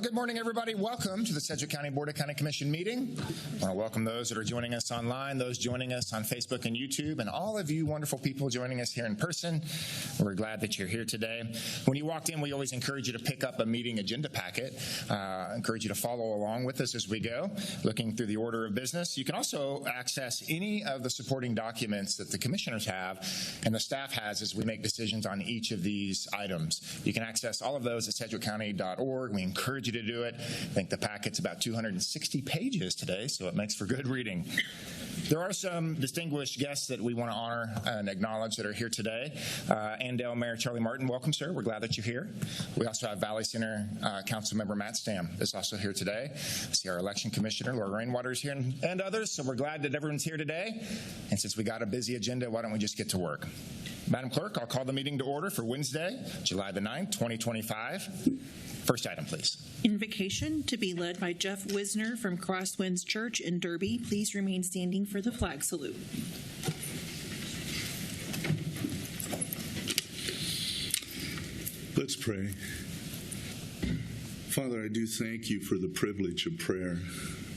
Well, good morning, everybody. Welcome to the Sedgwick County Board of County Commission meeting. I want to welcome those that are joining us online, those joining us on Facebook and YouTube, and all of you wonderful people joining us here in person. We're glad that you're here today. When you walked in, we always encourage you to pick up a meeting agenda packet. I encourage you to follow along with us as we go, looking through the order of business. You can also access any of the supporting documents that the commissioners have and the staff has as we make decisions on each of these items. You can access all of those at sedgwickcounty.org. We encourage you to do it. I think the packet's about 260 pages today, so it makes for good reading. There are some distinguished guests that we want to honor and acknowledge that are here today. ANDALE Mayor Charlie Martin, welcome, sir. We're glad that you're here. We also have Valley Center Council Member Matt Stam is also here today. I see our Election Commissioner Laura Rainwater is here and others, so we're glad that everyone's here today. And since we got a busy agenda, why don't we just get to work? Madam Clerk, I'll call the meeting to order for Wednesday, July the 9th, 2025. First item, please. Invocation to be led by Jeff Wisner from Crosswinds Church in Derby. Please remain standing for the flag salute. Let's pray. Father, I do thank you for the privilege of prayer.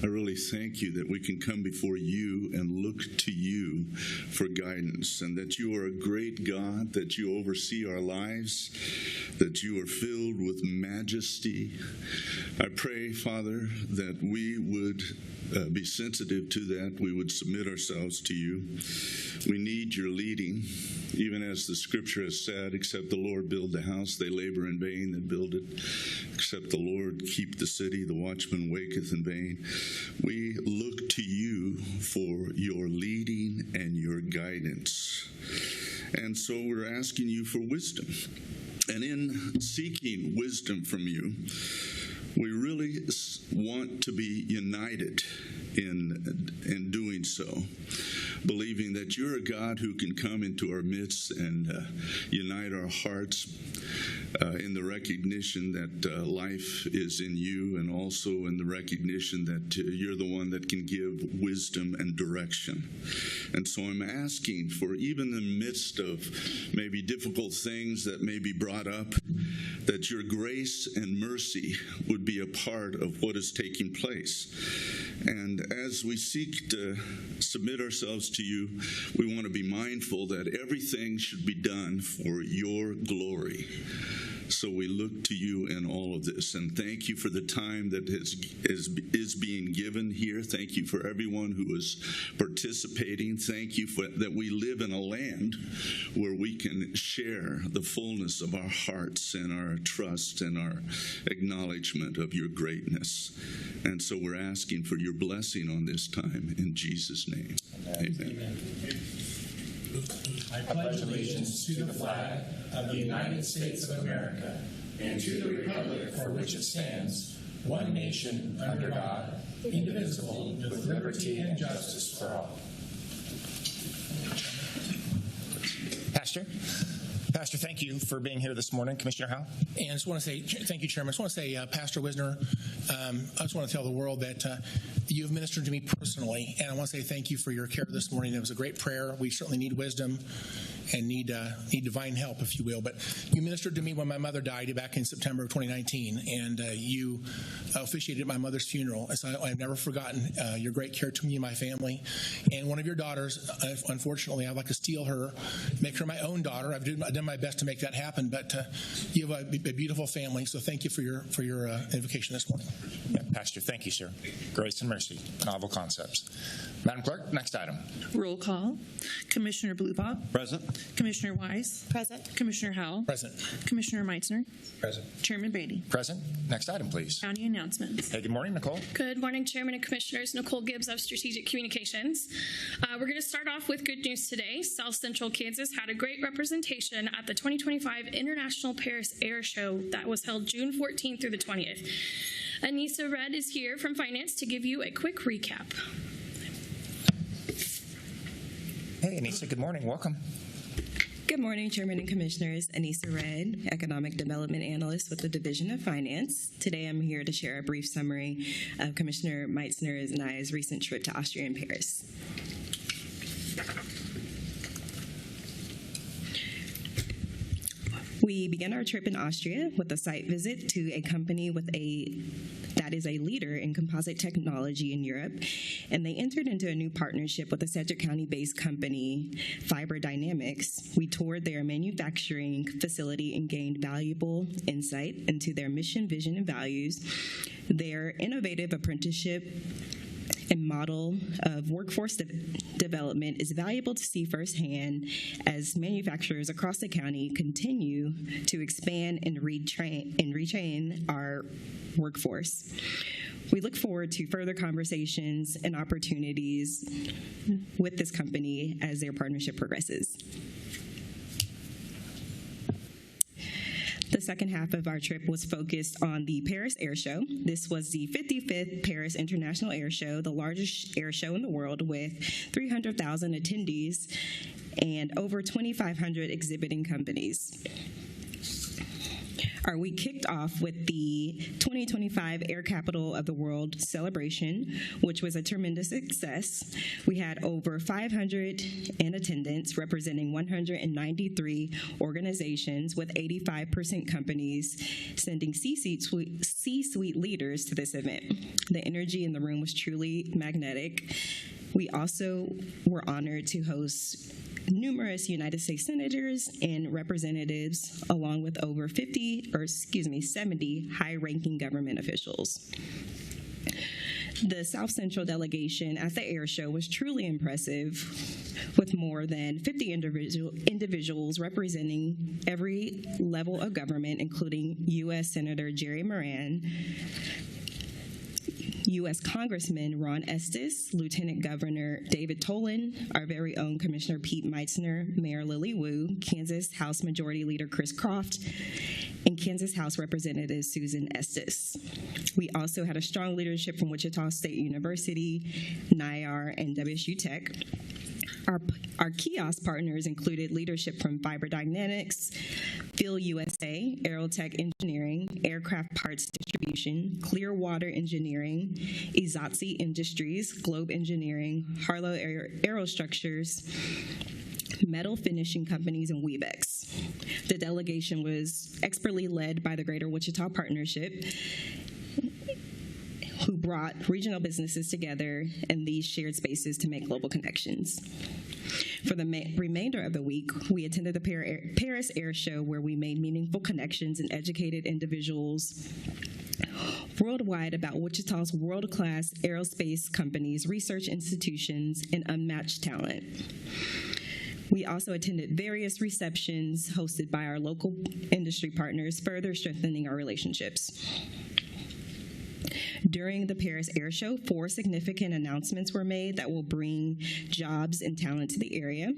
I really thank you that we can come before you and look to you for guidance, and that you are a great God, that you oversee our lives, that you are filled with majesty. I pray, Father, that we would be sensitive to that. We would submit ourselves to you. We need your leading, even as the scripture has said, except the Lord build the house, they labor in vain that build it. Except the Lord keep the city, the watchman waketh in vain. We look to you for your leading and your guidance. And so we're asking you for wisdom. And in seeking wisdom from you, we really want to be united in doing so, believing that you're a God who can come into our midst and unite our hearts in the recognition that life is in you, and also in the recognition that you're the one that can give wisdom and direction. And so I'm asking for, even in the midst of maybe difficult things that may be brought up, that your grace and mercy would be a part of what is taking place. And as we seek to submit ourselves to you, we want to be mindful that everything should be done for your glory. So we look to you in all of this, and thank you for the time that is being given here. Thank you for everyone who is participating. Thank you for that we live in a land where we can share the fullness of our hearts and our trust and our acknowledgement of your greatness. And so we're asking for your blessing on this time in Jesus' name. Amen. I pledge allegiance to the flag of the United States of America and to the republic for which it stands, one nation, under God, indivisible, with liberty and justice for all. Pastor, thank you for being here this morning. Commissioner Howe? And I just want to say, thank you, Chairman. I just want to say, Pastor Wisner, I just want to tell the world that you've ministered to me personally, and I want to say thank you for your care this morning. It was a great prayer. We certainly need wisdom and need divine help, if you will. But you ministered to me when my mother died back in September of 2019, and you officiated my mother's funeral. So I've never forgotten your great care to me and my family. And one of your daughters, unfortunately, I'd like to steal her, make her my own daughter. I've done my best to make that happen, but you have a beautiful family, so thank you for your invocation this morning. Yeah, Pastor, thank you, sir. Grace and mercy, novel concepts. Madam Clerk, next item. Roll call. Commissioner Bluebob. Present. Commissioner Wise. Present. Commissioner Howell. Present. Commissioner Meitzner. Present. Chairman Beatty. Present. Next item, please. County announcements. Hey, good morning, Nicole. Good morning, Chairman and Commissioners. Nicole Gibbs of Strategic Communications. We're going to start off with good news today. South Central Kansas had a great representation at the 2025 International Paris Air Show that was held June 14th through the 20th. Anissa Red is here from Finance to give you a quick recap. Hey, Anissa, good morning. Welcome. Good morning, Chairman and Commissioners. Anissa Red, Economic Development Analyst with the Division of Finance. Today I'm here to share a brief summary of Commissioner Meitzner and I's recent trip to Austria and Paris. We began our trip in Austria with a site visit to a company that is a leader in composite technology in Europe, and they entered into a new partnership with a Sedgwick County-based company, Fiber Dynamics. We toured their manufacturing facility and gained valuable insight into their mission, vision, and values, their innovative apprenticeship and model of workforce development is valuable to see firsthand as manufacturers across the county continue to expand and retrain our workforce. We look forward to further conversations and opportunities with this company as their partnership progresses. The second half of our trip was focused on the Paris Air Show. This was the 55th Paris International Air Show, the largest air show in the world with 300,000 attendees and over 2,500 exhibiting companies. Our week kicked off with the 2025 Air Capital of the World celebration, which was a tremendous success. We had over 500 in attendance, representing 193 organizations with 85% companies, sending C-suite leaders to this event. The energy in the room was truly magnetic. We also were honored to host numerous United States senators and representatives, along with over 70 high-ranking government officials. The South Central delegation at the air show was truly impressive, with more than 50 individuals representing every level of government, including U.S. Senator Jerry Moran, U.S. Congressman Ron Estes, Lieutenant Governor David Tolan, our very own Commissioner Pete Meitzner, Mayor Lily Wu, Kansas House Majority Leader Chris Croft, and Kansas House Representative Susan Estes. We also had a strong leadership from Wichita State University, NIAR, and WSU Tech. Our kiosk partners included leadership from Fiber Dynamics, Phil USA, Aerotech Engineering, Aircraft Parts Distribution, Clearwater Engineering, Izatsi Industries, Globe Engineering, Harlow Aerostructures, Metal Finishing Companies, and Webex. The delegation was expertly led by the Greater Wichita Partnership, who brought regional businesses together in these shared spaces to make global connections. For the remainder of the week, we attended the Paris Air Show, where we made meaningful connections and educated individuals worldwide about Wichita's world-class aerospace companies, research institutions, and unmatched talent. We also attended various receptions hosted by our local industry partners, further strengthening our relationships. During the Paris Air Show, 4 significant announcements were made that will bring jobs and talent to the area.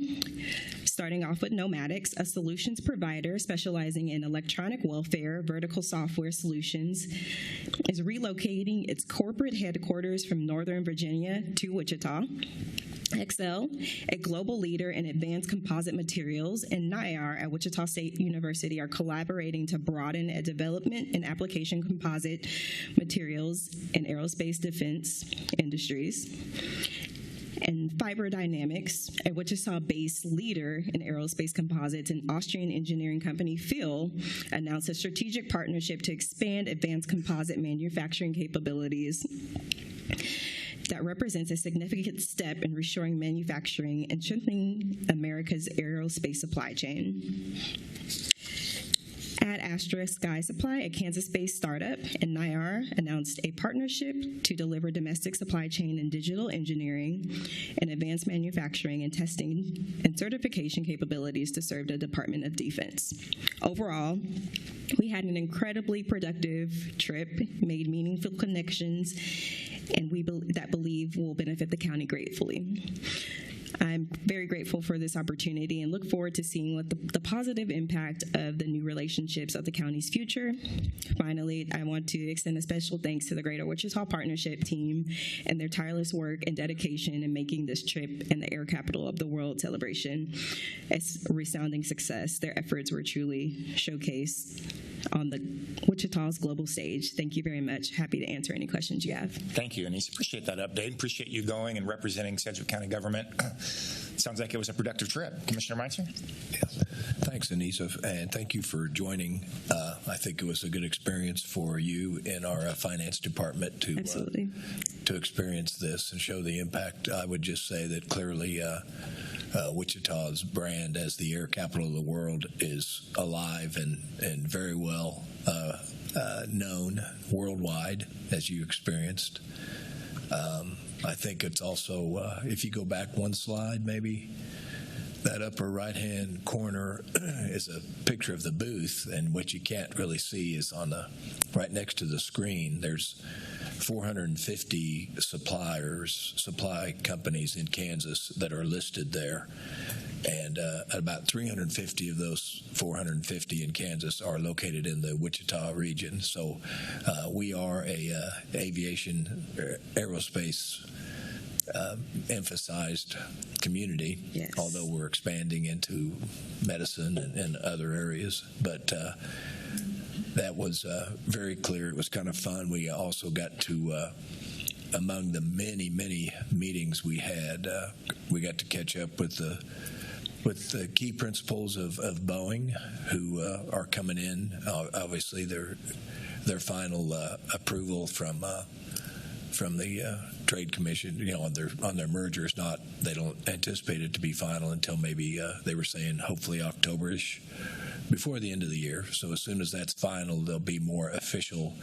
Starting off with Nomadics, a solutions provider specializing in electronic welfare vertical software solutions, is relocating its corporate headquarters from Northern Virginia to Wichita. Excel, a global leader in advanced composite materials, and NIAR at Wichita State University are collaborating to broaden a development and application composite materials in aerospace defense industries. And Fiber Dynamics, a Wichita-based leader in aerospace composites, and Austrian engineering company Phil, announced a strategic partnership to expand advanced composite manufacturing capabilities that represents a significant step in reshoring manufacturing and strengthening America's aerospace supply chain. At Astra Sky Supply, a Kansas-based startup, and NIAR announced a partnership to deliver domestic supply chain and digital engineering and advanced manufacturing and testing and certification capabilities to serve the Department of Defense. Overall, we had an incredibly productive trip, made meaningful connections, and we believe will benefit the county gratefully. I'm very grateful for this opportunity and look forward to seeing what the positive impact of the new relationships of the county's future. Finally, I want to extend a special thanks to the Greater Wichita Partnership team and their tireless work and dedication in making this trip and the Air Capital of the World celebration a resounding success. Their efforts were truly showcased on the Wichita's global stage. Thank you very much. Happy to answer any questions you have. Thank you, Anise. Appreciate that update. Appreciate you going and representing Sedgwick County government sounds like it was a productive trip. Commissioner Meitzner? Yeah. Thanks, Anissa, and thank you for joining. I think it was a good experience for you in our finance department to experience this and show the impact. I would just say that clearly Wichita's brand as the air capital of the world is alive and very well known worldwide, as you experienced. I think it's also, if you go back one slide, maybe, that upper right-hand corner is a picture of the booth, and what you can't really see is on the right next to the screen. There's 450 supply companies in Kansas that are listed there, and about 350 of those 450 in Kansas are located in the Wichita region. So we are a aerospace emphasized community, yes, although we're expanding into medicine and other areas. But that was very clear. It was kind of fun. We also got to, among the many, many meetings we had, we got to catch up with the key principals of Boeing, who are coming in. Obviously, their final approval from the Trade Commission, on their merger is not. They don't anticipate it to be final until maybe they were saying hopefully October-ish, before the end of the year. So as soon as that's final, there'll be more official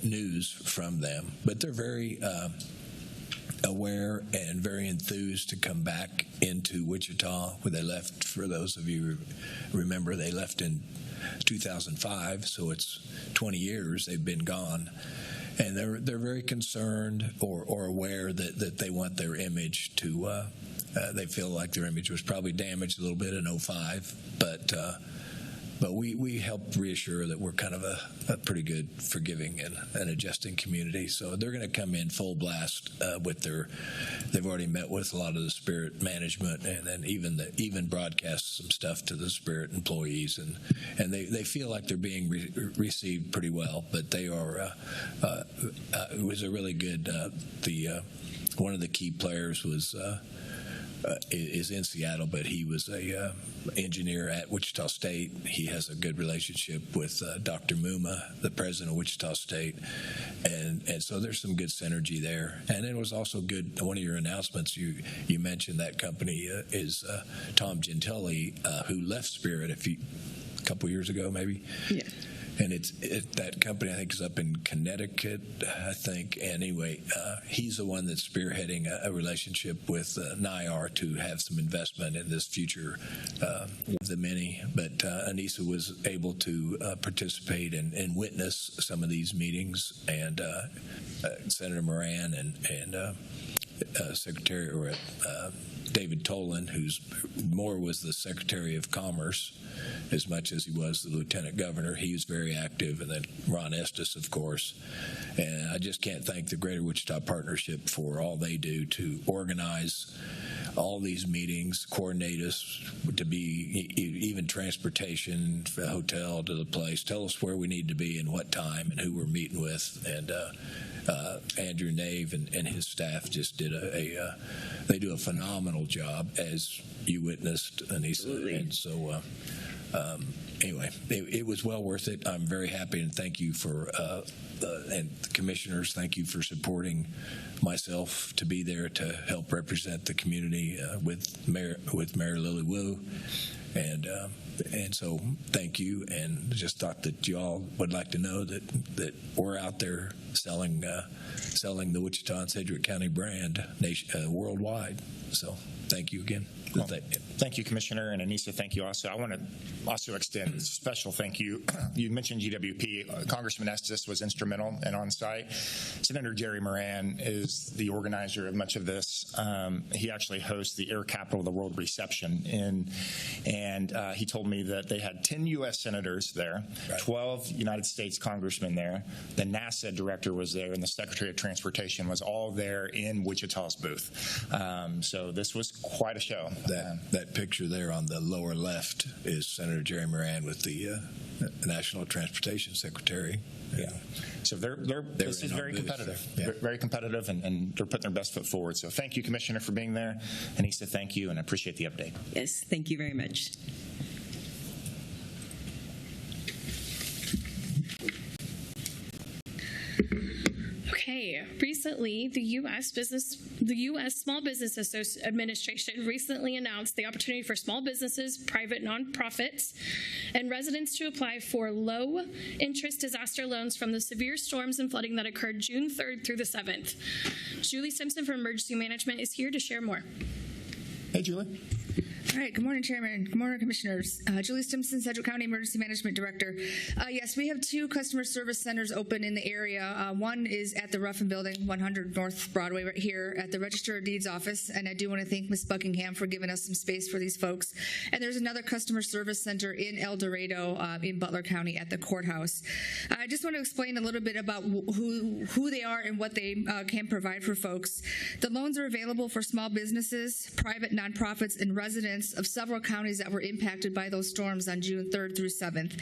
news from them. But they're very aware and very enthused to come back into Wichita, where they left. For those of you who remember, they left in 2005, so it's 20 years they've been gone. And they're very concerned or aware that they want their image to. They feel like their image was probably damaged a little bit in 2005, but we help reassure that we're kind of a pretty good forgiving and adjusting community. So they're going to come in full blast with they've already met with a lot of the Spirit management, and then even broadcast some stuff to the Spirit employees, and they feel like they're being received pretty well. But they are. It was a really good. One of the key players was. Is in Seattle, but he was a engineer at Wichita State. He has a good relationship with Dr. Muma, the president of Wichita State, and so there's some good synergy there. And it was also good. One of your announcements, you mentioned that company is Tom Gentile, who left Spirit a couple years ago, maybe. Yeah. And that company, I think, is up in Connecticut, I think. And anyway, he's the one that's spearheading a relationship with NIAR to have some investment in this future of the Mini. But Anissa was able to participate and witness some of these meetings. And Senator Moran and Secretary David Tolan, who's more was the Secretary of Commerce as much as he was the Lieutenant Governor. He was very active, and then Ron Estes, of course. And I just can't thank the Greater Wichita Partnership for all they do to organize all these meetings, coordinate us to be even transportation, hotel to the place, tell us where we need to be and what time and who we're meeting with. And Andrew Nave and his staff just did they do a phenomenal job, as you witnessed, Anissa. Absolutely. And so anyway, it was well worth it. I'm very happy, and thank you for and the commissioners, thank you for supporting myself to be there to help represent the community with Mayor Lily Wu. And so thank you, and just thought that you all would like to know that we're out there selling the Wichita and Sedgwick County brand worldwide. So thank you again. Well, thank you, Commissioner, and Anissa, thank you also. I want to also extend a special thank you. You mentioned GWP. Congressman Estes was instrumental and on site. Senator Jerry Moran is the organizer of much of this. He actually hosts the Air Capital of the World reception, and he told me that they had 10 U.S. senators there, right, 12 United States congressmen there, the NASA director was there, and the Secretary of Transportation was all there in Wichita's booth. So this was quite a show. That that picture there on the lower left is Senator Jerry Moran with the National Transportation Secretary. Yeah. So this is very competitive, very competitive, and they're putting their best foot forward. So thank you, Commissioner, for being there. Anissa, thank you, and I appreciate the update. Yes, thank you very much. Okay, recently the U.S. Small Business Administration recently announced the opportunity for small businesses, private nonprofits, and residents to apply for low-interest disaster loans from the severe storms and flooding that occurred June 3rd through the 7th. Julie Simpson from Emergency Management is here to share more. Hey, Julie. All right. Good morning, Chairman. Good morning, Commissioners. Julie Stimson, Sedgwick County Emergency Management Director. Yes, we have 2 customer service centers open in the area. One is at the Ruffin Building, 100 North Broadway, right here at the Register of Deeds office. And I do want to thank Ms. Buckingham for giving us some space for these folks. And there's another customer service center in El Dorado in Butler County at the courthouse. I just want to explain a little bit about who they are and what they can provide for folks. The loans are available for small businesses, private nonprofits, and residents of several counties that were impacted by those storms on June 3rd through 7th.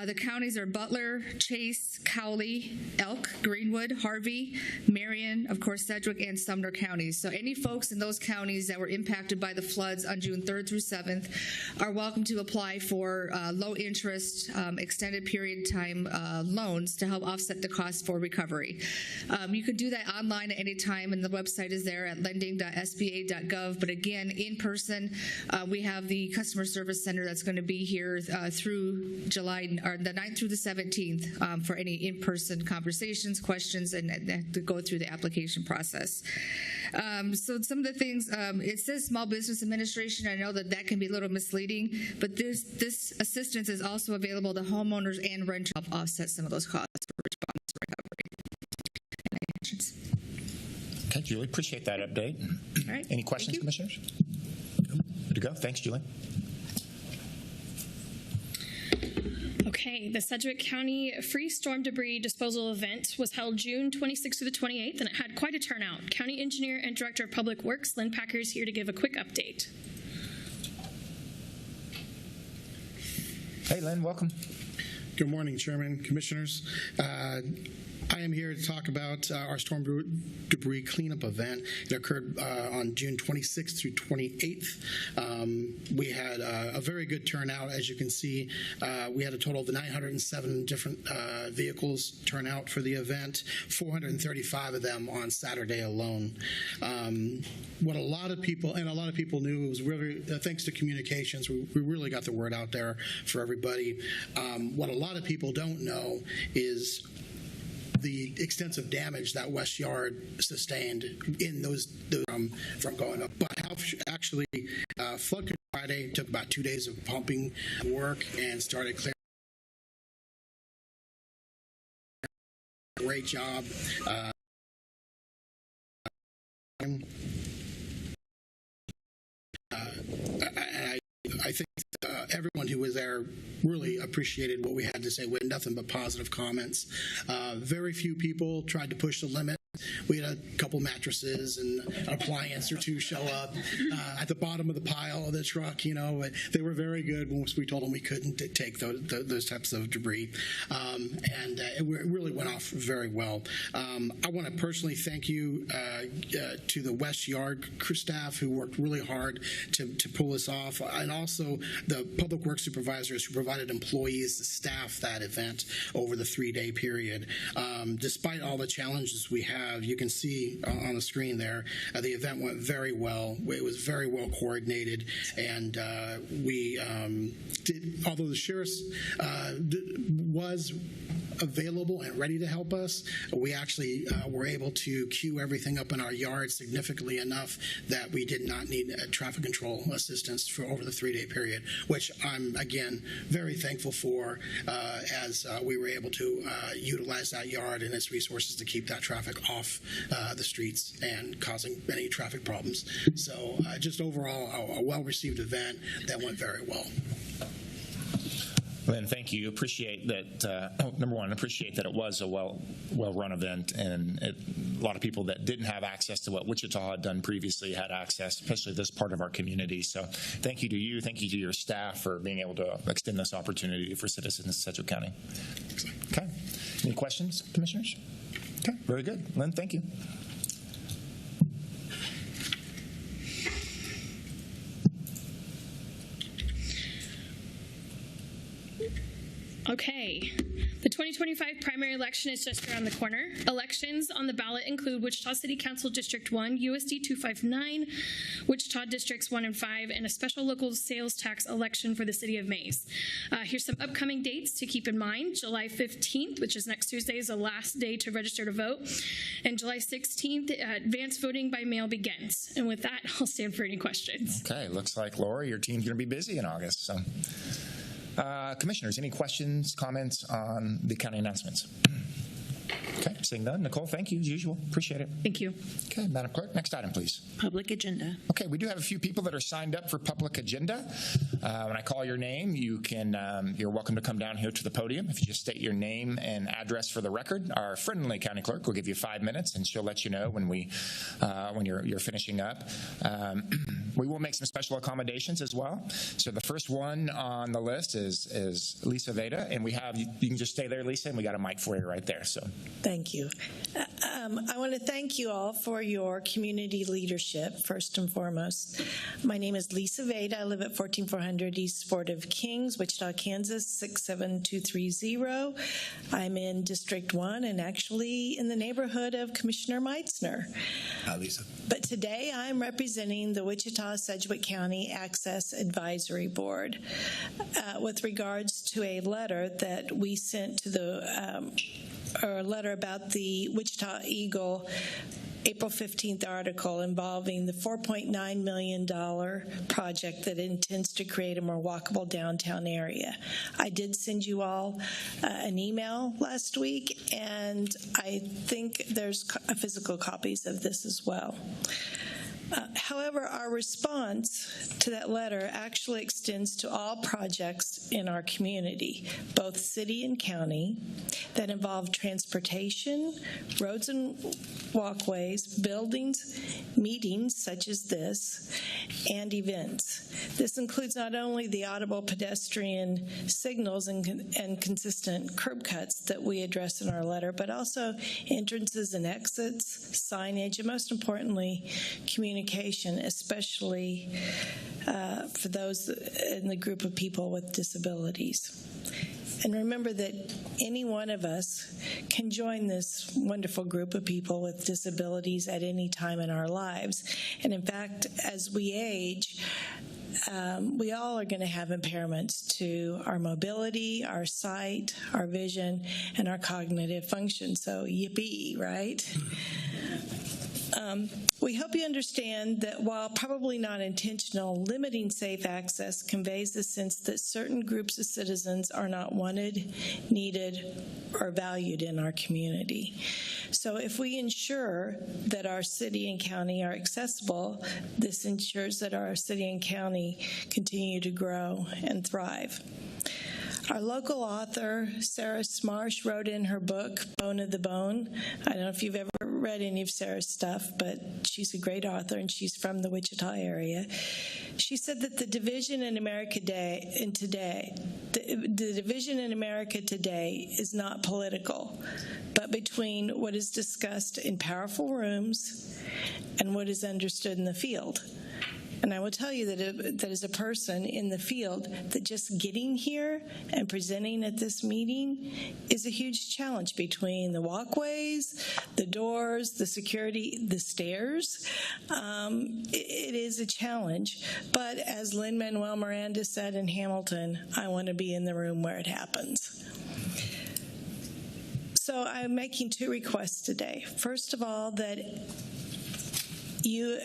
The counties are Butler, Chase, Cowley, Elk, Greenwood, Harvey, Marion, of course, Sedgwick, and Sumner counties. So any folks in those counties that were impacted by the floods on June 3rd through 7th are welcome to apply for low-interest, extended period time loans to help offset the cost for recovery. You can do that online at any time, and the website is there at lending.sba.gov. But again, in person, we have the customer service center that's going to be here through July, or the 9th through the 17th for any in-person conversations, questions, and to go through the application process. So some of the things, it says Small Business Administration. I know that can be a little misleading, but this assistance is also available to homeowners and renters to help offset some of those costs for response recovery. Okay, Julie, appreciate that update. All right. Any questions, Commissioners? Good to go. Thanks, Julie. Okay, the Sedgwick County Free Storm Debris Disposal event was held June 26th through the 28th, and it had quite a turnout. County Engineer and Director of Public Works, Lynn Packer, is here to give a quick update. Hey, Lynn, welcome. Good morning, Chairman, Commissioners. I am here to talk about our storm debris cleanup event. It occurred on June 26th through 28th. We had a very good turnout. As you can see, we had a total of 907 different vehicles turn out for the event, 435 of them on Saturday alone. What a lot of people knew, it was really, thanks to communications, we really got the word out there for everybody. What a lot of people don't know is the extensive damage that West Yard sustained in those from going up. But actually, flood control Friday took about 2 days of pumping work and started clearing. Great job. I think everyone who was there really appreciated what we had to say. We had nothing but positive comments. Very few people tried to push the limit. We had a couple mattresses and an appliance or two show up at the bottom of the pile of the truck. But they were very good once we told them we couldn't take those types of debris. And it really went off very well. I want to personally thank you to the West Yard crew staff who worked really hard to pull this off, and also the public works supervisors who provided employees to staff that event over the 3-day period. Despite all the challenges we have, you can see on the screen there, the event went very well. It was very well coordinated, and we did, although the sheriff's was available and ready to help us, we actually were able to queue everything up in our yard significantly enough that we did not need traffic control assistance for over the 3-day period, which I'm, again, very thankful for, as we were able to utilize that yard and its resources to keep that traffic off the streets and causing any traffic problems. So just overall, a well-received event that went very well. Lynn, thank you. Appreciate that. Number one, appreciate that it was a well-run event, and a lot of people that didn't have access to what Wichita had done previously had access, especially this part of our community. So thank you to you. Thank you to your staff for being able to extend this opportunity for citizens in Sedgwick County. Okay. Any questions, commissioners? Okay, very good. Lynn, thank you. Okay, the 2025 primary election is just around the corner. Elections on the ballot include Wichita City Council District 1, USD 259, Wichita Districts 1 and 5, and a special local sales tax election for the city of Mays. Here's some upcoming dates to keep in mind. July 15th, which is next Tuesday, is the last day to register to vote. And July 16th, advanced voting by mail begins. And with that, I'll stand for any questions. Okay, looks like, Laura, your team's going to be busy in August. So. Commissioners, any questions, comments on the county announcements? Okay, seeing none. Nicole, thank you as usual. Appreciate it. Thank you. Okay, Madam Clerk, next item, please. Public agenda. Okay, we do have a few people that are signed up for public agenda. When I call your name, you're welcome to come down here to the podium. If you just state your name and address for the record, our friendly county clerk will give you 5 minutes, and she'll let you know when you're finishing up. We will make some special accommodations as well. So the first one on the list is Lisa Veda, and you can just stay there, Lisa, and we got a mic for you right there. So. Thank you. I want to thank you all for your community leadership, first and foremost. My name is Lisa Veda. I live at 14400 East Sportive Kings, Wichita, Kansas, 67230. I'm in District 1 and actually in the neighborhood of Commissioner Meitzner. Hi, Lisa. But today I'm representing the Wichita-Sedgwick County Access Advisory Board with regards to a letter that we sent to a letter about the Wichita Eagle April 15th article involving the $4.9 million project that intends to create a more walkable downtown area. I did send you all an email last week, and I think there's physical copies of this as well. However, our response to that letter actually extends to all projects in our community, both city and county, that involve transportation, roads and walkways, buildings, meetings such as this, and events. This includes not only the audible pedestrian signals and consistent curb cuts that we address in our letter, but also entrances and exits, signage, and most importantly, communication, especially for those in the group of people with disabilities. And remember that any one of us can join this wonderful group of people with disabilities at any time in our lives. And in fact, as we age, we all are going to have impairments to our mobility, our sight, our vision, and our cognitive function. So yippee, right? We hope you understand that while probably not intentional, limiting safe access conveys the sense that certain groups of citizens are not wanted, needed, or valued in our community. So if we ensure that our city and county are accessible, this ensures that our city and county continue to grow and thrive. Our local author, Sarah Smarsh, wrote in her book, Bone of the Bone. I don't know if you've ever read any of Sarah's stuff, but she's a great author, and she's from the Wichita area. She said that the division in America today is not political, but between what is discussed in powerful rooms and what is understood in the field. And I will tell you that as a person in the field, that just getting here and presenting at this meeting is a huge challenge between the walkways, the doors, the security, the stairs. It is a challenge. But as Lin-Manuel Miranda said in Hamilton, I want to be in the room where it happens. So I'm making two requests today. First of all, that you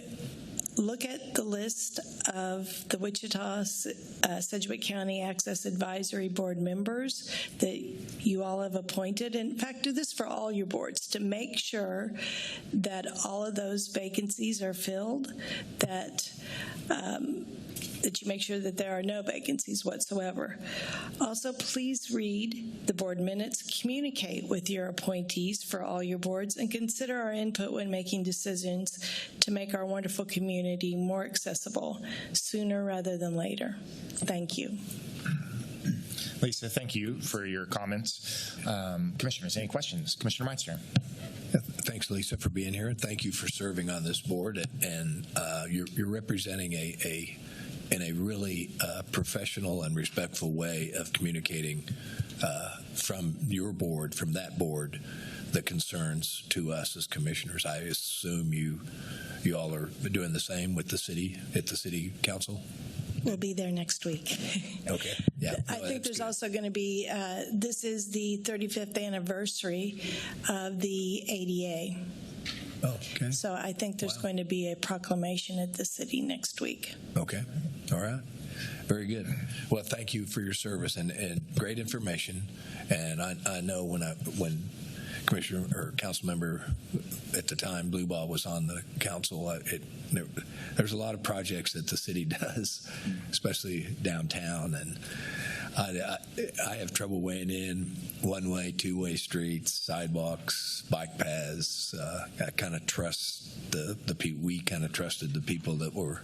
look at the list of the Wichita Sedgwick County Access Advisory Board members that you all have appointed. In fact, do this for all your boards to make sure that all of those vacancies are filled, that that you make sure that there are no vacancies whatsoever. Also, please read the board minutes, communicate with your appointees for all your boards, and consider our input when making decisions to make our wonderful community more accessible sooner rather than later. Thank you. Lisa, thank you for your comments. Commissioners, any questions? Commissioner Meitzner. Thanks, Lisa, for being here. Thank you for serving on this board. And you're representing in a really professional and respectful way of communicating from your board, from that board, the concerns to us as commissioners. I assume you all are doing the same with the city, at the city council? We'll be there next week. Okay. Yeah. I think there's also going to be, this is the 35th anniversary of the ADA. Oh, okay. So I think there's going to be a proclamation at the city next week. Okay. All right. Very good. Well, thank you for your service and great information. And I know when Commissioner or Council Member at the time, Blueball, was on the council, there's a lot of projects that the city does, especially downtown, and I have trouble weighing in one-way, two-way streets, sidewalks, bike paths. I kind of trust the people. We kind of trusted the people that were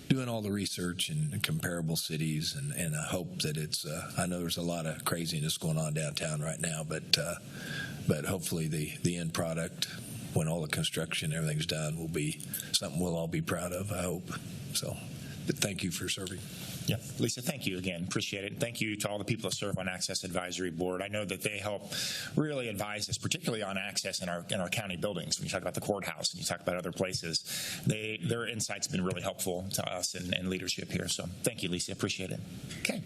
doing all the research in comparable cities, and I hope that it's. I know there's a lot of craziness going on downtown right now, but hopefully the end product, when all the construction and everything's done, will be something we'll all be proud of, I hope. So, but thank you for serving. Yeah, Lisa, thank you again. Appreciate it. Thank you to all the people that serve on Access Advisory Board. I know that they help really advise us, particularly on access in our county buildings. When you talk about the courthouse and you talk about other places, their insights have been really helpful to us and leadership here. So thank you, Lisa. Appreciate it. Okay.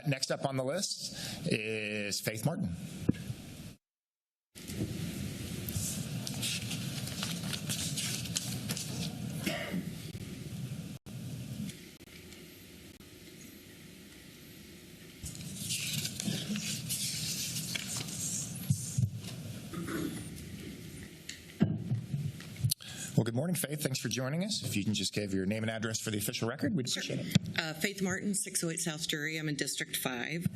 Next up on the list is Faith Martin. Well, good morning, Faith. Thanks for joining us. If you can just give your name and address for the official record, we'd appreciate it. Faith Martin, 608 South Drury. I'm in District 5.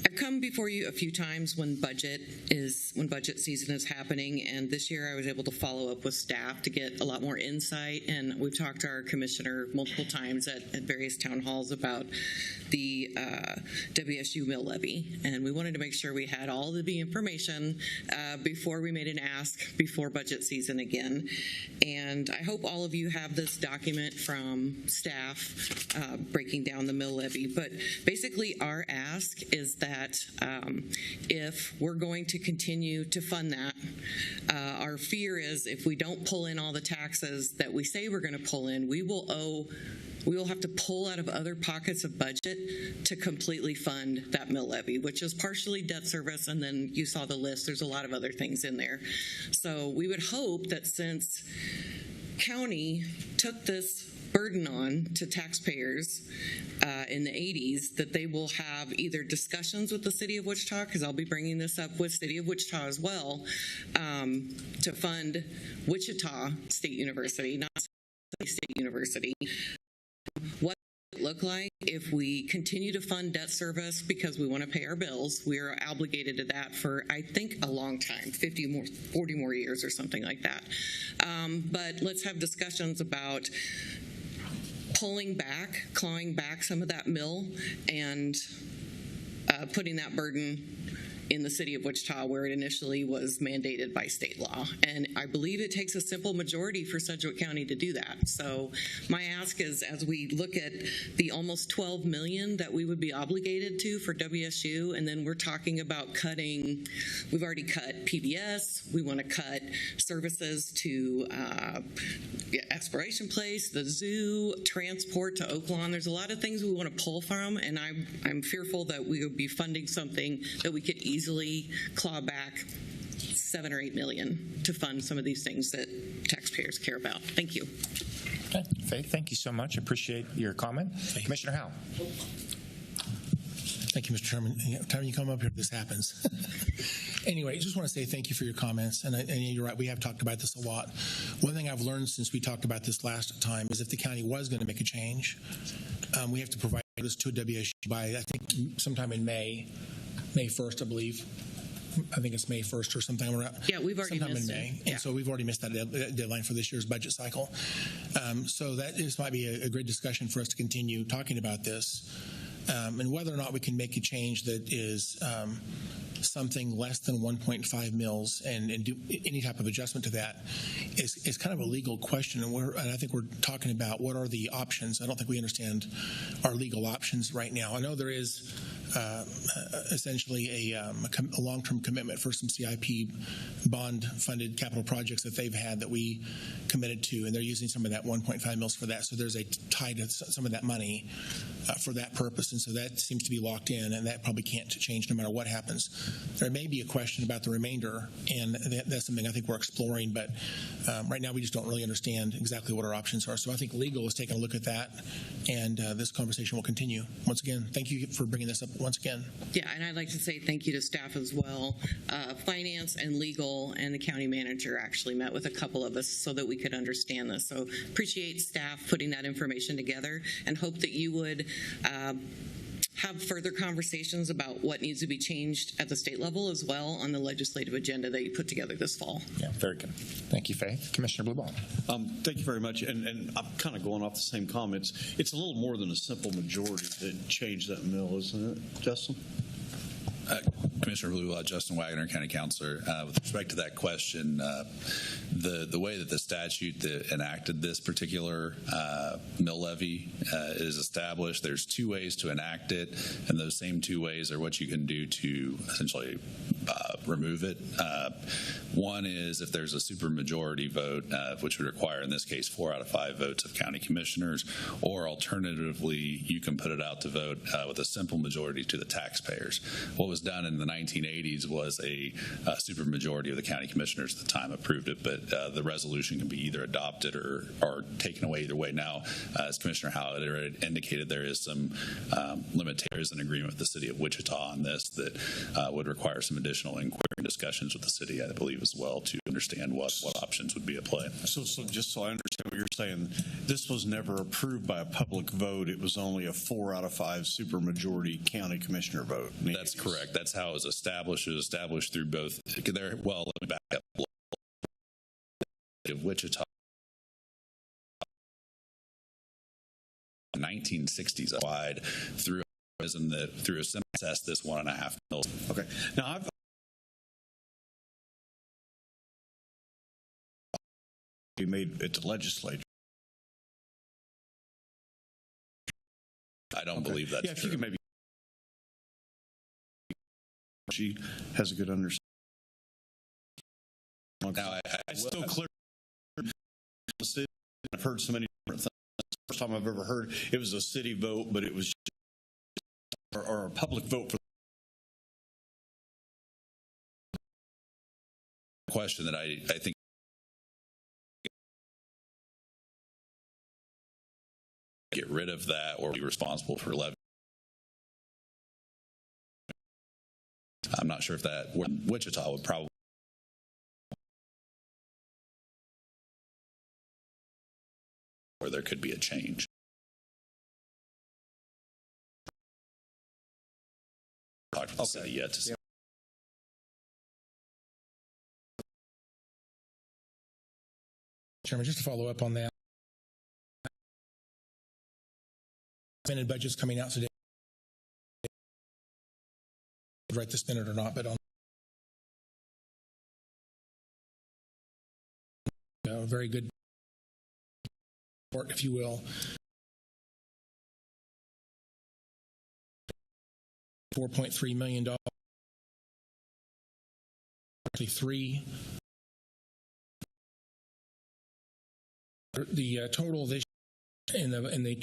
I've come before you a few times when budget season is happening, and this year I was able to follow up with staff to get a lot more insight, and we've talked to our commissioner multiple times at various town halls about the WSU mill levy, and we wanted to make sure we had all of the information before we made an ask before budget season again. And I hope all of you have this document from staff breaking down the mill levy. But basically our ask is that if we're going to continue to fund that, our fear is if we don't pull in all the taxes that we say we're going to pull in, we will have to pull out of other pockets of budget to completely fund that mill levy, which is partially debt service, and then you saw the list. There's a lot of other things in there. So we would hope that since county took this burden on to taxpayers in the 80s, that they will have either discussions with the City of Wichita, because I'll be bringing this up with City of Wichita as well, to fund Wichita State University, not State University. What does it look like if we continue to fund debt service because we want to pay our bills? We are obligated to that for, I think, a long time, 40 more years or something like that. But let's have discussions about clawing back some of that mill and putting that burden in the City of Wichita where it initially was mandated by state law. And I believe it takes a simple majority for Sedgwick County to do that. So my ask is, as we look at the almost $12 million that we would be obligated to for WSU, and then we're talking about cutting, we've already cut PBS, we want to cut services to Exploration Place, the zoo, transport to Oaklawn. There's a lot of things we want to pull from, and I'm fearful that we would be funding something that we could easily claw back $7 or $8 million to fund some of these things that taxpayers care about. Thank you. Okay. Faith, thank you so much. Appreciate your comment. Commissioner Howell. Thank you, Mr. Chairman. Every time you come up here, this happens. Anyway, I just want to say thank you for your comments, and you're right, we have talked about this a lot. One thing I've learned since we talked about this last time is if the county was going to make a change, we have to provide this to a WSU by, I think, sometime in May 1st, I believe. I think it's May 1st or something. Yeah, we've already sometime missed in May. it. And so we've already missed that deadline for this year's budget cycle. So this might be a great discussion for us to continue talking about this, and whether or not we can make a change that is something less than 1.5 mils and do any type of adjustment to that is kind of a legal question. And I think we're talking about what are the options. I don't think we understand our legal options right now. I know there is essentially a long-term commitment for some CIP bond-funded capital projects that they've had that we committed to, and they're using some of that 1.5 mils for that. So there's a tie to some of that money for that purpose, and so that seems to be locked in, and that probably can't change no matter what happens. There may be a question about the remainder, and that's something I think we're exploring, but right now we just don't really understand exactly what our options are. So I think legal is taking a look at that, and this conversation will continue. Once again, thank you for bringing this up once again. Yeah, and I'd like to say thank you to staff as well. Finance and legal and the county manager actually met with a couple of us so that we could understand this. So appreciate staff putting that information together and hope that you would have further conversations about what needs to be changed at the state level as well on the legislative agenda that you put together this fall. Yeah, very good. Thank you, Faith. Commissioner Blueball. Thank you very much. And I'm kind of going off the same comments. It's a little more than a simple majority that changed that mill, isn't it, Justin? Commissioner Blue, Justin Wagner, County Councilor. With respect to that question, the way that the statute that enacted this particular mill levy is established, there's two ways to enact it, and those same two ways are what you can do to essentially remove it. One is if there's a supermajority vote, which would require, in this case, 4 out of 5 votes of county commissioners, or alternatively, you can put it out to vote with a simple majority to the taxpayers. What was done in the 1980s was a supermajority of the county commissioners at the time approved it, but the resolution can be either adopted or taken away either way. Now, as Commissioner Howard indicated, there is some limitations in agreement with the city of Wichita on this that would require some additional inquiry and discussions with the city, I believe, as well, to understand what options would be at play. So just so I understand what you're saying, this was never approved by a public vote. It was only a 4 out of 5 supermajority county commissioner vote. That's correct. That's how it was established. It was established through both. Well, let me back up. Of Wichita, 1960s wide through a assess this 1.5 mils. Okay. Now we made it to legislature. I don't believe that's true. If true. you could maybe. She has a good understanding. Now, it's still clear. I've heard so many different things. First time I've ever heard it was a city vote, but it was just, or a public vote for the question that I think get rid of that or be responsible for levy. I'm not sure if that Wichita would probably or there could be a change. Okay. Yet to see. Chairman, just to follow up on that, amended budget's coming out today. Right this minute or not, but on a very good report, if you will. $4.3 million. Actually, the total this in the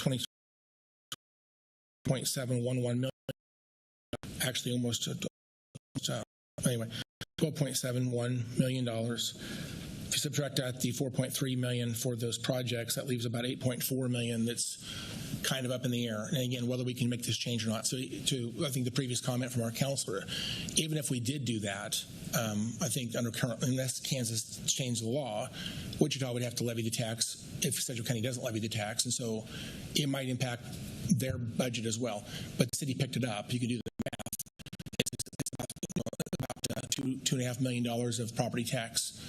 20.711 million. Actually, almost anyway, $12.71 million. If you subtract out the $4.3 million for those projects, that leaves about $8.4 million that's kind of up in the air. And again, whether we can make this change or not. So I think the previous comment from our counselor, even if we did do that, I think unless Kansas changed the law, Wichita would have to levy the tax if Sedgwick County doesn't levy the tax. And so it might impact their budget as well. But the city picked it up. You can do the math. It's about $2.5 million of property tax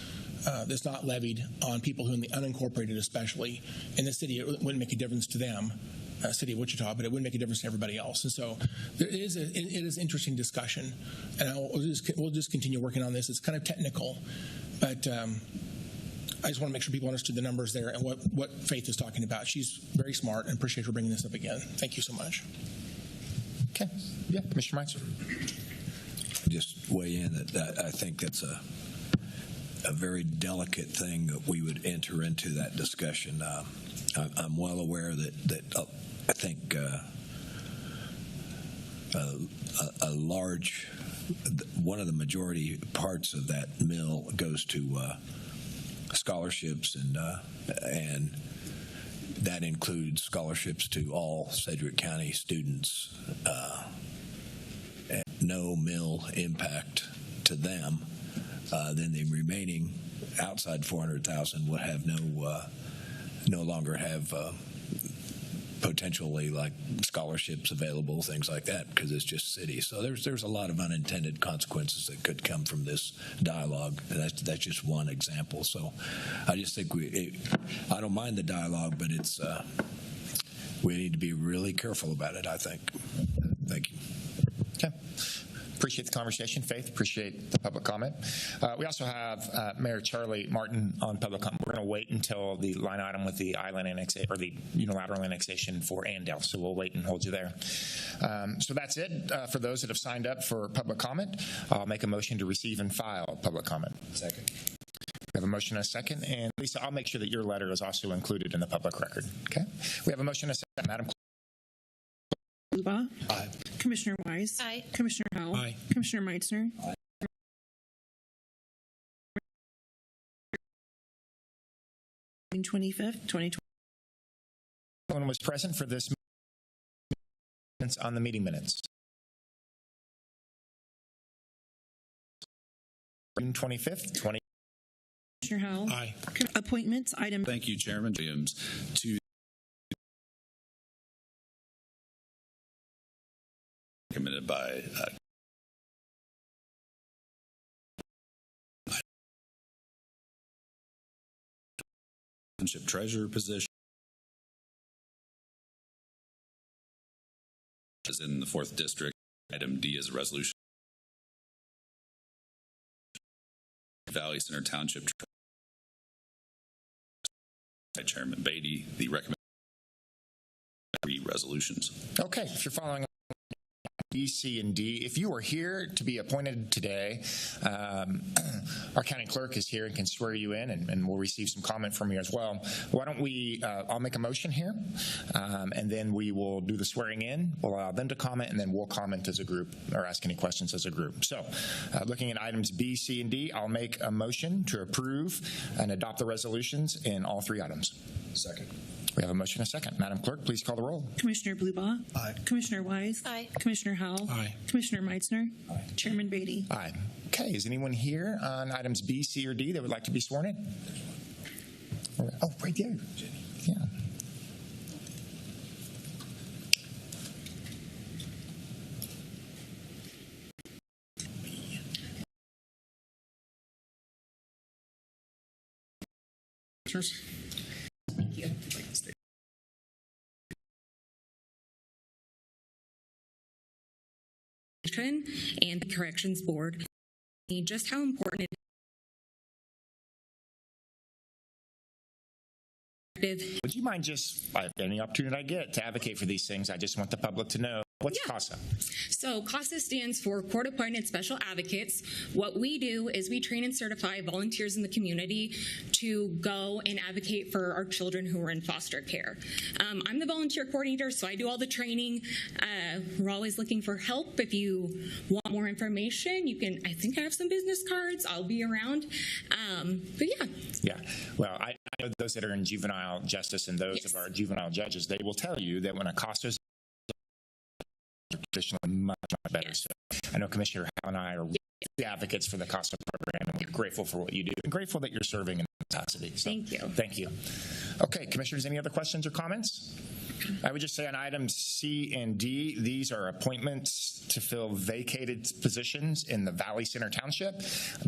that's not levied on people who in the unincorporated, especially in the city. It wouldn't make a difference to them, city of Wichita, but it would make a difference to everybody else. And so it is interesting discussion, and we'll just continue working on this. It's kind of technical, but I just want to make sure people understood the numbers there and what Faith is talking about. She's very smart, and appreciate her bringing this up again. Thank you so much. Okay. Yeah, Commissioner Meitzer. Just weigh in that I think that's a very delicate thing that we would enter into that discussion. I'm well aware that I think a large, one of the majority parts of that mill goes to scholarships, and that includes scholarships to all Sedgwick County students. And no mill impact to them. Then the remaining outside 400,000 would have no longer have potentially like scholarships available, things like that, because it's just city. So there's a lot of unintended consequences that could come from this dialogue. And that's just one example. So I just think I don't mind the dialogue, but it's we need to be really careful about it, I think. Thank you. Okay. Appreciate the conversation, Faith. Appreciate the public comment. We also have Mayor Charlie Martin on public comment. We're going to wait until the line item with the island annexation or the unilateral annexation for ANDALE. So we'll wait and hold you there. So that's it for those that have signed up for public comment. I'll make a motion to receive and file public comment. Second. We have a motion and a second. And Lisa, I'll make sure that your letter is also included in the public record. Okay. We have a motion and a second. Madam Luba? Aye. Commissioner Wise? Aye. Commissioner Howell? Aye. Commissioner Meitzner? Aye. June 25th, 2020. Everyone was present for this on the meeting minutes. June 25th, 2020. Commissioner Howell? Aye. Appointments, item. Thank you, Chairman. To recommended by township treasurer position is in the 4th district. Item D is a resolution. Valley Center Township by Chairman Beatty. The recommended 3 resolutions. Okay, if you're following B, C, and D. If you are here to be appointed today, our county clerk is here and can swear you in, and we'll receive some comment from you as well. Why don't we, I'll make a motion here, and then we will do the swearing in. We'll allow them to comment, and then we'll comment as a group or ask any questions as a group. So looking at items B, C, and D, I'll make a motion to approve and adopt the resolutions in all 3 items. Second. We have a motion and a second. Madam Clerk, please call the roll. Commissioner Blubaugh? Aye. Commissioner Wise? Aye. Commissioner Howell? Aye. Commissioner Meitzner? Aye. Chairman Beatty? Aye. Okay, is anyone here on items B, C, or D that would like to be sworn in? Oh, right there. Yeah. Thank you. And the Corrections Board, just how important it is. Would you mind just, any opportunity I get to advocate for these things, I just want the public to know. What's CASA? So CASA stands for Court Appointed Special Advocates. What we do is we train and certify volunteers in the community to go and advocate for our children who are in foster care. I'm the volunteer coordinator, so I do all the training. We're always looking for help. If you want more information, you can, I think I have some business cards. I'll be around. But yeah. Yeah. Well, I I know those that are in juvenile justice and those of our juvenile judges, they will tell you that when Acosta's traditionally much better. So I know Commissioner Howe and I are the advocates for the COSTA program, and we're grateful for what you do and grateful that you're serving in this capacity. So, Thank you. Thank you. Okay, Commissioners, any other questions or comments? I would just say on items C and D, these are appointments to fill vacated positions in the Valley Center Township. I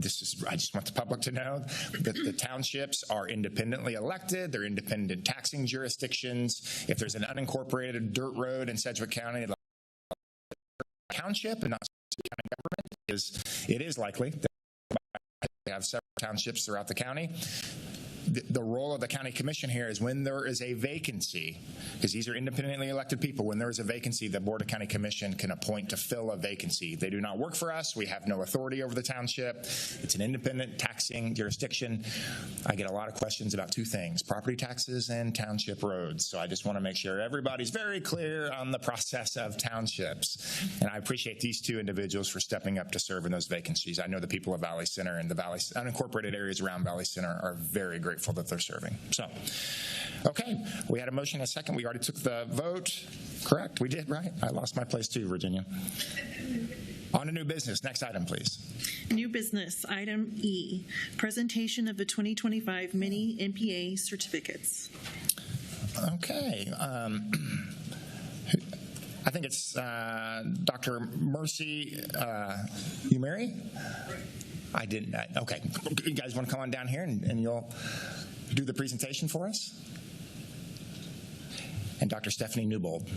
just want the public to know that the townships are independently elected. They're independent taxing jurisdictions. If there's an unincorporated dirt road in Sedgwick County, township and not county government, it is likely that we have several townships throughout the county. The role of the county commission here is when there is a vacancy, because these are independently elected people, when there is a vacancy, the Board of County Commission can appoint to fill a vacancy. They do not work for us. We have no authority over the township. It's an independent taxing jurisdiction. I get a lot of questions about two things, property taxes and township roads. So I just want to make sure everybody's very clear on the process of townships. And I appreciate these two individuals for stepping up to serve in those vacancies. I know the people of Valley Center and the Valley unincorporated areas around Valley Center are very grateful that they're serving. So, okay, we had a motion and a second. We already took the vote. Correct? We did, right? I lost my place too, Virginia. On to new business. Next item, please. New business, item E, presentation of the 2025 mini MPA certificates. Okay. I think it's Dr. Mercy Umeri. I didn't. Okay. You guys want to come on down here and you'll do the presentation for us? And Dr. Stephanie Newbold.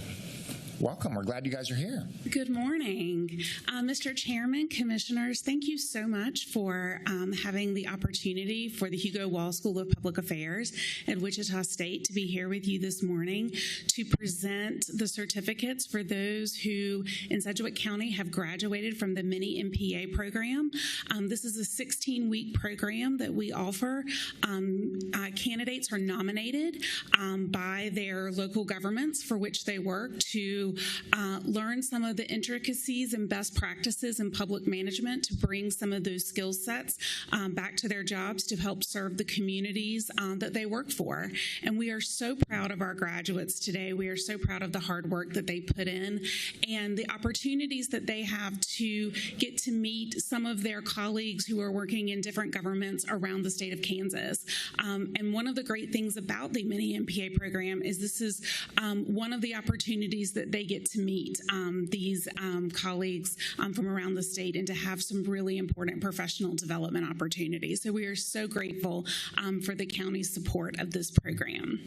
Welcome. We're glad you guys are here. Good morning. Mr. Chairman, Commissioners, thank you so much for having the opportunity for the Hugo Wall School of Public Affairs at Wichita State to be here with you this morning to present the certificates for those who in Sedgwick County have graduated from the mini MPA program. This is a 16-week program that we offer. Candidates are nominated by their local governments for which they work to learn some of the intricacies and best practices in public management to bring some of those skill sets back to their jobs to help serve the communities that they work for. And we are so proud of our graduates today. We are so proud of the hard work that they put in and the opportunities that they have to get to meet some of their colleagues who are working in different governments around the state of Kansas. And one of the great things about the mini MPA program is this is one of the opportunities that they get to meet these colleagues from around the state and to have some really important professional development opportunities. So we are so grateful for the county's support of this program.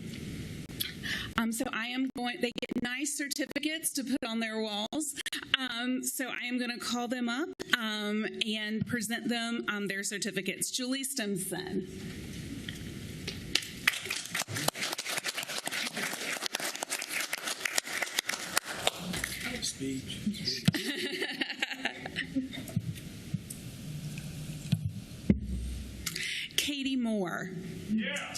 They get nice certificates to put on their walls. So I am going to call them up and present them their certificates. Julie Stimson. Speech. Katie Moore. Yeah.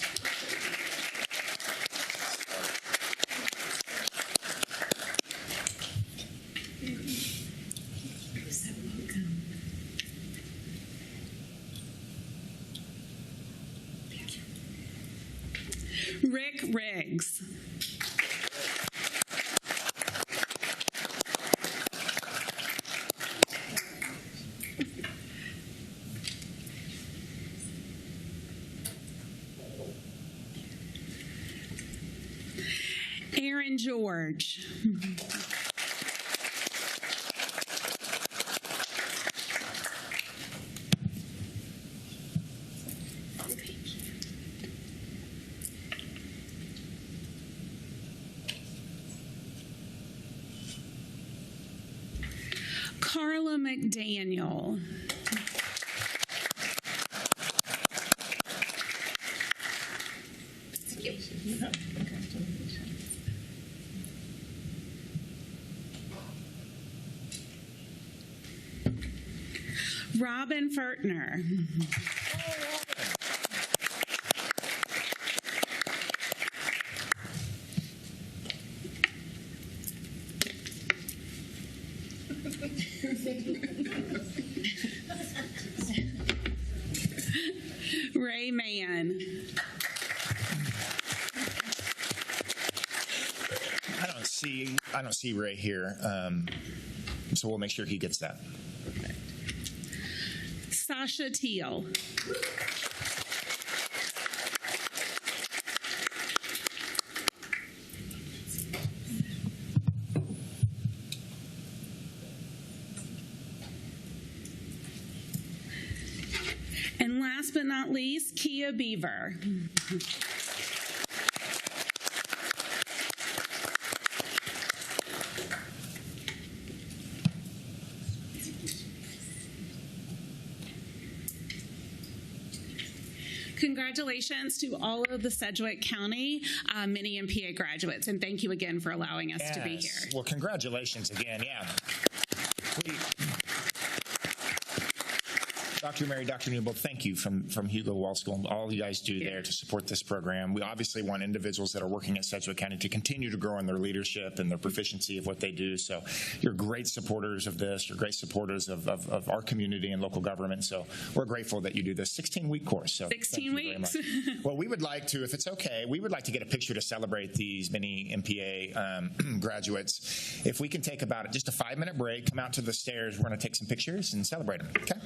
Rick Riggs. Aaron George. Carla McDaniel. Robin Fertner. Ray Mann. see Ray here, so we'll make sure he gets that. Sasha Teal. And last but not least, Kia Beaver. Congratulations to all of the Sedgwick County mini MPA graduates, and thank you again for allowing us to be here. Well, congratulations again. Yeah. Dr. Mary, Dr. Newbold, thank you from Hugo Wall School and all you guys do there to support this program. We obviously want individuals that are working at Sedgwick County to continue to grow in their leadership and their proficiency of what they do. So you're great supporters of this. You're great supporters of our community and local government. So we're grateful that you do this 16-week course. So 16 weeks. Well, we would like to, if it's okay, we would like to get a picture to celebrate these mini MPA graduates. If we can take about just a 5-minute break, come out to the stairs, we're going to take some pictures and celebrate them. Okay?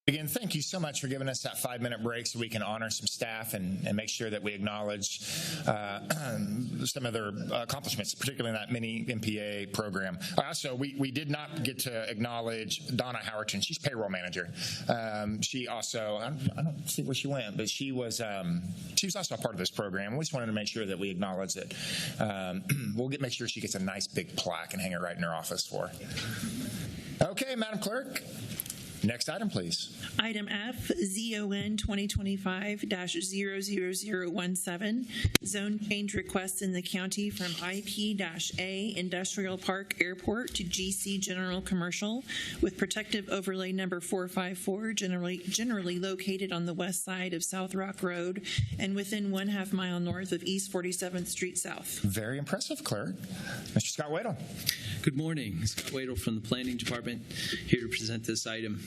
Again, thank you so much for giving us that 5-minute break so we can honor some staff and make sure that we acknowledge some of their accomplishments, particularly in that mini MPA program. Also, we did not get to acknowledge Donna Howerton. She's payroll manager. She also, I don't see where she went, but she was also a part of this program. We just wanted to make sure that we acknowledge it. We'll make sure she gets a nice big plaque and hang it right in her office for her. Okay, Madam Clerk. Next item, please. Item F, ZON 2025-00017, zone change request in the county from IP-A Industrial Park Airport to GC General Commercial with protective overlay number 454, generally located on the west side of South Rock Road and within 1/2 mile north of East 47th Street South. Very impressive, Clerk. Mr. Scott Wadle. Good morning. Scott Wadle from the Planning Department, here to present this item.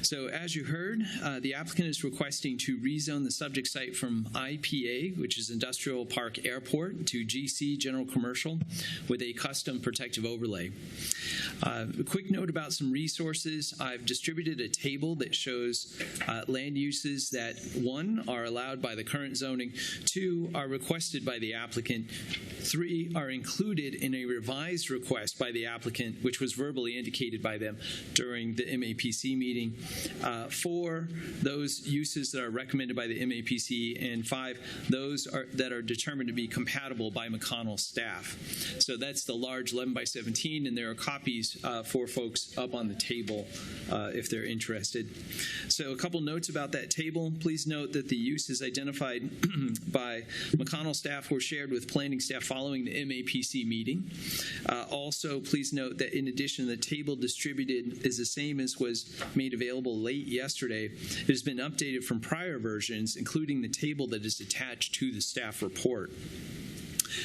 So as you heard, the applicant is requesting to rezone the subject site from IPA, which is Industrial Park Airport, to GC General Commercial with a custom protective overlay. A quick note about some resources. I've distributed a table that shows land uses that, 1, are allowed by the current zoning, 2, are requested by the applicant, 3, are included in a revised request by the applicant, which was verbally indicated by them during the MAPC meeting, 4, those uses that are recommended by the MAPC, and 5, those that are determined to be compatible by McConnell staff. So that's the large 11 by 17, and there are copies for folks up on the table if they're interested. So a couple notes about that table. Please note that the uses identified by McConnell staff were shared with planning staff following the MAPC meeting. Also, please note that in addition, the table distributed is the same as was made available late yesterday. It has been updated from prior versions, including the table that is attached to the staff report.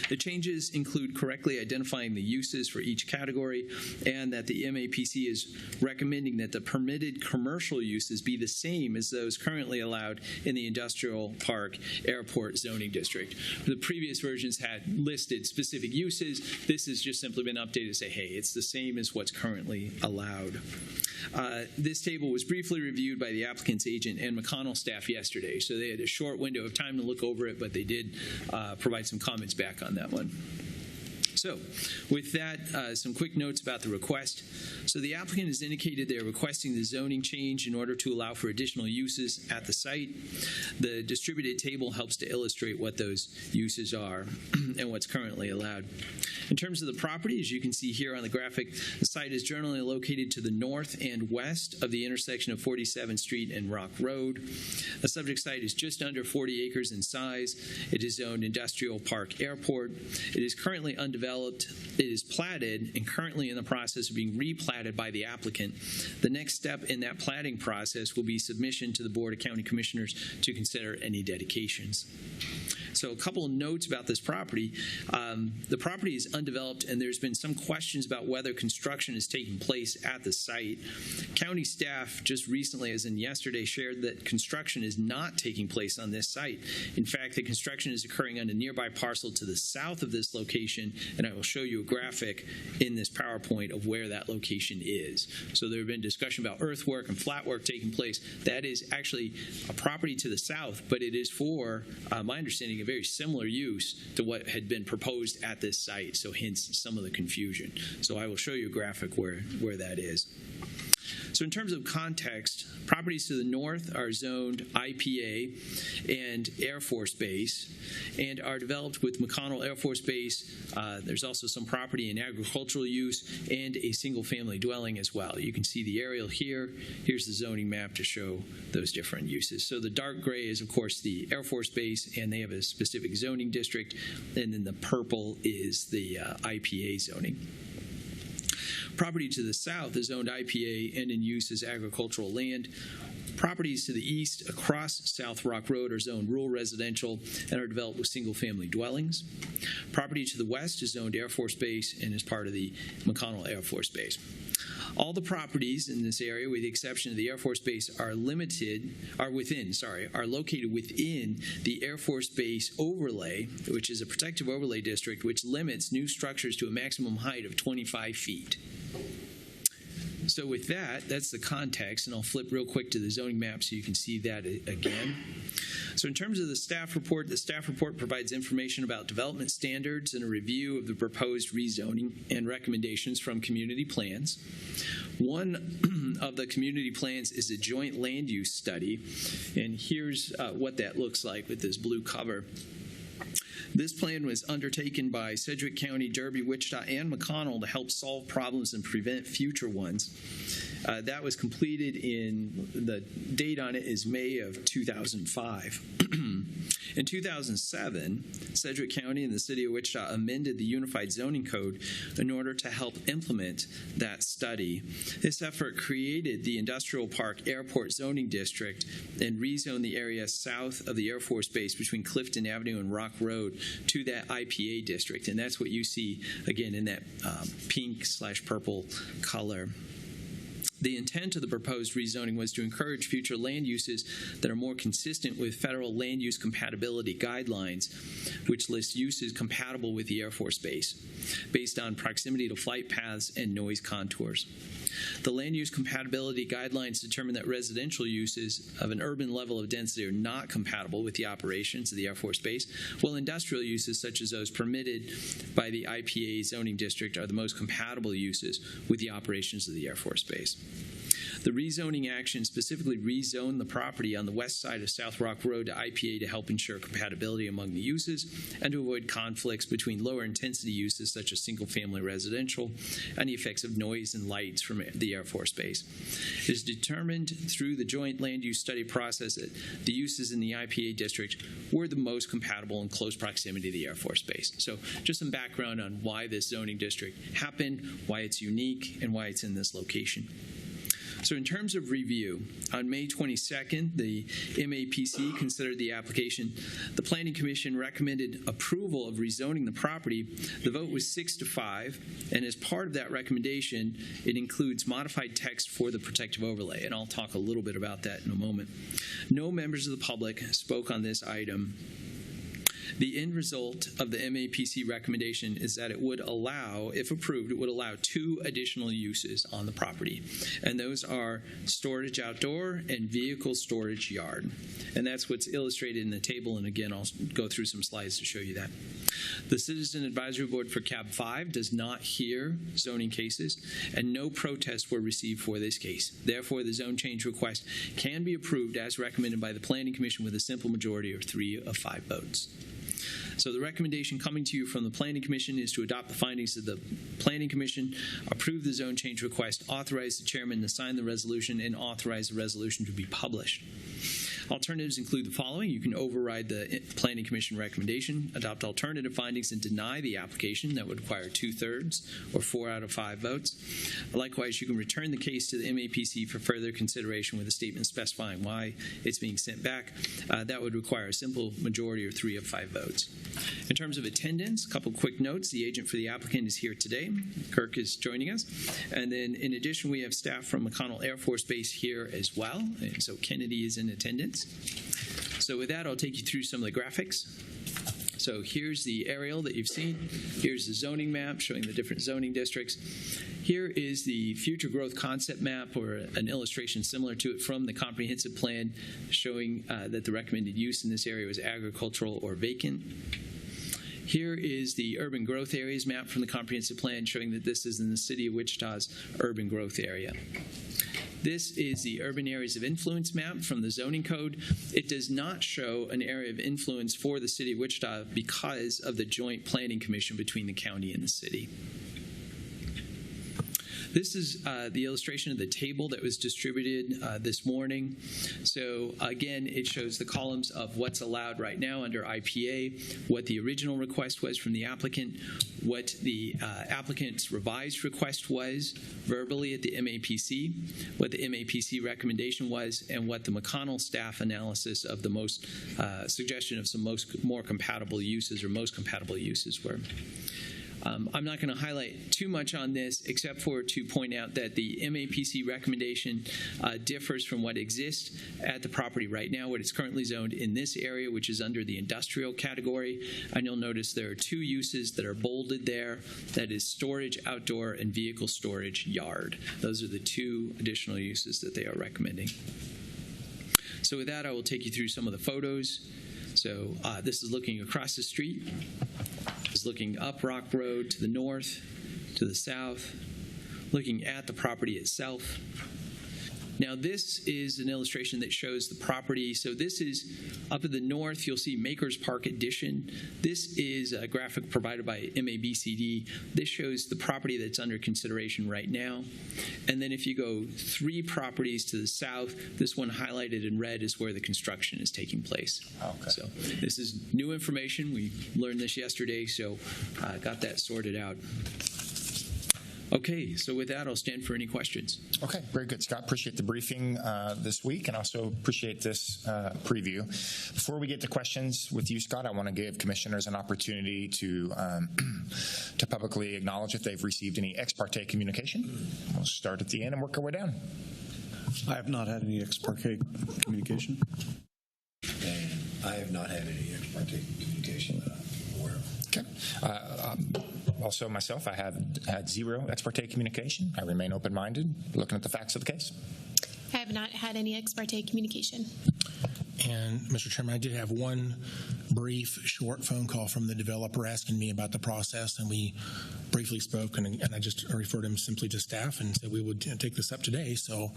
The changes include correctly identifying the uses for each category, and that the MAPC is recommending that the permitted commercial uses be the same as those currently allowed in the Industrial Park Airport zoning district. The previous versions had listed specific uses. This has just simply been updated to say, hey, it's the same as what's currently allowed. This table was briefly reviewed by the applicant's agent and McConnell staff yesterday, so they had a short window of time to look over it, but they did provide some comments back on that one. So with that, some quick notes about the request. So the applicant has indicated they're requesting the zoning change in order to allow for additional uses at the site. The distributed table helps to illustrate what those uses are and what's currently allowed. In terms of the property, as you can see here on the graphic, the site is generally located to the north and west of the intersection of 47th Street and Rock Road. The subject site is just under 40 acres in size. It is zoned Industrial Park Airport. It is currently undeveloped. It is platted and currently in the process of being replatted by the applicant. The next step in that platting process will be submission to the Board of County Commissioners to consider any dedications. So a couple of notes about this property. The property is undeveloped, and there's been some questions about whether construction is taking place at the site. County staff just recently, as in yesterday, shared that construction is not taking place on this site. In fact, the construction is occurring on a nearby parcel to the south of this location, and I will show you a graphic in this PowerPoint of where that location is. So there have been discussion about earthwork and flat work taking place. That is actually a property to the south, but it is for, my understanding, a very similar use to what had been proposed at this site, so hence some of the confusion. So I will show you a graphic where that is. So in terms of context, properties to the north are zoned IPA and Air Force Base and are developed with McConnell Air Force Base. There's also some property in agricultural use and a single-family dwelling as well. You can see the aerial here. Here's the zoning map to show those different uses. So the dark gray is, of course, the Air Force Base, and they have a specific zoning district, and then the purple is the IPA zoning. Property to the south is zoned IPA and in use as agricultural land. Properties to the east across South Rock Road are zoned rural residential and are developed with single-family dwellings. Property to the west is zoned Air Force Base and is part of the McConnell Air Force Base. All the properties in this area, with the exception of the Air Force Base, are located within the Air Force Base overlay, which is a protective overlay district, which limits new structures to a maximum height of 25 feet. So with that, that's the context, and I'll flip real quick to the zoning map so you can see that again. So in terms of the staff report provides information about development standards and a review of the proposed rezoning and recommendations from community plans. One of the community plans is a joint land use study, and here's what that looks like with this blue cover. This plan was undertaken by Sedgwick County, Derby, Wichita, and McConnell to help solve problems and prevent future ones. That was completed the date on it is May of 2005. In 2007, Sedgwick County and the City of Wichita amended the Unified Zoning Code in order to help implement that study. This effort created the Industrial Park Airport Zoning District and rezoned the area south of the Air Force Base between Clifton Avenue and Rock Road to that IPA district. And that's what you see, again, in that pink/purple color. The intent of the proposed rezoning was to encourage future land uses that are more consistent with federal land use compatibility guidelines, which list uses compatible with the Air Force Base, based on proximity to flight paths and noise contours. The land use compatibility guidelines determine that residential uses of an urban level of density are not compatible with the operations of the Air Force Base, while industrial uses such as those permitted by the IPA zoning district are the most compatible uses with the operations of the Air Force Base. The rezoning action specifically rezoned the property on the west side of South Rock Road to IPA to help ensure compatibility among the uses and to avoid conflicts between lower intensity uses such as single-family residential and the effects of noise and lights from the Air Force Base. It is determined through the joint land use study process that the uses in the IPA district were the most compatible in close proximity to the Air Force Base. So just some background on why this zoning district happened, why it's unique, and why it's in this location. So in terms of review, on May 22nd, the MAPC considered the application. The Planning Commission recommended approval of rezoning the property. The vote was 6-5, and as part of that recommendation, it includes modified text for the protective overlay, and I'll talk a little bit about that in a moment. No members of the public spoke on this item. The end result of the MAPC recommendation is that it would allow, if approved, it would allow 2 additional uses on the property. And those are storage outdoor and vehicle storage yard. And that's what's illustrated in the table. And again, I'll go through some slides to show you that. The Citizen Advisory Board for CAB 5 does not hear zoning cases, and no protests were received for this case. Therefore, the zone change request can be approved as recommended by the Planning Commission with a simple majority of 3 of 5 votes. So the recommendation coming to you from the Planning Commission is to adopt the findings of the Planning Commission, approve the zone change request, authorize the chairman to sign the resolution, and authorize the resolution to be published. Alternatives include the following. You can override the Planning Commission recommendation, adopt alternative findings, and deny the application. That would require 2/3 or 4 out of 5 votes. Likewise, you can return the case to the MAPC for further consideration with a statement specifying why it's being sent back. That would require a simple majority or 3 of 5 votes. In terms of attendance, a couple quick notes. The agent for the applicant is here today. Kirk is joining us. And then in addition, we have staff from McConnell Air Force Base here as well. And so Kennedy is in attendance. So with that, I'll take you through some of the graphics. So here's the aerial that you've seen. Here's the zoning map showing the different zoning districts. Here is the future growth concept map, or an illustration similar to it from the comprehensive plan, showing that the recommended use in this area was agricultural or vacant. Here is the urban growth areas map from the comprehensive plan, showing that this is in the City of Wichita's urban growth area. This is the urban areas of influence map from the zoning code. It does not show an area of influence for the City of Wichita because of the joint planning commission between the county and the city. This is the illustration of the table that was distributed this morning. So again, it shows the columns of what's allowed right now under IPA, what the original request was from the applicant, what the applicant's revised request was verbally at the MAPC, what the MAPC recommendation was, and what the McConnell staff analysis of the most suggestion of some more compatible uses or most compatible uses were. I'm not going to highlight too much on this except for to point out that the MAPC recommendation differs from what exists at the property right now, what is currently zoned in this area, which is under the industrial category. And you'll notice there are two uses that are bolded there. That is storage outdoor and vehicle storage yard. Those are the two additional uses that they are recommending. So with that, I will take you through some of the photos. So this is looking across the street. This is looking up Rock Road to the north, to the south, looking at the property itself. Now this is an illustration that shows the property. So this is up in the north, you'll see Makers Park Addition. This is a graphic provided by MABCD. This shows the property that's under consideration right now. And then if you go 3 properties to the south, this one highlighted in red is where the construction is taking place. Okay. So this is new information. We learned this yesterday, so got that sorted out. Okay, so with that, I'll stand for any questions. Okay, very good, Scott. Appreciate the briefing this week, and also appreciate this preview. Before we get to questions with you, Scott, I want to give commissioners an opportunity to publicly acknowledge if they've received any ex parte communication. We'll start at the end and work our way down. I have not had any ex parte communication. And I have not had any ex parte communication that I'm aware of. Okay. Also, myself, I have had 0 ex parte communication. I remain open-minded, looking at the facts of the case. I have not had any ex parte communication. And, Mr. Chairman, I did have one brief, short phone call from the developer asking me about the process, and we briefly spoke, and I just referred him simply to staff and said we would take this up today. So,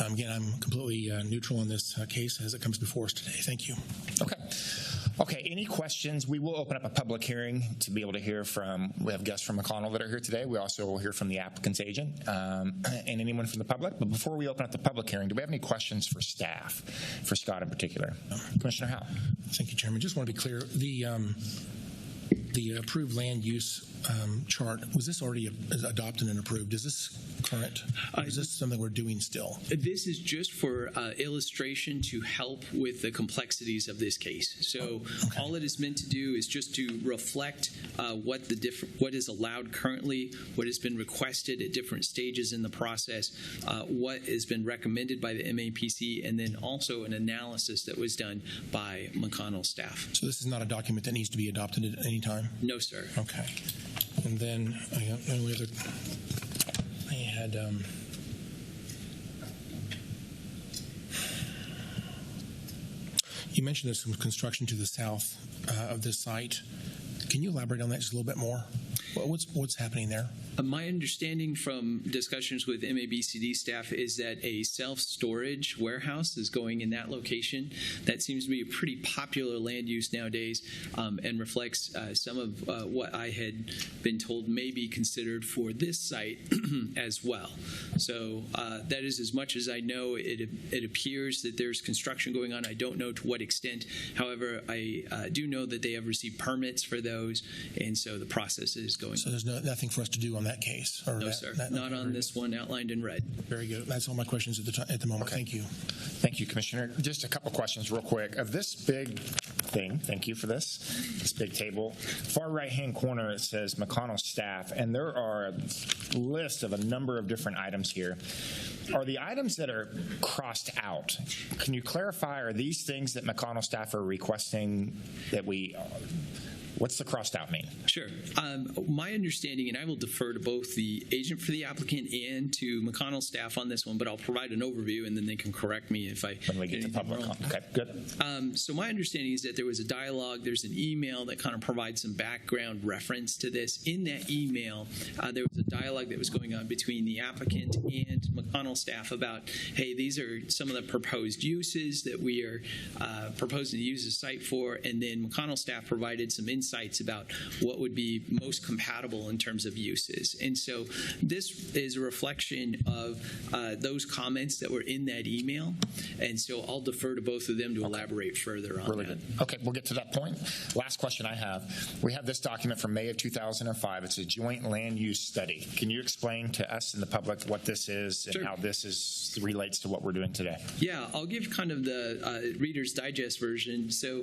again, I'm completely neutral in this case as it comes before us today. Thank you. Okay. Okay, any questions? We will open up a public hearing to be able to hear from, we have guests from McConnell that are here today. We also will hear from the applicant's agent and anyone from the public. But before we open up the public hearing, do we have any questions for staff, for Scott in particular? Commissioner Howe. Thank you, Chairman. Just want to be clear, the approved land use chart, was this already adopted and approved? Is this current? Or is this something we're doing still? This is just for illustration to help with the complexities of this case. So all it is meant to do is just to reflect what is allowed currently, what has been requested at different stages in the process, what has been recommended by the MAPC, and then also an analysis that was done by McConnell staff. So this is not a document that needs to be adopted at any time? No, sir. Okay. And then I had you mentioned there's some construction to the south of this site. Can you elaborate on that just a little bit more? What's happening there? My understanding from discussions with MABCD staff is that a self-storage warehouse is going in that location. That seems to be a pretty popular land use nowadays and reflects some of what I had been told may be considered for this site as well. So that is as much as I know. It appears that there's construction going on. I don't know to what extent. However, I do know that they have received permits for those, and so the process is going on. So there's nothing for us to do on that case? Or no, sir. Not on this one outlined in red. Very good. That's all my questions at the moment. Okay. Thank you. Thank you, Commissioner. Just a couple questions real quick. Of this big thing, thank you for this big table, far right-hand corner it says McConnell staff, and there are a list of a number of different items here. Are the items that are crossed out, can you clarify, are these things that McConnell staff are requesting that we... What's the crossed out mean? Sure. My understanding, and I will defer to both the agent for the applicant and to McConnell staff on this one, but I'll provide an overview and then they can correct me if I when we get to public. Okay, good. So my understanding is that there was a dialogue. There's an email that kind of provides some background reference to this. In that email, there was a dialogue that was going on between the applicant and McConnell staff about, hey, these are some of the proposed uses that we are proposing to use the site for, and then McConnell staff provided some insights about what would be most compatible in terms of uses. And so this is a reflection of those comments that were in that email. And so I'll defer to both of them to elaborate further on that. Good. Okay, we'll get to that point. Last question I have. We have this document from May of 2005. It's a joint land use study. Can you explain to us and the public what this is and how this relates to what we're doing today? Yeah, I'll give kind of the Reader's Digest version. So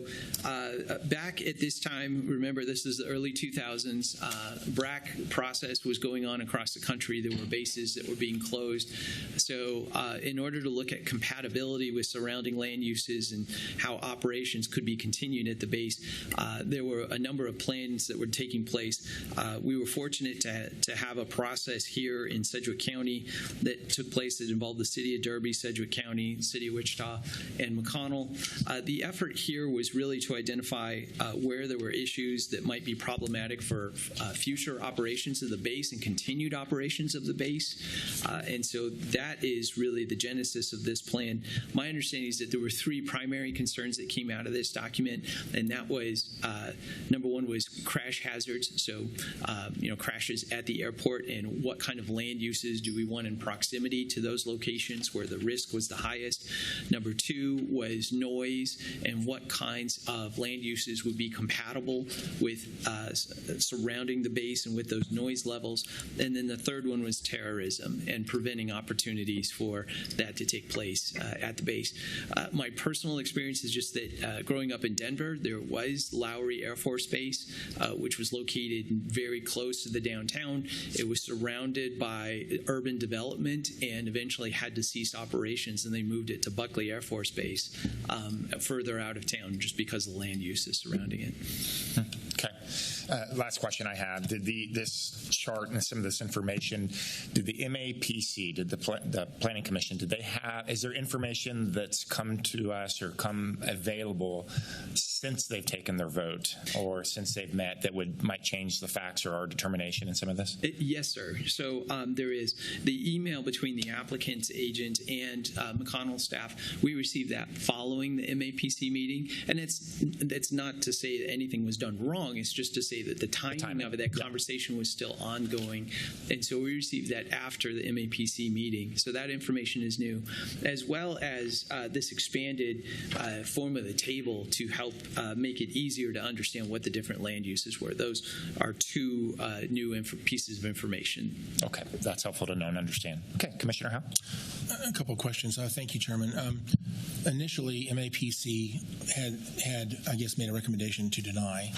back at this time, remember, this is the early 2000s. BRAC process was going on across the country. There were bases that were being closed. So in order to look at compatibility with surrounding land uses and how operations could be continued at the base, there were a number of plans that were taking place. We were fortunate to have a process here in Sedgwick County that took place that involved the City of Derby, Sedgwick County, City of Wichita, and McConnell. The effort here was really to identify where there were issues that might be problematic for future operations of the base and continued operations of the base. And so that is really the genesis of this plan. My understanding is that there were three primary concerns that came out of this document, and that was number one was crash hazards, so crashes at the airport, and what kind of land uses do we want in proximity to those locations where the risk was the highest. Number two was noise, and what kinds of land uses would be compatible with surrounding the base and with those noise levels. And then the third one was terrorism and preventing opportunities for that to take place at the base. My personal experience is just that growing up in Denver, there was Lowry Air Force Base, which was located very close to the downtown. It was surrounded by urban development and eventually had to cease operations, and they moved it to Buckley Air Force Base further out of town just because of the land uses surrounding it. Okay. Last question I have. Did this chart and some of this information, did the MAPC, did the Planning Commission, did they have, is there information that's come to us or come available since they've taken their vote or since they've met that might change the facts or our determination in some of this? Yes, sir. So there is the email between the applicant's agent and McConnell staff. We received that following the MAPC meeting, and it's not to say that anything was done wrong. It's just to say that the timing of it, that conversation was still ongoing, and so we received that after the MAPC meeting. So that information is new, as well as this expanded form of the table to help make it easier to understand what the different land uses were. Those are two new pieces of information. Okay, that's helpful to know and understand. Okay, Commissioner Howe? A couple of questions. Thank you, Chairman. Initially, MAPC had, I guess, made a recommendation to deny,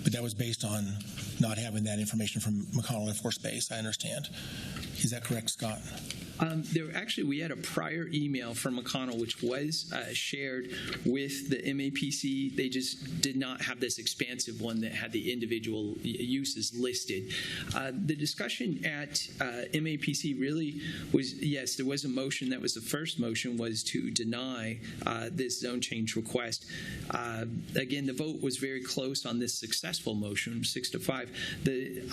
but that was based on not having that information from McConnell Air Force Base, I understand. Is that correct, Scott? We had a prior email from McConnell which was shared with the MAPC. They just did not have this expansive one that had the individual uses listed. The discussion at MAPC really was, yes, there was a motion. That was the first motion, was to deny this zone change request. Again, the vote was very close on this successful motion, 6-5.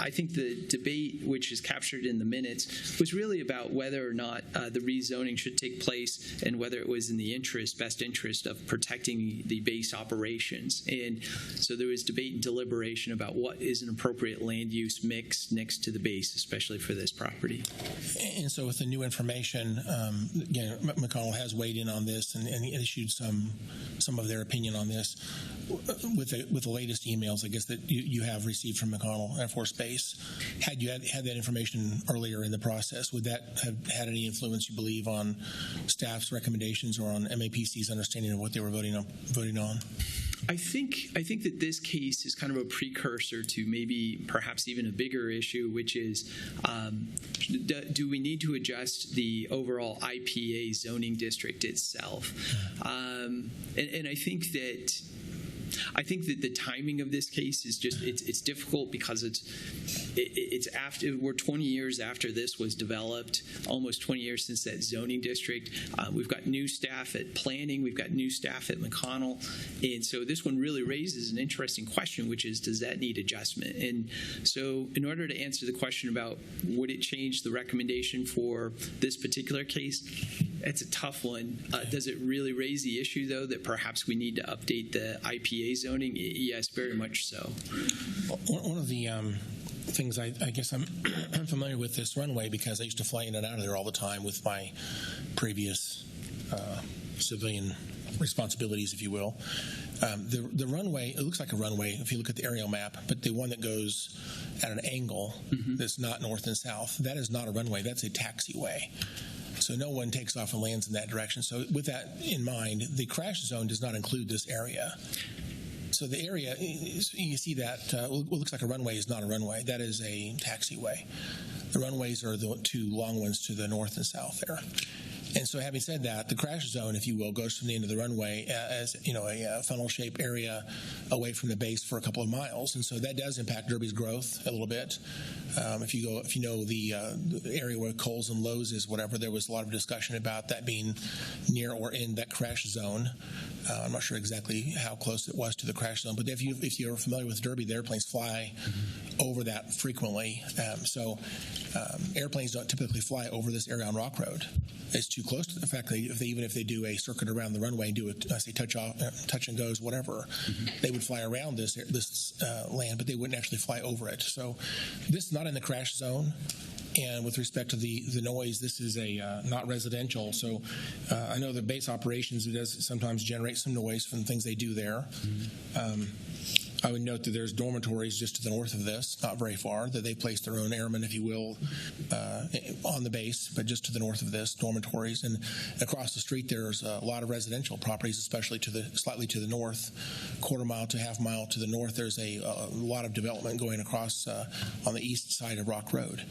I think the debate, which is captured in the minutes, was really about whether or not the rezoning should take place and whether it was in the best interest of protecting the base operations. And so there was debate and deliberation about what is an appropriate land use mix next to the base, especially for this property. And so with the new information, again, McConnell has weighed in on this and issued some of their opinion on this. With the latest emails, I guess, that you have received from McConnell Air Force Base, had you had that information earlier in the process, would that have had any influence, you believe, on staff's recommendations or on MAPC's understanding of what they were voting on? I think that this case is kind of a precursor to maybe perhaps even a bigger issue, which is do we need to adjust the overall IPA zoning district itself? And I think that the timing of this case is just it's difficult because it's after we're 20 years after this was developed, almost 20 years since that zoning district. We've got new staff at planning, we've got new staff at McConnell, and so this one really raises an interesting question, which is, does that need adjustment? And so in order to answer the question about would it change the recommendation for this particular case, it's a tough one. Does it really raise the issue, though, that perhaps we need to update the IPA zoning? Yes, very much so. One of the things I guess I'm familiar with this runway because I used to fly in and out of there all the time with my previous civilian responsibilities, if you will. The runway, it looks like a runway if you look at the aerial map, but the one that goes at an angle that's not north and south, that is not a runway, that's a taxiway. So no one takes off and lands in that direction. So with that in mind, the crash zone does not include this area. So the area, you see that what looks like a runway is not a runway. That is a taxiway. The runways are the two long ones to the north and south there. And so having said that, the crash zone, if you will, goes from the end of the runway as, a funnel-shaped area away from the base for a couple of miles. And so that does impact Derby's growth a little bit. If you know the area where Kohl's and Lowe's is, whatever, there was a lot of discussion about that being near or in that crash zone. I'm not sure exactly how close it was to the crash zone, but if you're familiar with Derby, the airplanes fly over that frequently. So airplanes don't typically fly over this area on Rock Road. It's too close to the fact that even if they do a circuit around the runway and do a touch and goes, whatever, they would fly around this land, but they wouldn't actually fly over it. So this is not in the crash zone. And with respect to the noise, this is not residential. So I know the base operations, it does sometimes generate some noise from things they do there. I would note that there's dormitories just to the north of this, not very far, that they placed their own airmen, if you will, on the base, but just to the north of this, dormitories. And across the street, there's a lot of residential properties, especially slightly to the north, quarter mile to half mile to the north. There's a lot of development going across on the east side of Rock Road.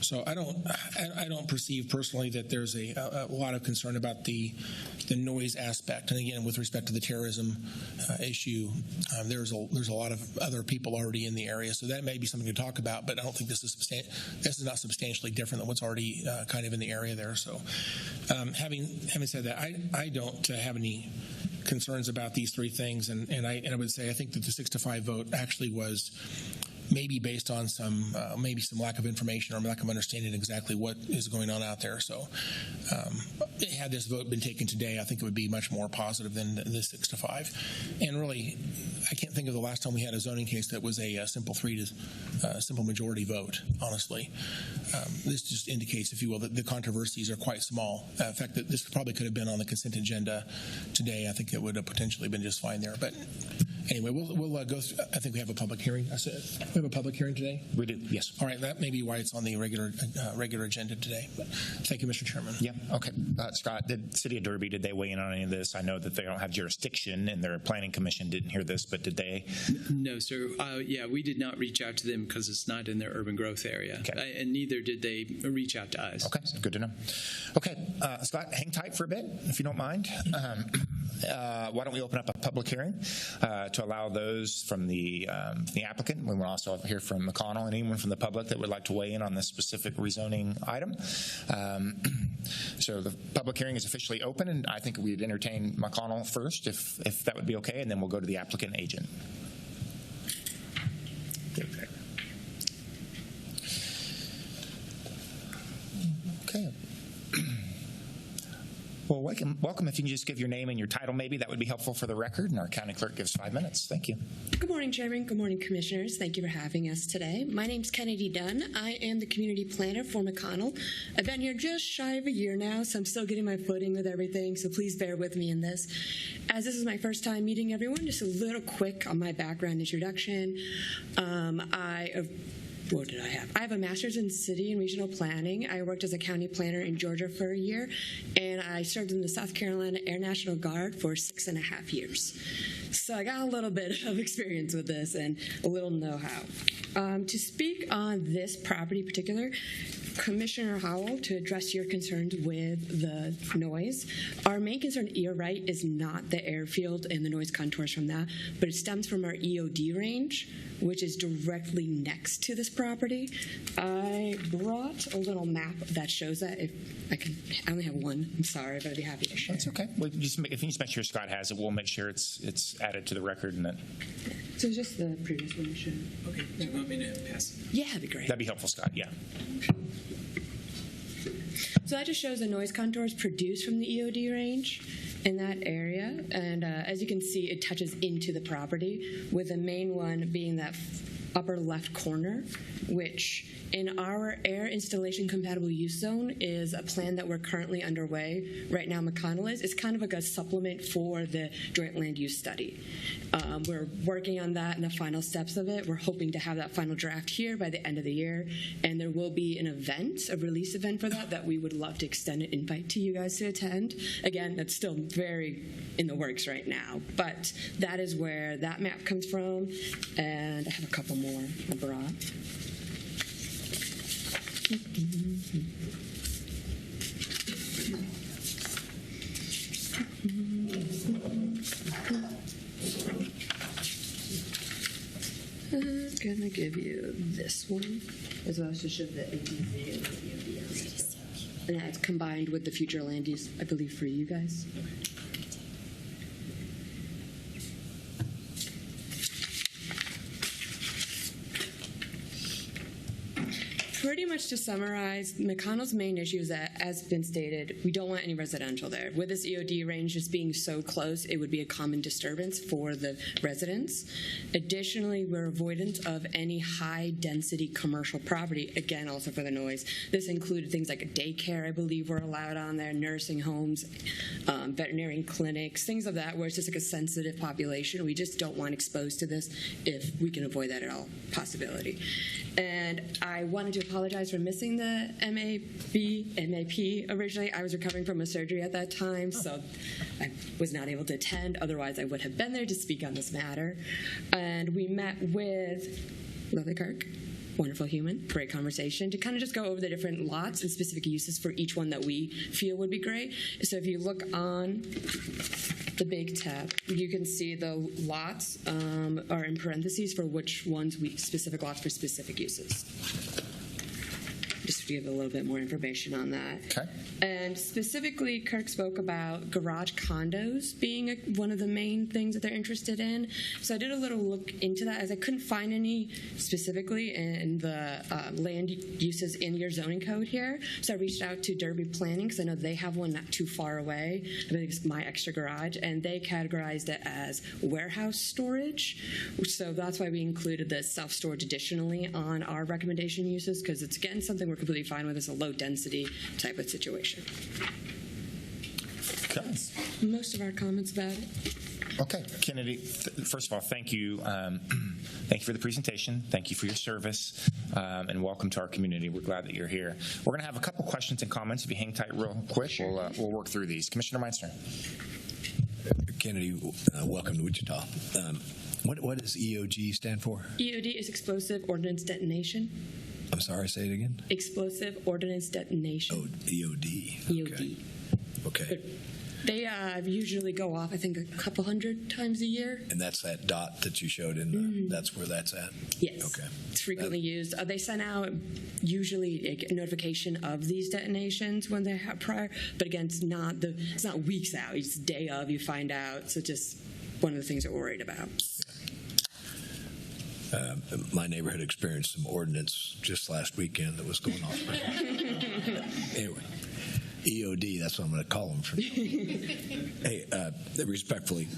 So I don't perceive personally that there's a lot of concern about the noise aspect. And again, with respect to the terrorism issue, there's a lot of other people already in the area, so that may be something to talk about. But I don't think this is not substantially different than what's already kind of in the area there. So, having said that, I don't have any concerns about these three things, and I would say I think that the 6-5 vote actually was maybe based on some lack of information or lack of understanding exactly what is going on out there. So had this vote been taken today, I think it would be much more positive than the 6-5. And really, I can't think of the last time we had a zoning case that was a simple majority vote, honestly. This just indicates, if you will, that the controversies are quite small. In fact, that this probably could have been on the consent agenda today. I think it would have potentially been just fine there. But anyway, we'll go through. I think we have a public hearing. We have a public hearing today? We do, yes. All right, that may be why it's on the regular agenda today. But thank you, Mr. Chairman. Yeah, okay. Scott, did City of Derby, did they weigh in on any of this? I know that they don't have jurisdiction and their planning commission didn't hear this, but did they? No, sir. Yeah, we did not reach out to them because it's not in their urban growth area. Okay. And neither did they reach out to us. Okay, good to know. Okay, Scott, hang tight for a bit, if you don't mind. Why don't we open up a public hearing to allow those from the applicant. We will also hear from McConnell and anyone from the public that would like to weigh in on this specific rezoning item. So the public hearing is officially open, and I think we'd entertain McConnell first, if that would be okay, and then we'll go to the applicant agent. Okay. Well, welcome. If you can just give your name and your title, maybe that would be helpful for the record, and our county clerk gives 5 minutes. Thank you. Good morning, Chairman. Good morning, Commissioners. Thank you for having us today. My name's Kennedy Dunn. I am the community planner for McConnell. I've been here just shy of a year now, so I'm still getting my footing with everything, so please bear with me in this. As this is my first time meeting everyone, just a little quick on my background introduction. What did I have? I have a master's in city and regional planning. I worked as a county planner in Georgia for a year, and I served in the South Carolina Air National Guard for 6.5 years. So I got a little bit of experience with this and a little know-how. To speak on this property in particular, Commissioner Howell, to address your concerns with the noise, our main concern, you're right, is not the airfield and the noise contours from that, but it stems from our EOD range, which is directly next to this property. I brought a little map that shows that. If I only have one. I'm sorry, but I'd be happy to share. That's okay. Well, if you just make sure Scott has it, we'll make sure it's added to the record. And then. So just the previous one. Okay. Do you want me to pass it? Yeah, that'd be great. That'd be helpful, Scott. Yeah. So that just shows the noise contours produced from the EOD range in that area. And as you can see, it touches into the property, with the main one being that upper left corner, which in our air installation compatible use zone is a plan that we're currently underway right now. McConnell is. It's kind of like a supplement for the joint land use study. We're working on that and the final steps of it. We're hoping to have that final draft here by the end of the year, and there will be an event, a release event for that we would would love to extend an invite to you guys to attend. Again, that's still very in the works right now, but that is where that map comes from, and I have a couple more I brought. I'm gonna give you this one, as well as to show the ATV and the EOD on it. And that's combined with the future land use, I believe, for you guys. Pretty much to summarize, McConnell's main issue is that, as been stated, we don't want any residential there. With this EOD range just being so close, it would be a common disturbance for the residents. Additionally, we're avoidant of any high-density commercial property, again, also for the noise. This included things like a daycare, I believe, were allowed on there, nursing homes, veterinarian clinics, things of that, where it's just like a sensitive population. We just don't want exposed to this if we can avoid that at all possibility. And I wanted to apologize for missing the MAP originally. I was recovering from a surgery at that time, so I was not able to attend. Otherwise, I would have been there to speak on this matter. And we met with Lovely Kirk, wonderful human, great conversation, to kind of just go over the different lots and specific uses for each one that we feel would be great. So if you look on the big tab, you can see the lots are in parentheses for which ones specific lots for specific uses. Just to give a little bit more information on that. Okay. And specifically, Kirk spoke about garage condos being one of the main things that they're interested in. So I did a little look into that, as I couldn't find any specifically in the land uses in your zoning code here. So I reached out to Derby Planning, because I know they have one not too far away. I think it's My Extra Garage, and they categorized it as warehouse storage. So that's why we included the self-storage additionally on our recommendation uses, because it's, again, something we're completely fine with. It's a low density type of situation. Okay. Most of our comments about it. Okay, Kennedy, first of all, thank you. Thank you for the presentation. Thank you for your service, and welcome to our community. We're glad that you're here. We're going to have a couple questions and comments. If you hang tight real quick, we'll work through these. Commissioner Meitzner. Kennedy, welcome to Wichita. What does EOG stand for? EOD is explosive ordnance detonation. I'm sorry, say it again. Explosive ordnance detonation. Oh, EOD. EOD. Okay. They usually go off, I think, a couple hundred times a year. And that's that dot that you showed in that's where that's at? Yes. Okay. It's frequently used. They send out usually a notification of these detonations when they have prior, but again, it's not weeks out. It's day of, you find out. So just one of the things that we're worried about. My neighborhood experienced some ordinance just last weekend that was going off. Anyway, EOD, that's what I'm going to call them. Hey, respectfully,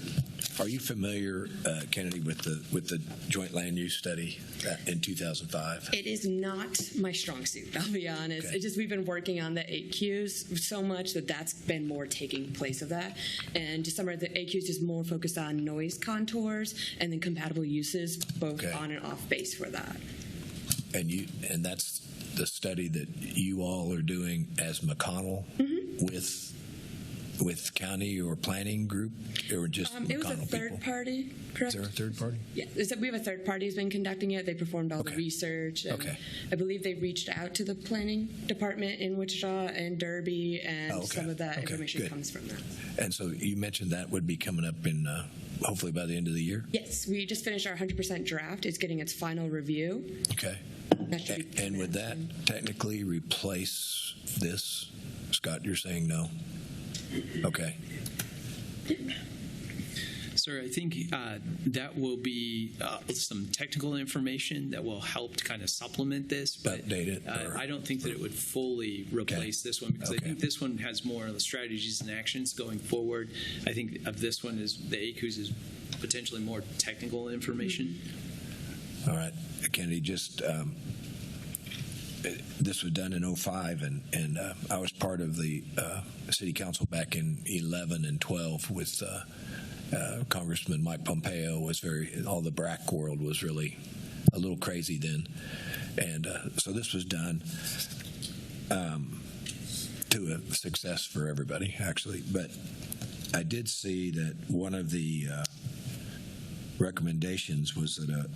are you familiar, Kennedy, with the joint land use study in 2005? It is not my strong suit, I'll be honest. Okay. It's just we've been working on the AQs so much that's been more taking place of that. And to summarize, the AQs is more focused on noise contours and then compatible uses, both on and off base for that. And that's the study that you all are doing as McConnell with county or planning group, or just McConnell it was a third people? Party, correct? Is there a third party? Yeah, we have a third party who's been conducting it. They performed all the research. And I believe they reached out to the planning department in Wichita and Derby, and some of that information comes from that. And so you mentioned that would be coming up in hopefully by the end of the year? Yes, we just finished our 100% draft. It's getting its final review. Okay. And would that technically replace this? Scott, you're saying no? Okay. Sir, I think that will be some technical information that will help to kind of supplement this. But update it. I don't think that it would fully replace this one, because I think this one has more of the strategies and actions going forward. I think of this one is the ACUs is potentially more technical information. All right. Kennedy, just this was done in 2005, and I was part of the city council back in 11 and 12 with Congressman Mike Pompeo. All the BRAC world was really a little crazy then, and so this was done. to a success for everybody, actually. But I did see that one of the recommendations was that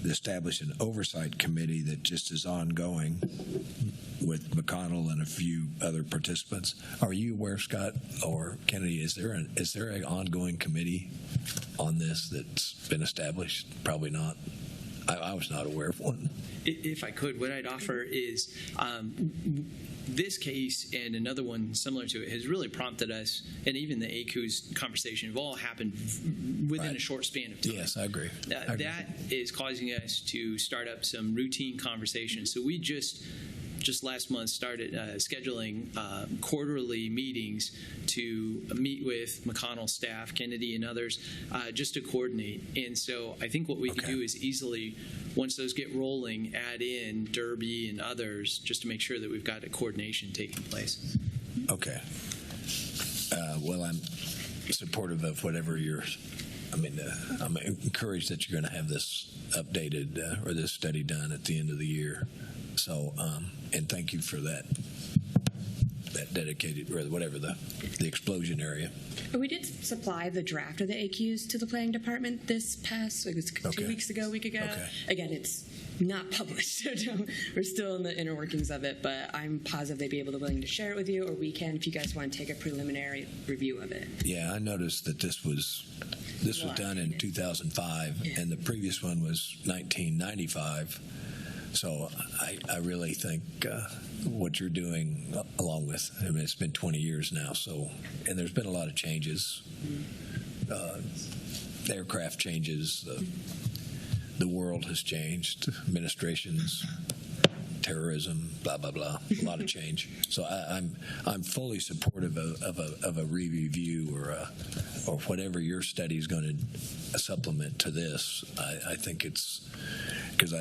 establish an oversight committee that just is ongoing with McConnell and a few other participants. Are you aware, Scott or Kennedy, is there an ongoing committee on this that's been established? Probably not. I was not aware of one. If I could, what I'd offer is this case and another one similar to it has really prompted us, and even the ACU's conversation have all happened within a short span of time. Yes, I agree. That is causing us to start up some routine conversations. So we just last month started scheduling quarterly meetings to meet with McConnell staff, Kennedy and others, just to coordinate. And so I think what we could do is easily, once those get rolling, add in Derby and others just to make sure that we've got a coordination taking place. Okay. Well, I'm supportive of whatever I'm encouraged that you're going to have this updated or this study done at the end of the year. So, and thank you for that dedicated, or whatever, the explosion area. We did supply the draft of the AQs to the planning department this past, it was 2 weeks ago, a week ago. Again, it's not published, so we're still in the inner workings of it, but I'm positive they'd be willing to share it with you, or we can if you guys want to take a preliminary review of it. Yeah, I noticed that this was done in 2005, and the previous one was 1995. So I really think what you're doing, along with, it's been 20 years now, and there's been a lot of changes, aircraft changes, the world has changed, administrations, terrorism, blah, blah, blah, a lot of change. So I'm fully supportive of a re-review or whatever your study is going to supplement to this. I think it's, because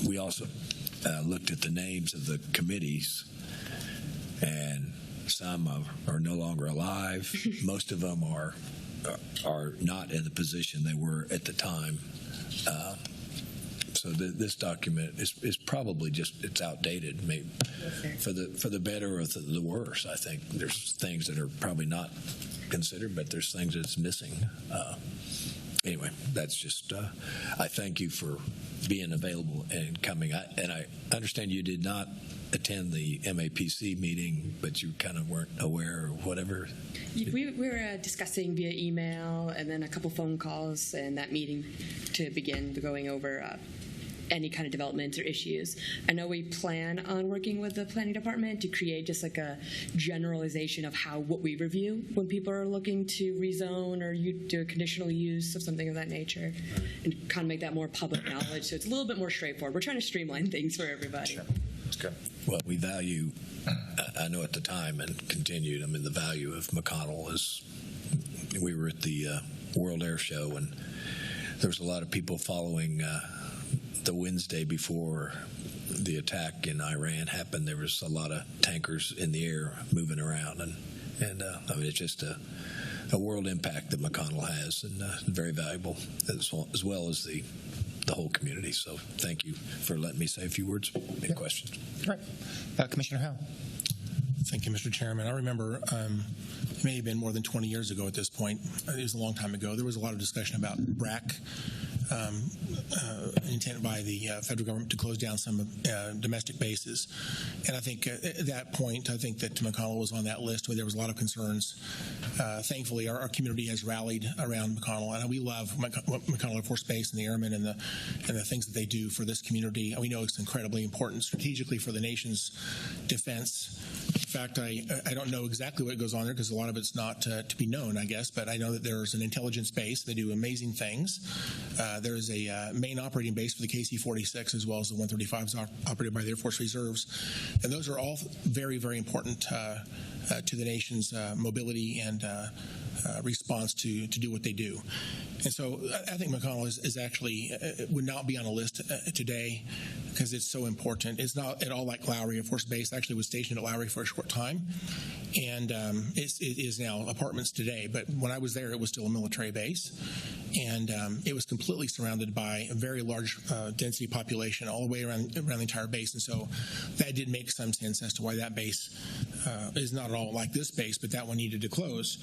we also looked at the names of the committees, and some are no longer alive. Most of them are not in the position they were at the time. So this document is probably it's outdated, maybe for the better or the worse. I think there's things that are probably not considered, but there's things that's missing. Anyway, that's just, I thank you for being available and coming. And I understand you did not attend the MAPC meeting, but you kind of weren't aware or whatever. We were discussing via email and then a couple phone calls and that meeting to begin going over any kind of developments or issues. I know we plan on working with the planning department to create just like a generalization of what we review when people are looking to rezone or do a conditional use of something of that nature, and kind of make that more public knowledge. So it's a little bit more straightforward. We're trying to streamline things for everybody. Sure. That's good. Well, we value, I know at the time and continued, the value of McConnell is, we were at the World Air Show, and there was a lot of people following the Wednesday before the attack in Iran happened. There was a lot of tankers in the air moving around, and it's just a world impact that McConnell has, and very valuable as well as the whole community. So thank you for letting me say a few words. Any questions? All right. Commissioner Howe. Thank you, Mr. Chairman. I remember it may have been more than 20 years ago at this point. It was a long time ago. There was a lot of discussion about BRAC, intent by the federal government to close down some domestic bases. And I think at that point, I think that McConnell was on that list where there was a lot of concerns. Thankfully, our community has rallied around McConnell, and we love McConnell Air Force Base and the airmen and the things that they do for this community. And we know it's incredibly important strategically for the nation's defense. In fact, I don't know exactly what goes on there because a lot of it's not to be known, I guess, but I know that there's an intelligence base. They do amazing things. There is a main operating base for the KC-46 as well as the 135s operated by the Air Force Reserves. And those are all very, very important to the nation's mobility and response to do what they do. And so I think McConnell is actually would not be on a list today because it's so important. It's not at all like Lowry Air Force Base. I actually was stationed at Lowry for a short time, and it is now apartments today. But when I was there, it was still a military base, and it was completely surrounded by a very large density population all the way around the entire base. And so that did make some sense as to why that base is not at all like this base, but that one needed to close.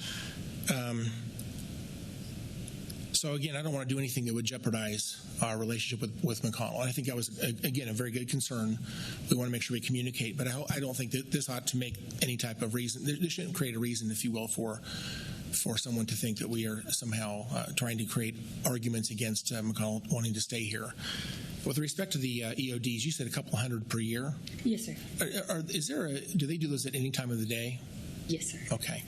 So again, I don't want to do anything that would jeopardize our relationship with McConnell. And I think that was, again, a very good concern. We want to make sure we communicate, but I don't think that this ought to make any type of reason. This shouldn't create a reason, if you will, for someone to think that we are somehow trying to create arguments against McConnell wanting to stay here. With respect to the EODs, you said a couple hundred per year? Yes, sir. Do they do those at any time of the day? Yes, sir. Okay.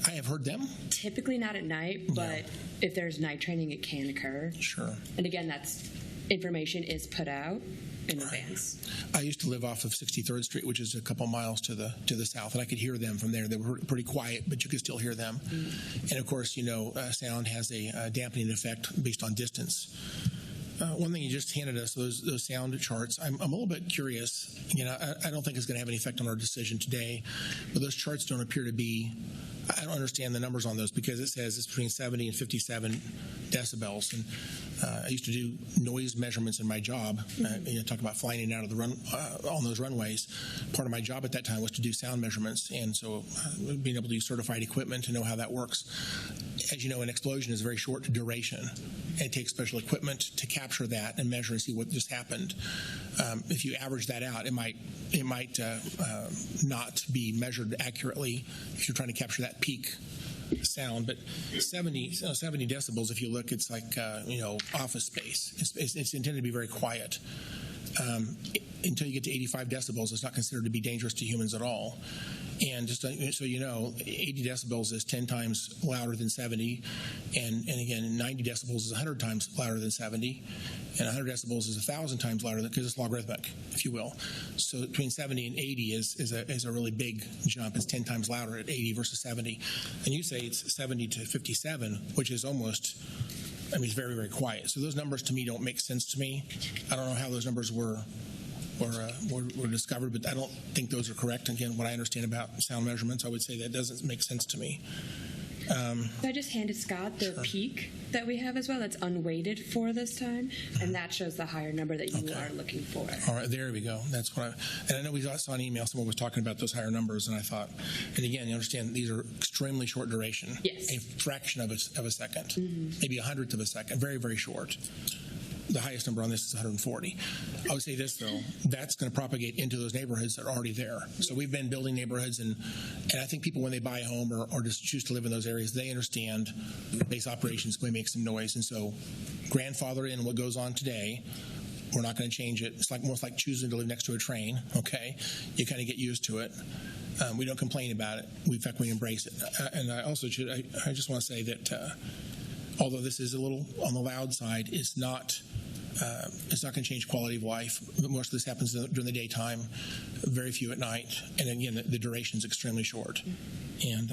I have heard them. Typically not at night, but if there's night training, it can occur. Sure. And again, that's information is put out in advance. I used to live off of 63rd Street, which is a couple miles to the south, and I could hear them from there. They were pretty quiet, but you could still hear them. And of course, sound has a dampening effect based on distance. One thing you just handed us, those sound charts, I'm a little bit curious. I don't think it's going to have any effect on our decision today, but those charts don't appear to be, I don't understand the numbers on those because it says it's between 70 and 57 decibels. And I used to do noise measurements in my job. Talk about flying in and out of the on those runways. Part of my job at that time was to do sound measurements, and so being able to use certified equipment to know how that works. As you know, an explosion is very short duration. It takes special equipment to capture that and measure and see what just happened. If you average that out, it might not be measured accurately if you're trying to capture that peak sound. But 70 decibels, if you look, it's like office space. It's intended to be very quiet. Until you get to 85 decibels, it's not considered to be dangerous to humans at all. And just so you know, 80 decibels is 10 times louder than 70. And again, 90 decibels is 100 times louder than 70. And 100 decibels is 1,000 times louder because it's logarithmic, if you will. So between 70 and 80 is a really big jump. It's 10 times louder at 80 versus 70. And you say it's 70 to 57, which is almost, it's very, very quiet. So those numbers to me don't make sense to me. I don't know how those numbers were discovered, but I don't think those are correct. Again, what I understand about sound measurements, I would say that doesn't make sense to me. I just handed Scott the peak that we have as well. That's unweighted for this time, and that shows the higher number that you are looking for. All right, there we go. That's what and I know we saw an email. Someone was talking about those higher numbers, and I thought, and again, you understand these are extremely short duration. Yes. A fraction of a second, maybe a hundredth of a second, very, very short. The highest number on this is 140. I would say this, though, that's going to propagate into those neighborhoods that are already there. So we've been building neighborhoods, and I think people, when they buy a home or just choose to live in those areas, they understand base operations may make some noise. And so grandfather in what goes on today, we're not going to change it. It's almost like choosing to live next to a train, okay? You kind of get used to it. We don't complain about it. In fact, we embrace it. And I also I just want to say that although this is a little on the loud side, it's not going to change quality of life. Most of this happens during the daytime, very few at night, and again, the duration is extremely short. And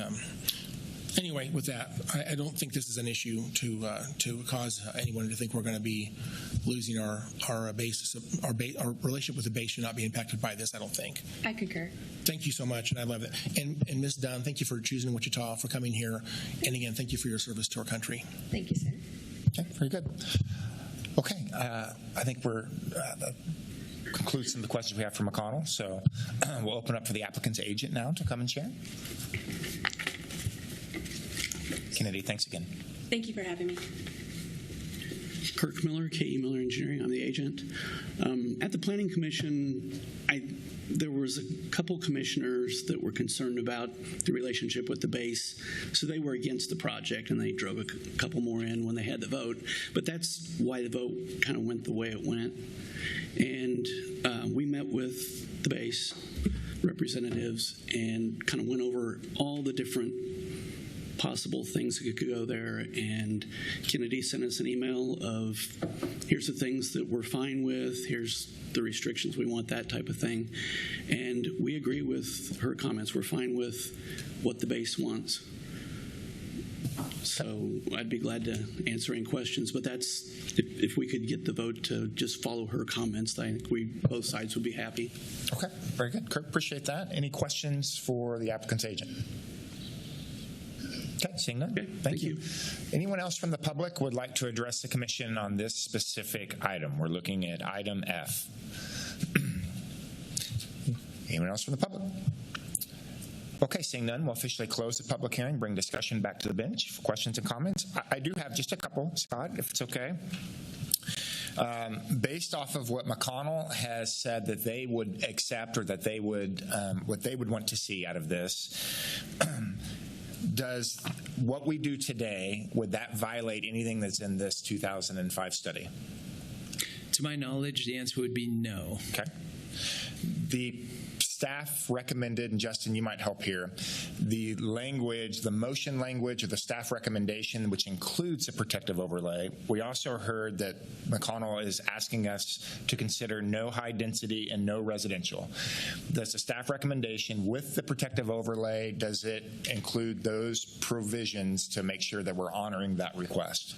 anyway, with that, I don't think this is an issue to cause anyone to think we're going to be losing our basis. Our relationship with the base should not be impacted by this, I don't think. I concur. Thank you so much, and I love that. And Ms. Dunn, thank you for choosing Wichita, for coming here, and again, thank you for your service to our country. Thank you, sir. Okay, very good. Okay, I think that concludes some of the questions we have for McConnell. So we'll open up for the applicant's agent now to come and share. Kennedy, thanks again. Thank you for having me. Kirk Miller, K.E. Miller Engineering. I'm the agent. At the Planning Commission, there was a couple commissioners that were concerned about the relationship with the base, so they were against the project, and they drove a couple more in when they had the vote. But that's why the vote kind of went the way it went. And we met with the base representatives and kind of went over all the different possible things that could go there, and Kennedy sent us an email of here's the things that we're fine with, here's the restrictions we want, that type of thing, and we agree with her comments. We're fine with what the base wants. So I'd be glad to answer any questions, but that's, if we could get the vote to just follow her comments, I think both sides would be happy. Okay, very good. Kurt, appreciate that. Any questions for the applicant's agent? Okay, seeing none. Okay, Thank you. Anyone else from the public would like to address the commission on this specific item? We're looking at item F. Anyone else from the public? Okay, seeing none, we'll officially close the public hearing, bring discussion back to the bench for questions and comments. I do have just a couple, Scott, if it's okay. Based off of what McConnell has said that they would accept, or that they would, what they would want to see out of this, does what we do today, would that violate anything that's in this 2005 study? To my knowledge, the answer would be no. Okay. The staff recommended, and Justin, you might help here, the language, the motion language of the staff recommendation, which includes a protective overlay. We also heard that McConnell is asking us to consider no high density and no residential. Does the staff recommendation with the protective overlay, does it include those provisions to make sure that we're honoring that request?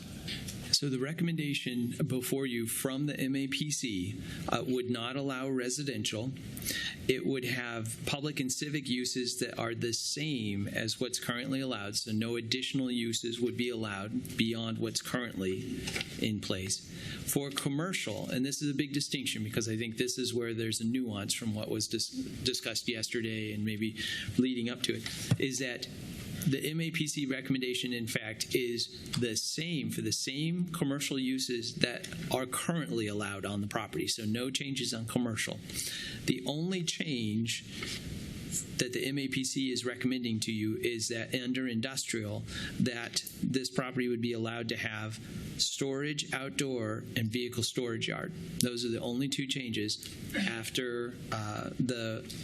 So the recommendation before you from the MAPC would not allow residential. It would have public and civic uses that are the same as what's currently allowed, so no additional uses would be allowed beyond what's currently in place. For commercial, and this is a big distinction because I think this is where there's a nuance from what was discussed yesterday and maybe leading up to it, is that the MAPC recommendation, in fact, is the same for the same commercial uses that are currently allowed on the property, so no changes on commercial. The only change that the MAPC is recommending to you is that under industrial, that this property would be allowed to have storage outdoor and vehicle storage yard. Those are the only two changes after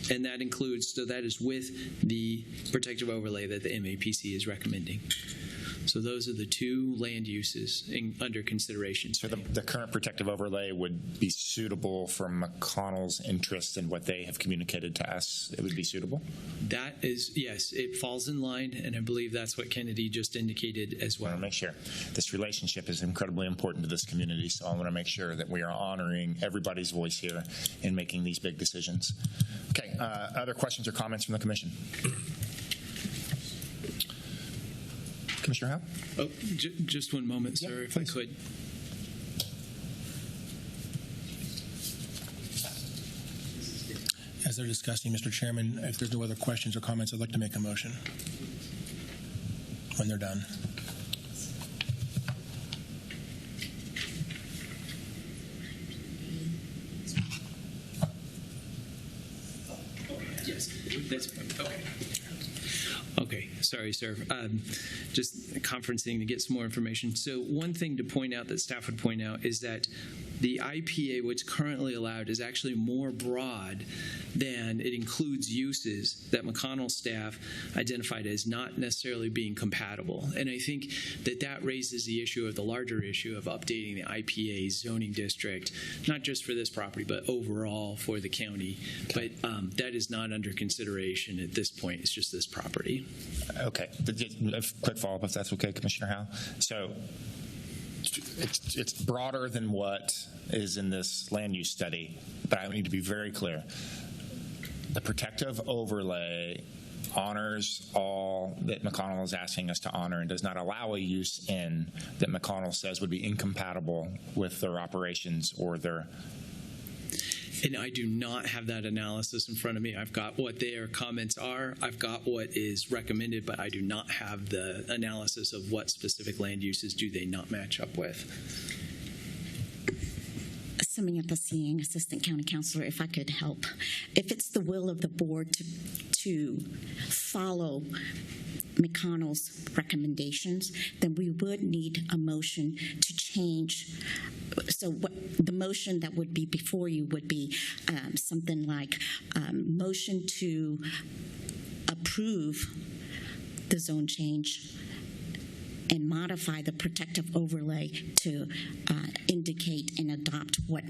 and that includes, so that is with the protective overlay that the MAPC is recommending. So those are the two land uses under consideration. So the current protective overlay would be suitable for McConnell's interest in what they have communicated to us? It would be suitable? That is, yes, it falls in line, and I believe that's what Kennedy just indicated as well. I want to make sure. This relationship is incredibly important to this community, so I want to make sure that we are honoring everybody's voice here in making these big decisions. Okay, other questions or comments from the commission? Commissioner Howe? Oh, just one moment, sir, if please. I could. As they're discussing, Mr. Chairman, if there's no other questions or comments, I'd like to make a motion when they're done. Yes, that's okay. Okay, sorry, sir. Just conferencing to get some more information. So one thing to point out that staff would point out is that the IPA, what's currently allowed, is actually more broad than it includes uses that McConnell staff identified as not necessarily being compatible. And I think that that raises the issue of the larger issue of updating the IPA zoning district, not just for this property, but overall for the county. Okay. But that is not under consideration at this point. It's just this property. Okay. A quick follow-up, if that's okay, Commissioner Howe. So it's broader than what is in this land use study, but I need to be very clear. The protective overlay honors all that McConnell is asking us to honor and does not allow a use in that McConnell says would be incompatible with their operations or their. And I do not have that analysis in front of me. I've got what their comments are. I've got what is recommended, but I do not have the analysis of what specific land uses do they not match up with. Samantha Seeing, Assistant County Counselor, if I could help. If it's the will of the board to follow McConnell's recommendations, then we would need a motion to change. So what the motion that would be before you would be something like motion to approve the zone change and modify the protective overlay to indicate and adopt what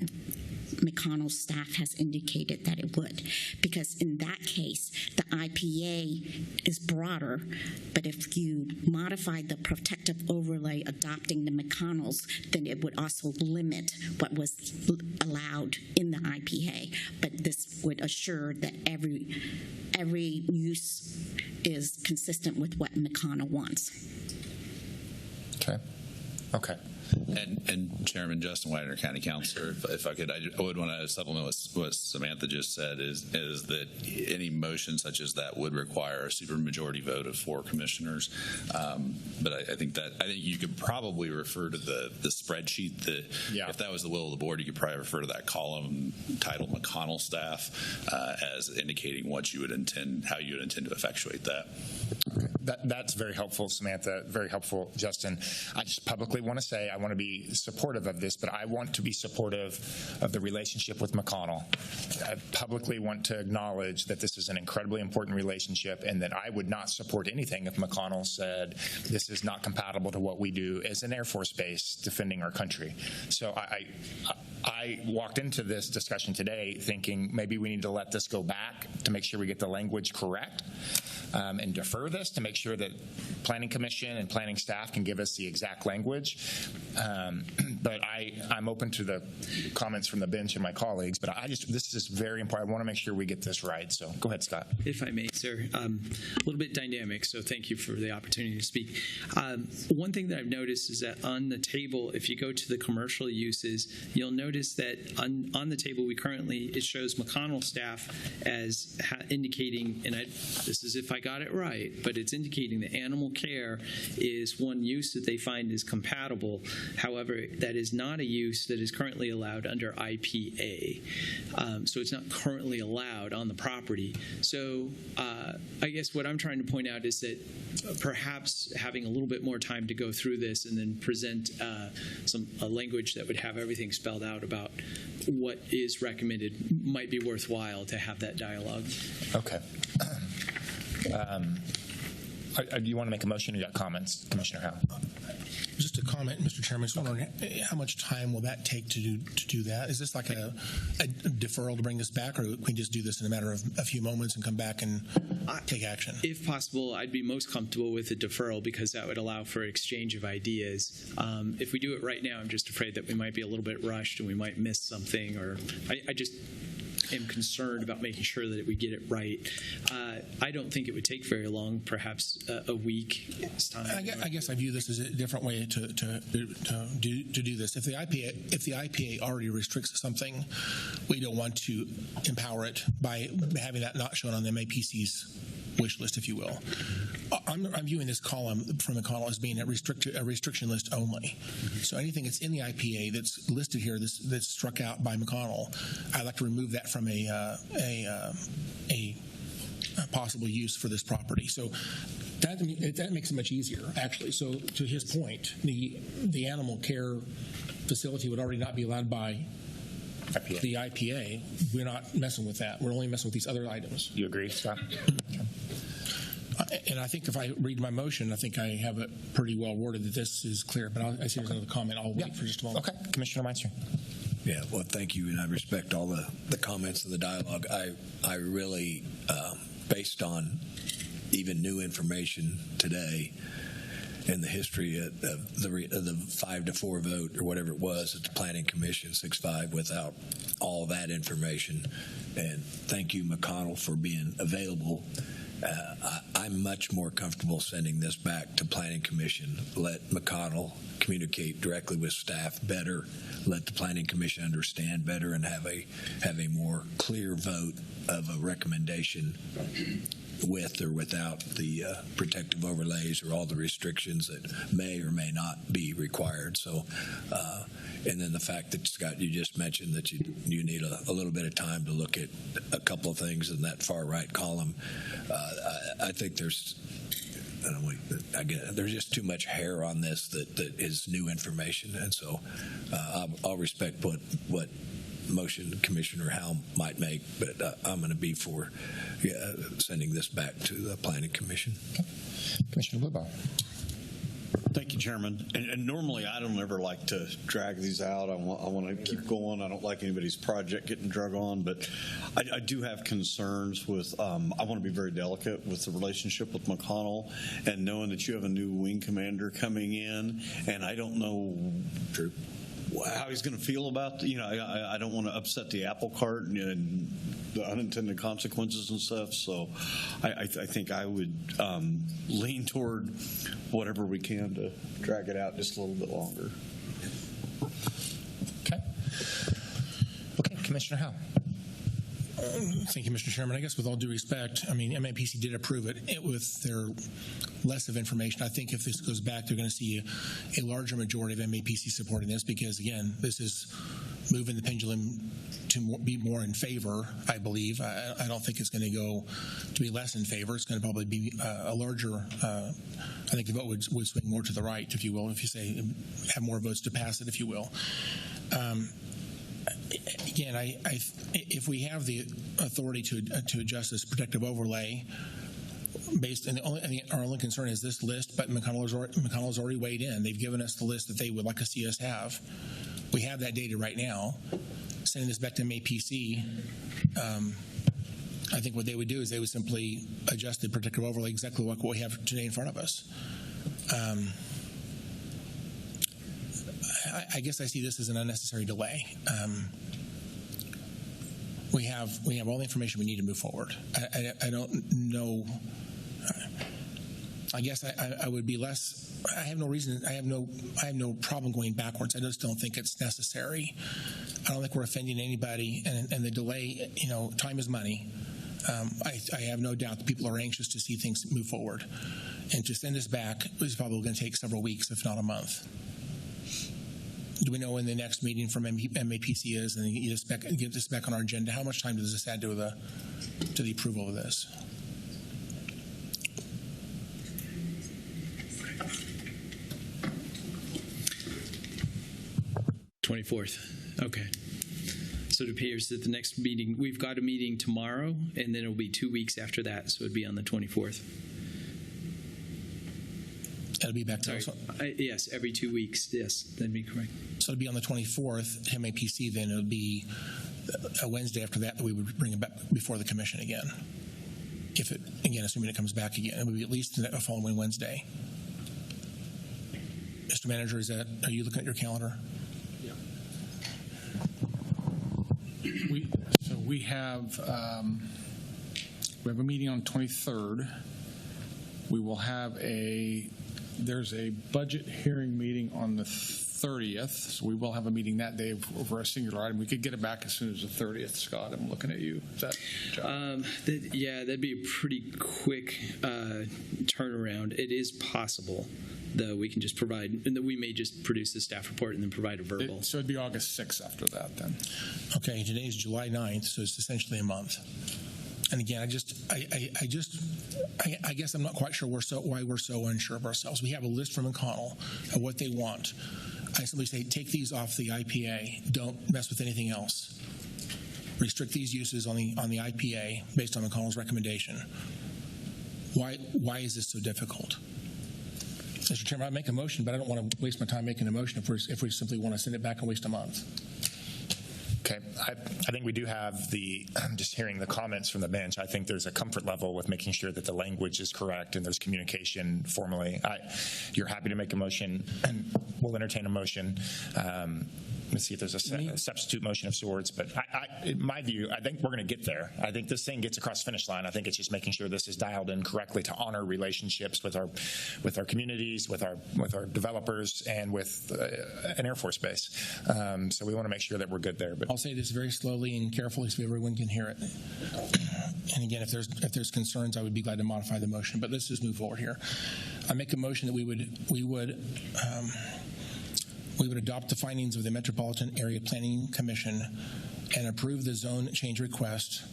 McConnell's staff has indicated that it would, because in that case, the IPA is broader, but if you modify the protective overlay adopting the McConnell's, then it would also limit what was allowed in the IPA. But this would assure that every use is consistent with what McConnell wants. Okay. And Chairman Justin Wagner, County Councilor, if I could, I would want to supplement what Samantha just said is that any motion such as that would require a supermajority vote of 4 commissioners. But I think you could probably refer to the spreadsheet that if that was the will of the board, you could probably refer to that column titled McConnell staff as indicating what you would intend, how you would intend to effectuate that. Okay. That's very helpful, Samantha. Very helpful, Justin. I just publicly want to say I want to be supportive of this, but I want to be supportive of the relationship with McConnell. I publicly want to acknowledge that this is an incredibly important relationship and that I would not support anything if McConnell said this is not compatible to what we do as an Air Force base defending our country. So I walked into this discussion today thinking maybe we need to let this go back to make sure we get the language correct. And defer this to make sure that Planning Commission and planning staff can give us the exact language. But I'm open to the comments from the bench and my colleagues, but this is very important. I want to make sure we get this right. So go ahead, Scott. If I may, sir. A little bit dynamic, so thank you for the opportunity to speak. One thing that I've noticed is that on the table, if you go to the commercial uses, you'll notice that on the table it shows McConnell staff as indicating, and this is if I got it right, but it's indicating that animal care is one use that they find is compatible. However, that is not a use that is currently allowed under IPA. So it's not currently allowed on the property. So I guess what I'm trying to point out is that perhaps having a little bit more time to go through this and then present a language that would have everything spelled out about what is recommended might be worthwhile to have that dialogue. Okay. Do you want to make a motion or you got comments, Commissioner Howe? Just a comment, Mr. Chairman. Just wondering how much time will that take to do that? Is this like a deferral to bring this back, or can we just do this in a matter of a few moments and come back and take action? If possible, I'd be most comfortable with a deferral because that would allow for exchange of ideas. If we do it right now, I'm just afraid that we might be a little bit rushed and we might miss something, or I just am concerned about making sure that we get it right. I don't think it would take very long, perhaps a week's time. I guess I view this as a different way to do this. If the IPA already restricts something, we don't want to empower it by having that not shown on the MAPC's wish list, if you will. I'm viewing this column from McConnell as being a restriction list only. So anything that's in the IPA that's listed here, that's struck out by McConnell, I'd like to remove that from a possible use for this property. So that makes it much easier, actually. So to his point, the animal care facility would already not be allowed by the IPA. We're not messing with that. We're only messing with these other items. You agree, Scott? And I think if I read my motion, I think I have it pretty well worded that this is clear. But I see there's another comment. I'll wait for just a moment. Okay, Commissioner Meister. Yeah, well, thank you, and I respect all the comments and the dialogue. I really, based on even new information today in the history of the 5-4 vote or whatever it was at the Planning Commission, 6-5, without all that information, and thank you, McConnell, for being available. I'm much more comfortable sending this back to Planning Commission. Let McConnell communicate directly with staff better. Let the Planning Commission understand better and have a more clear vote of a recommendation with or without the protective overlays or all the restrictions that may or may not be required. So, and then the fact that, Scott, you just mentioned that you need a little bit of time to look at a couple of things in that far right column. I think there's just too much hair on this that is new information, and so I'll respect what motion Commissioner Howe might make, but I'm going to be for sending this back to the Planning Commission. Okay. Commissioner Bluebow. Thank you, Chairman. And normally I don't ever like to drag these out. I want to keep going. I don't like anybody's project getting drug on, but I do have concerns with, I want to be very delicate with the relationship with McConnell and knowing that you have a new wing commander coming in, and I don't know how he's going to feel about, I don't want to upset the apple cart and the unintended consequences and stuff. So I think I would lean toward whatever we can to drag it out just a little bit longer. Okay, Commissioner Howe. Thank you, Mr. Chairman. I guess with all due respect, I mean, MAPC did approve it with their less of information. I think if this goes back, they're going to see a larger majority of MAPC supporting this because, again, this is moving the pendulum to be more in favor, I believe. I don't think it's going to go to be less in favor. It's going to probably be a larger, I think the vote would swing more to the right, if you will, if you say have more votes to pass it, if you will. Again, if we have the authority to adjust this protective overlay, our only concern is this list, but McConnell's already weighed in. They've given us the list that they would like to see us have. We have that data right now. Sending this back to MAPC, I think what they would do is they would simply adjust the protective overlay exactly like what we have today in front of us. I guess I see this as an unnecessary delay. We have all the information we need to move forward. I don't know. I guess I would be less. I have no reason. I have no problem going backwards. I just don't think it's necessary. I don't think we're offending anybody, and the delay. Time is money. I have no doubt that people are anxious to see things move forward, and to send us back is probably going to take several weeks, if not a month. Do we know when the next meeting from MAPC is, and get this back on our agenda? How much time does this add to the approval of this? Okay. So it appears that the next meeting, we've got a meeting tomorrow, and then it'll be 2 weeks after that, so it'd be on the 24th. That'll be back to yes, every 2 weeks. Yes, that'd be correct. So it'll be on the 24th, MAPC, then it'll be a Wednesday after that we would bring it back before the commission again. Assuming it comes back again, it would be at least the following Wednesday. Mr. Manager, are you looking at your calendar? Yeah. We have a meeting on 23rd. We will have there's a budget hearing meeting on the 30th, so we will have a meeting that day over a singular item. We could get it back as soon as the 30th, Scott. I'm looking at you. Is that that'd be a pretty quick turnaround. It is possible, though. We can just provide, and we may just produce the staff report and then provide a verbal. So it'd be August 6th after that, then. Okay, today's July 9th, so it's essentially a month. And again, I guess I'm not quite sure why we're so unsure of ourselves. We have a list from McConnell of what they want. I simply say, take these off the IPA. Don't mess with anything else. Restrict these uses on the IPA based on McConnell's recommendation. Why is this so difficult? Mr. Chairman, I make a motion, but I don't want to waste my time making a motion if we simply want to send it back and waste a month. Okay, I think we do have just hearing the comments from the bench, I think there's a comfort level with making sure that the language is correct and there's communication formally. You're happy to make a motion, and we'll entertain a motion. Let's see if there's a substitute motion of sorts, but in my view, I think we're going to get there. I think this thing gets across the finish line. I think it's just making sure this is dialed in correctly to honor relationships with our communities, with our developers, and with an Air Force base. So we want to make sure that we're good there. But I'll say this very slowly and carefully so everyone can hear it. And again, if there's concerns, I would be glad to modify the motion. But let's just move forward here. I make a motion that we would adopt the findings of the Metropolitan Area Planning Commission and approve the zone change request,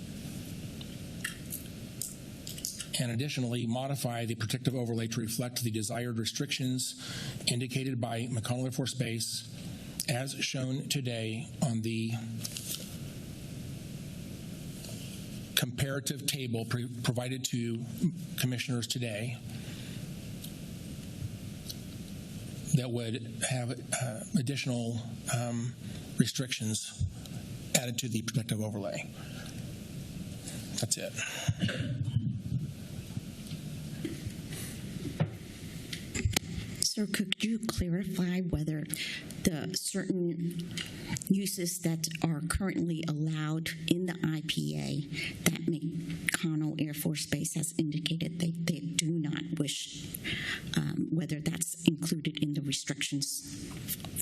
and additionally modify the protective overlay to reflect the desired restrictions indicated by McConnell Air Force Base as shown today on the comparative table provided to commissioners today, that would have additional restrictions added to the protective overlay. That's it. Sir, could you clarify whether the certain uses that are currently allowed in the IPA that McConnell Air Force Base has indicated they do not wish, whether that's included in the restrictions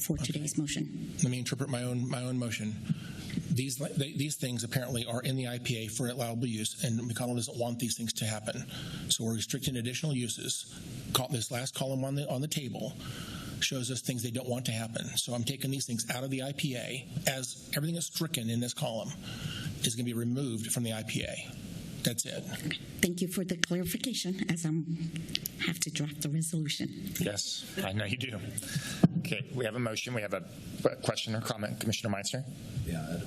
for today's motion? Let me interpret my own motion. These things apparently are in the IPA for allowable use, and McConnell doesn't want these things to happen. So we're restricting additional uses. This last column on the table shows us things they don't want to happen. So I'm taking these things out of the IPA, as everything that's stricken in this column is going to be removed from the IPA. That's it. Thank you for the clarification, as I have to draft the resolution. Yes, I know you do. Okay, we have a motion. We have a question or comment. Commissioner Meister? Yeah,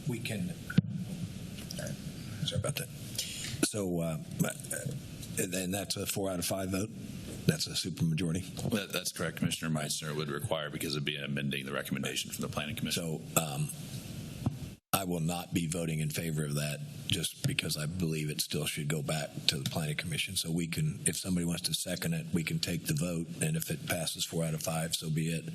we can. Sorry about that. So, and that's a 4 out of 5 vote? That's a supermajority? That's correct, Commissioner Meister. It would require, because it'd be amending the recommendation from the Planning Commission. So I will not be voting in favor of that, just because I believe it still should go back to the Planning Commission. So we can, if somebody wants to second it, we can take the vote, and if it passes 4 out of 5, so be it.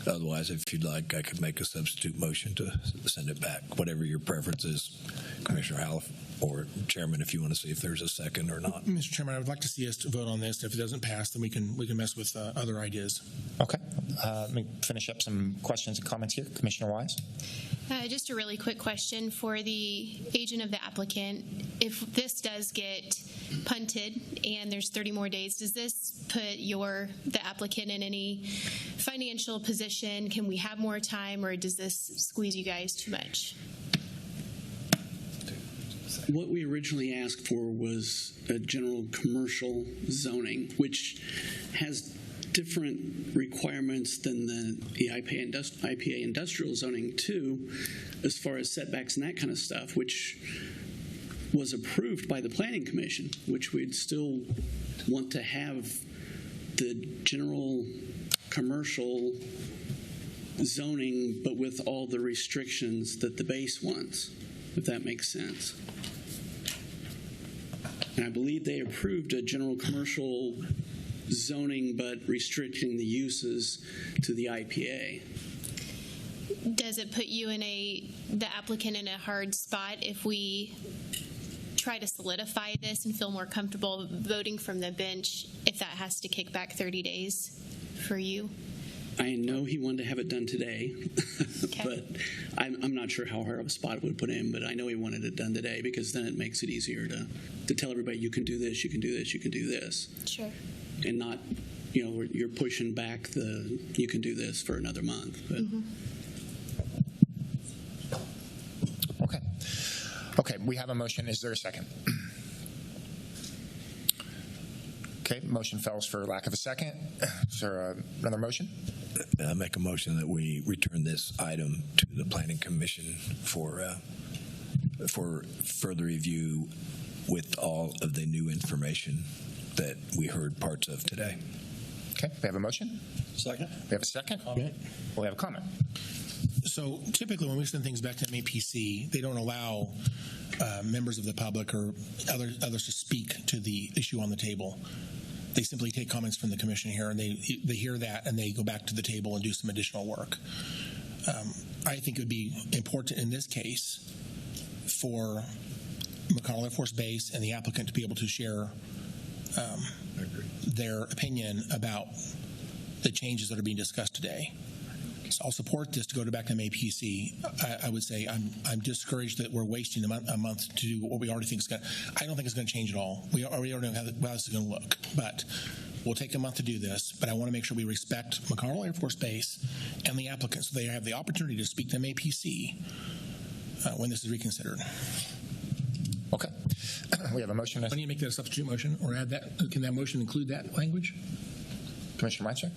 Otherwise, if you'd like, I could make a substitute motion to send it back, whatever your preference is, Commissioner Howell or Chairman, if you want to see if there's a second or not. Mr. Chairman, I would like to see us to vote on this. If it doesn't pass, then we can mess with other ideas. Okay. Let me finish up some questions and comments here. Commissioner Wise? Just a really quick question for the agent of the applicant. If this does get punted and there's 30 more days, does this put the applicant in any financial position? Can we have more time, or does this squeeze you guys too much? What we originally asked for was a general commercial zoning, which has different requirements than the IPA industrial zoning too, as far as setbacks and that kind of stuff, which was approved by the Planning Commission, which we'd still want to have the general commercial zoning, but with all the restrictions that the base wants, if that makes sense. And I believe they approved a general commercial zoning, but restricting the uses to the IPA. Does it put you the applicant in a hard spot if we try to solidify this and feel more comfortable voting from the bench, if that has to kick back 30 days for you? I know he wanted to have it done today, okay. But I'm not sure how hard of a spot it would put in, but I know he wanted it done today, because then it makes it easier to tell everybody, you can do this, you can do this, you can do this. Sure. And not, you're pushing back you can do this for another month. But. Okay, we have a motion. Is there a second? Okay, motion fails for lack of a second. Is there another motion? I make a motion that we return this item to the Planning Commission for further review with all of the new information that we heard parts of today. Okay, we have a motion. Second. We have a second. Comment. We have a comment. So typically when we send things back to MAPC, they don't allow members of the public or others to speak to the issue on the table. They simply take comments from the commission here, and they hear that, and they go back to the table and do some additional work. I think it would be important in this case for McConnell Air Force Base and the applicant to be able to share their opinion about the changes that are being discussed today. So I'll support this to go back to MAPC. I would say I'm discouraged that we're wasting a month to do what we already think is going to. I don't think it's going to change at all. We already know how this is going to look, but we'll take a month to do this. But I want to make sure we respect McConnell Air Force Base and the applicants, so they have the opportunity to speak to MAPC when this is reconsidered. Okay, we have a motion. Why don't you make that a substitute motion, or add that? Can that motion include that language? Commissioner Meister?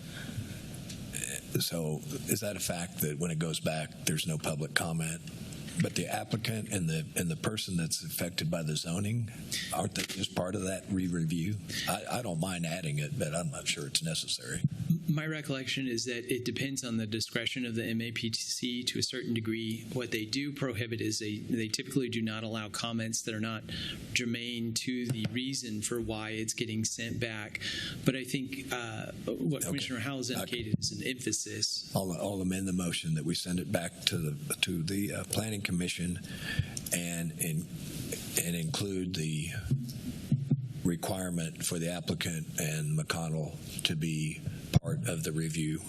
So is that a fact that when it goes back, there's no public comment? But the applicant and the person that's affected by the zoning, aren't they just part of that re-review? I don't mind adding it, but I'm not sure it's necessary. My recollection is that it depends on the discretion of the MAPTC to a certain degree. What they do prohibit is they typically do not allow comments that are not germane to the reason for why it's getting sent back. But I think what Commissioner Howells indicated is an emphasis. I'll amend the motion that we send it back to the Planning Commission and include the requirement for the applicant and McConnell to be part of the review.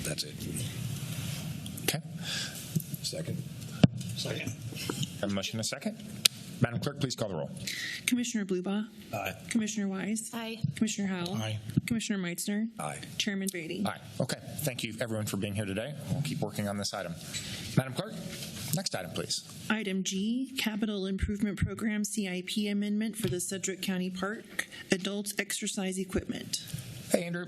That's it. Okay. Second. Second. A motion and a second. Madam Clerk, please call the roll. Commissioner Blubaugh. Aye. Commissioner Wise. Aye. Commissioner Howell. Aye. Commissioner Meitzner. Aye. Chairman Beatty. Aye. Okay. Thank you, everyone, for being here today. We'll keep working on this item. Madam Clerk, next item, please. Item G, Capital Improvement Program CIP Amendment for the Sedgwick County Park Adults Exercise Equipment. Hey, Andrew.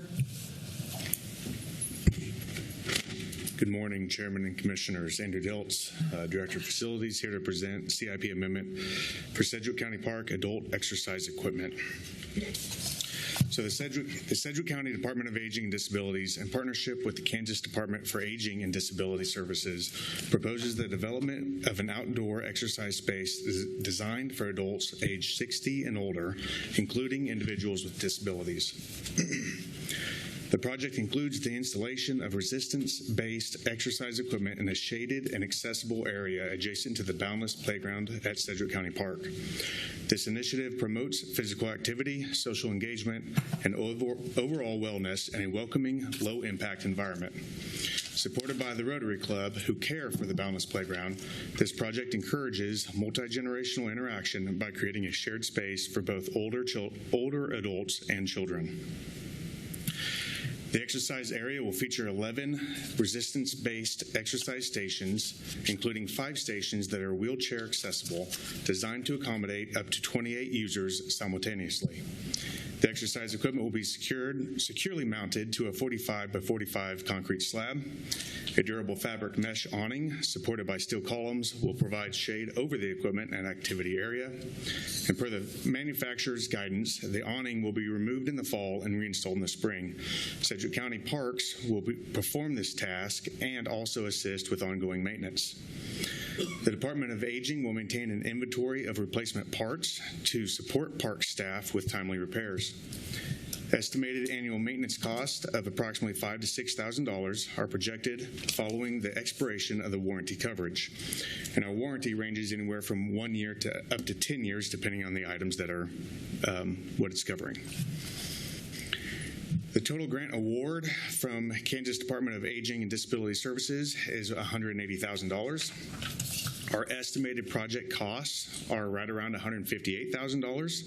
Good morning, Chairman and Commissioners. Andrew Diltz, Director of Facilities, here to present CIP amendment for Sedgwick County Park Adult Exercise Equipment. So the Sedgwick County Department of Aging and Disabilities, in partnership with the Kansas Department for Aging and Disability Services, proposes the development of an outdoor exercise space designed for adults age 60 and older, including individuals with disabilities. The project includes the installation of resistance-based exercise equipment in a shaded and accessible area adjacent to the Boundless Playground at Sedgwick County Park. This initiative promotes physical activity, social engagement, and overall wellness in a welcoming, low-impact environment. Supported by the Rotary Club, who care for the Boundless Playground, this project encourages multi-generational interaction by creating a shared space for both older adults and children. The exercise area will feature 11 resistance-based exercise stations, including 5 stations that are wheelchair accessible, designed to accommodate up to 28 users simultaneously. The exercise equipment will be securely mounted to a 45 by 45 concrete slab. A durable fabric mesh awning supported by steel columns will provide shade over the equipment and activity area. And per the manufacturer's guidance, the awning will be removed in the fall and reinstalled in the spring. Sedgwick County Parks will perform this task and also assist with ongoing maintenance. The Department of Aging will maintain an inventory of replacement parts to support park staff with timely repairs. Estimated annual maintenance costs of approximately $5,000 to $6,000 are projected following the expiration of the warranty coverage. And our warranty ranges anywhere from 1 year to up to 10 years, depending on the items that are what it's covering. The total grant award from Kansas Department of Aging and Disability Services is $180,000. Our estimated project costs are right around $158,000.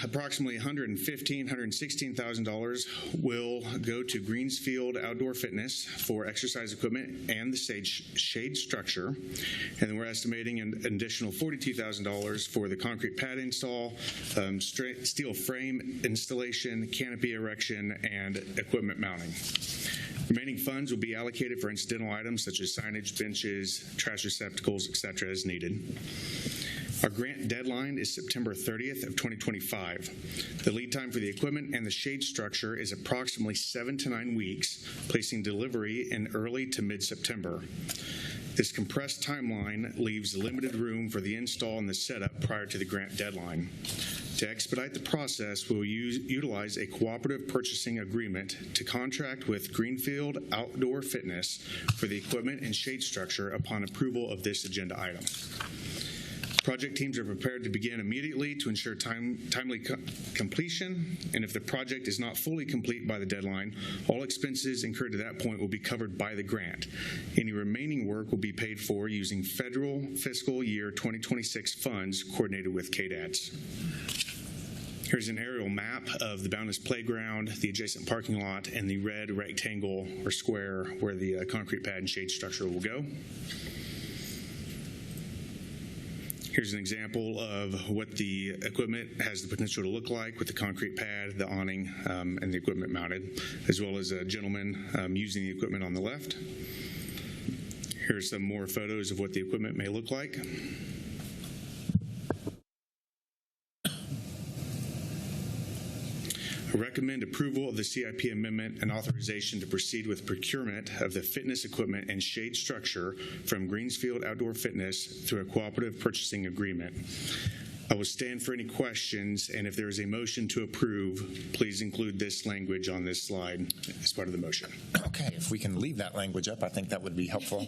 Approximately $116,000 will go to Greensfield Outdoor Fitness for exercise equipment and the shade structure. And then we're estimating an additional $42,000 for the concrete pad install, steel frame installation, canopy erection, and equipment mounting. Remaining funds will be allocated for incidental items such as signage, benches, trash receptacles, etc. as needed. Our grant deadline is September 30th of 2025. The lead time for the equipment and the shade structure is approximately 7 to 9 weeks, placing delivery in early to mid-September. This compressed timeline leaves limited room for the install and the setup prior to the grant deadline. To expedite the process, we'll utilize a cooperative purchasing agreement to contract with Greenfield Outdoor Fitness for the equipment and shade structure upon approval of this agenda item. Project teams are prepared to begin immediately to ensure timely completion, and if the project is not fully complete by the deadline, all expenses incurred to that point will be covered by the grant. Any remaining work will be paid for using federal fiscal year 2026 funds coordinated with KDADS. Here's an aerial map of the Boundless Playground, the adjacent parking lot, and the red rectangle or square where the concrete pad and shade structure will go. Here's an example of what the equipment has the potential to look like with the concrete pad, the awning, and the equipment mounted, as well as a gentleman using the equipment on the left. Here are some more photos of what the equipment may look like. I recommend approval of the CIP amendment and authorization to proceed with procurement of the fitness equipment and shade structure from Greensfield Outdoor Fitness through a cooperative purchasing agreement. I will stand for any questions, and if there is a motion to approve, please include this language on this slide as part of the motion. Okay, if we can leave that language up, I think that would be helpful.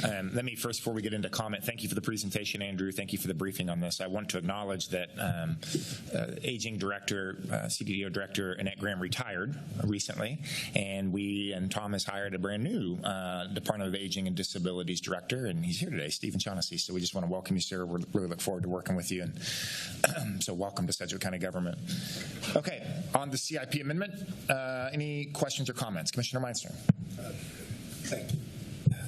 Let me first, before we get into comment, thank you for the presentation, Andrew. Thank you for the briefing on this. I want to acknowledge that Aging Director, CDDO Director Annette Graham retired recently, and we and Tom has hired a brand new Department of Aging and Disabilities Director, and he's here today, Stephen Shaughnessy. So we just want to welcome you, sir. We really look forward to working with you. And so welcome to Sedgwick County government. Okay, on the CIP amendment, any questions or comments? Commissioner Meinster. Thank you.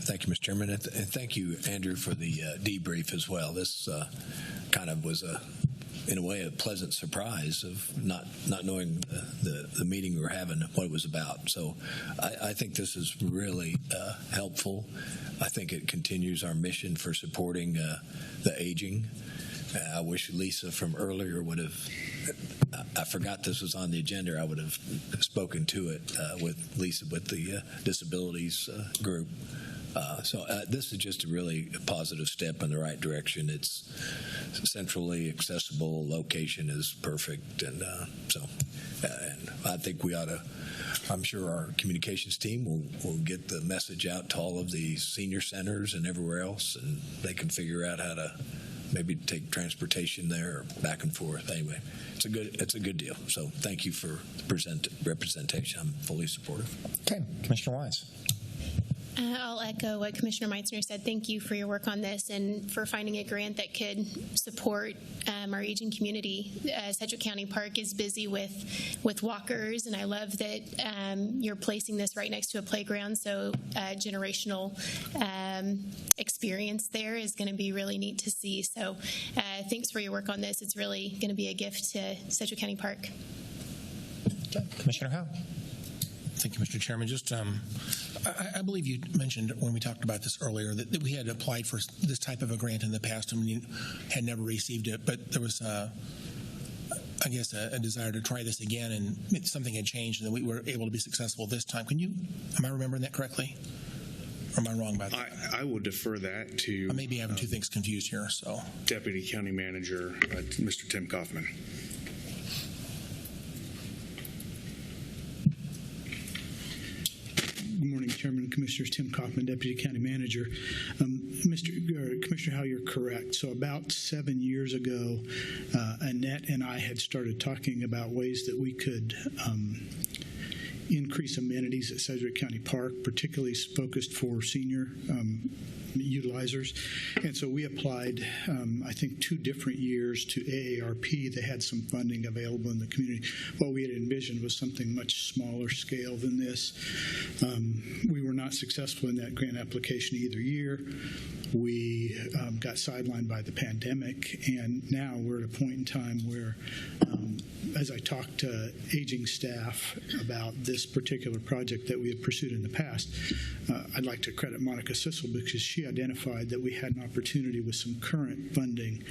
Thank you, Mr. Chairman, and thank you, Andrew, for the debrief as well. This kind of was in a way, a pleasant surprise of not knowing the meeting we were having, what it was about. So I think this is really helpful. I think it continues our mission for supporting the aging. I wish Lisa from earlier would have, I forgot this was on the agenda. I would have spoken to it with Lisa with the disabilities group. So this is just a really positive step in the right direction. It's centrally accessible, location is perfect, and and I think we ought to, I'm sure our communications team will get the message out to all of the senior centers and everywhere else, and they can figure out how to maybe take transportation there or back and forth. Anyway, it's a good deal. So thank you for the representation. I'm fully supportive. Okay, Commissioner Wise. I'll echo what Commissioner Meitzner said. Thank you for your work on this and for finding a grant that could support our aging community. Sedgwick County Park is busy with walkers, and I love that you're placing this right next to a playground, so generational experience there is going to be really neat to see. So thanks for your work on this. It's really going to be a gift to Sedgwick County Park. Okay. Commissioner Howe. Thank you, Mr. Chairman. Just, I believe you mentioned when we talked about this earlier that we had applied for this type of a grant in the past and we had never received it, but there was, I guess, a desire to try this again, and something had changed, and that we were able to be successful this time. Am I remembering that correctly? Or am I wrong about that? I will defer that to... I may be having two things confused here, so... Deputy County Manager, Mr. Tim Kaufman. Good morning, Chairman and Commissioners. Tim Kaufman, Deputy County Manager. Commissioner Howe, you're correct. So about 7 years ago, Annette and I had started talking about ways that we could increase amenities at Sedgwick County Park, particularly focused for senior utilizers. And so we applied, I think, 2 different years to AARP. They had some funding available in the community. What we had envisioned was something much smaller scale than this. We were not successful in that grant application either year. We got sidelined by the pandemic, and now we're at a point in time where, as I talked to aging staff about this particular project that we had pursued in the past, I'd like to credit Monica Sissel because she identified that we had an opportunity with some current funding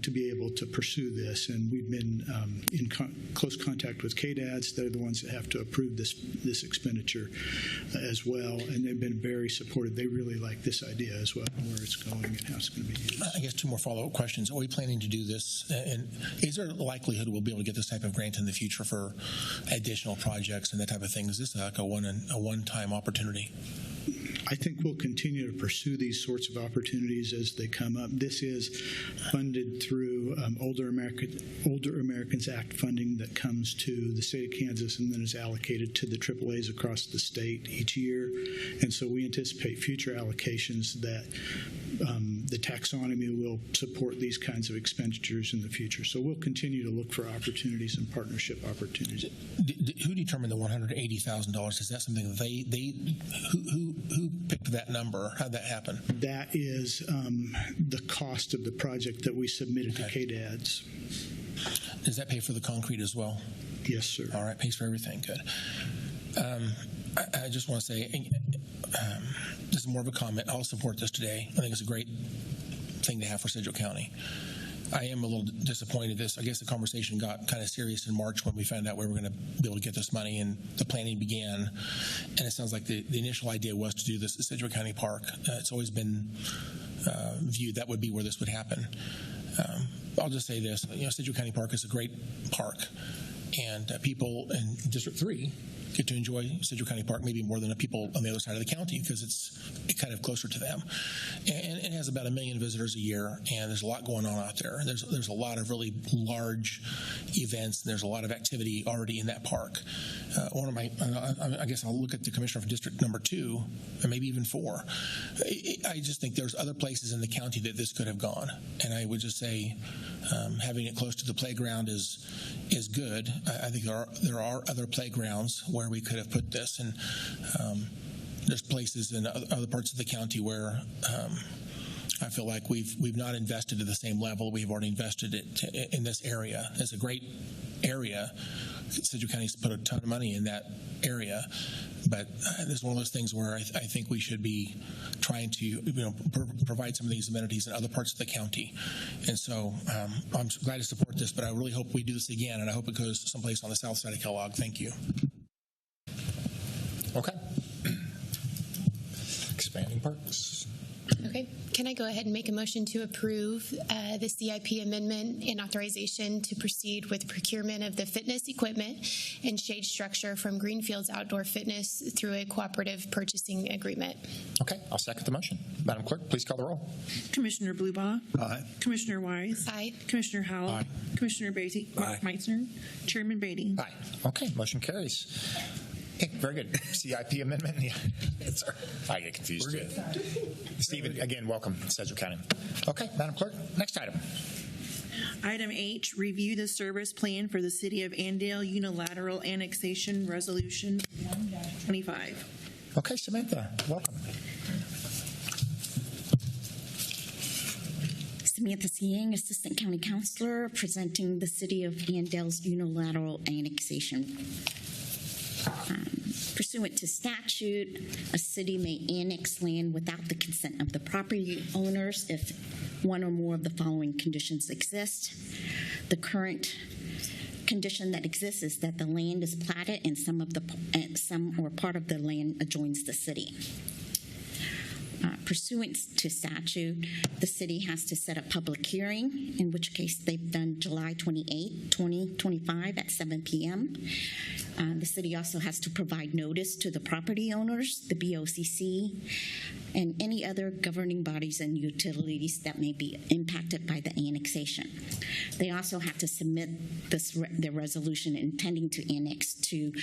to be able to pursue this, and we've been in close contact with KDADS. They're the ones that have to approve this expenditure as well, and they've been very supportive. They really like this idea as well, where it's going and how it's going to be used. I guess 2 more follow-up questions. Are we planning to do this, and is there a likelihood we'll be able to get this type of grant in the future for additional projects and that type of thing? Is this like a one-time opportunity? I think we'll continue to pursue these sorts of opportunities as they come up. This is funded through Older Americans Act funding that comes to the state of Kansas and then is allocated to the AAAs across the state each year. And so we anticipate future allocations that the taxonomy will support these kinds of expenditures in the future. So we'll continue to look for opportunities and partnership opportunities. Who determined the $180,000? Is that something that who picked that number? How'd that happen? That is the cost of the project that we submitted to KDADS. Does that pay for the concrete as well? Yes, sir. All right, pays for everything. Good. I just want to say, this is more of a comment. I'll support this today. I think it's a great thing to have for Sedgwick County. I am a little disappointed. I guess the conversation got kind of serious in March when we found out we were going to be able to get this money, and the planning began. And it sounds like the initial idea was to do this at Sedgwick County Park. It's always been viewed that would be where this would happen. I'll just say this: Sedgwick County Park is a great park, and people in District 3 get to enjoy Sedgwick County Park maybe more than the people on the other side of the county because it's kind of closer to them. And it has about 1 million visitors a year, and there's a lot going on out there. There's a lot of really large events, and there's a lot of activity already in that park. I guess I'll look at the commissioner for District number 2, and maybe even 4. I just think there's other places in the county that this could have gone, and I would just say having it close to the playground is good. I think there are other playgrounds where we could have put this, and there's places in other parts of the county where I feel like we've not invested at the same level. We've already invested it in this area. It's a great area. Sedgwick County's put a ton of money in that area, but this is one of those things where I think we should be trying to provide some of these amenities in other parts of the county. And so I'm glad to support this, but I really hope we do this again, and I hope it goes someplace on the south side of Kellogg. Thank you. Okay. Expanding parks. Okay. Can I go ahead and make a motion to approve the CIP amendment and authorization to proceed with procurement of the fitness equipment and shade structure from Greenfields Outdoor Fitness through a cooperative purchasing agreement? Okay, I'll second the motion. Madam Clerk, please call the roll. Commissioner Blubaugh. Aye. Commissioner Wise. Aye. Commissioner Howell. Aye. Commissioner Meitzner. Chairman Beatty. Aye. Okay, motion carries. Okay, very good. CIP amendment. Yeah. Sorry. I get confused. We're good. Stephen, again, welcome to Sedgwick County. Okay, Madam Clerk, next item. Item H, review the service plan for the City of Andale Unilateral Annexation Resolution 1-25. Okay, Samantha, welcome. Samantha Siang, Assistant County Counselor, presenting the City of Andale's unilateral annexation. Pursuant to statute, a city may annex land without the consent of the property owners if one or more of the following conditions exist. The current condition that exists is that the land is platted and some or part of the land adjoins the city. Pursuant to statute, the city has to set a public hearing, in which case they've done July 28, 2025 at 7 p.m. The city also has to provide notice to the property owners, the BOCC, and any other governing bodies and utilities that may be impacted by the annexation. They also have to submit their resolution intending to annex to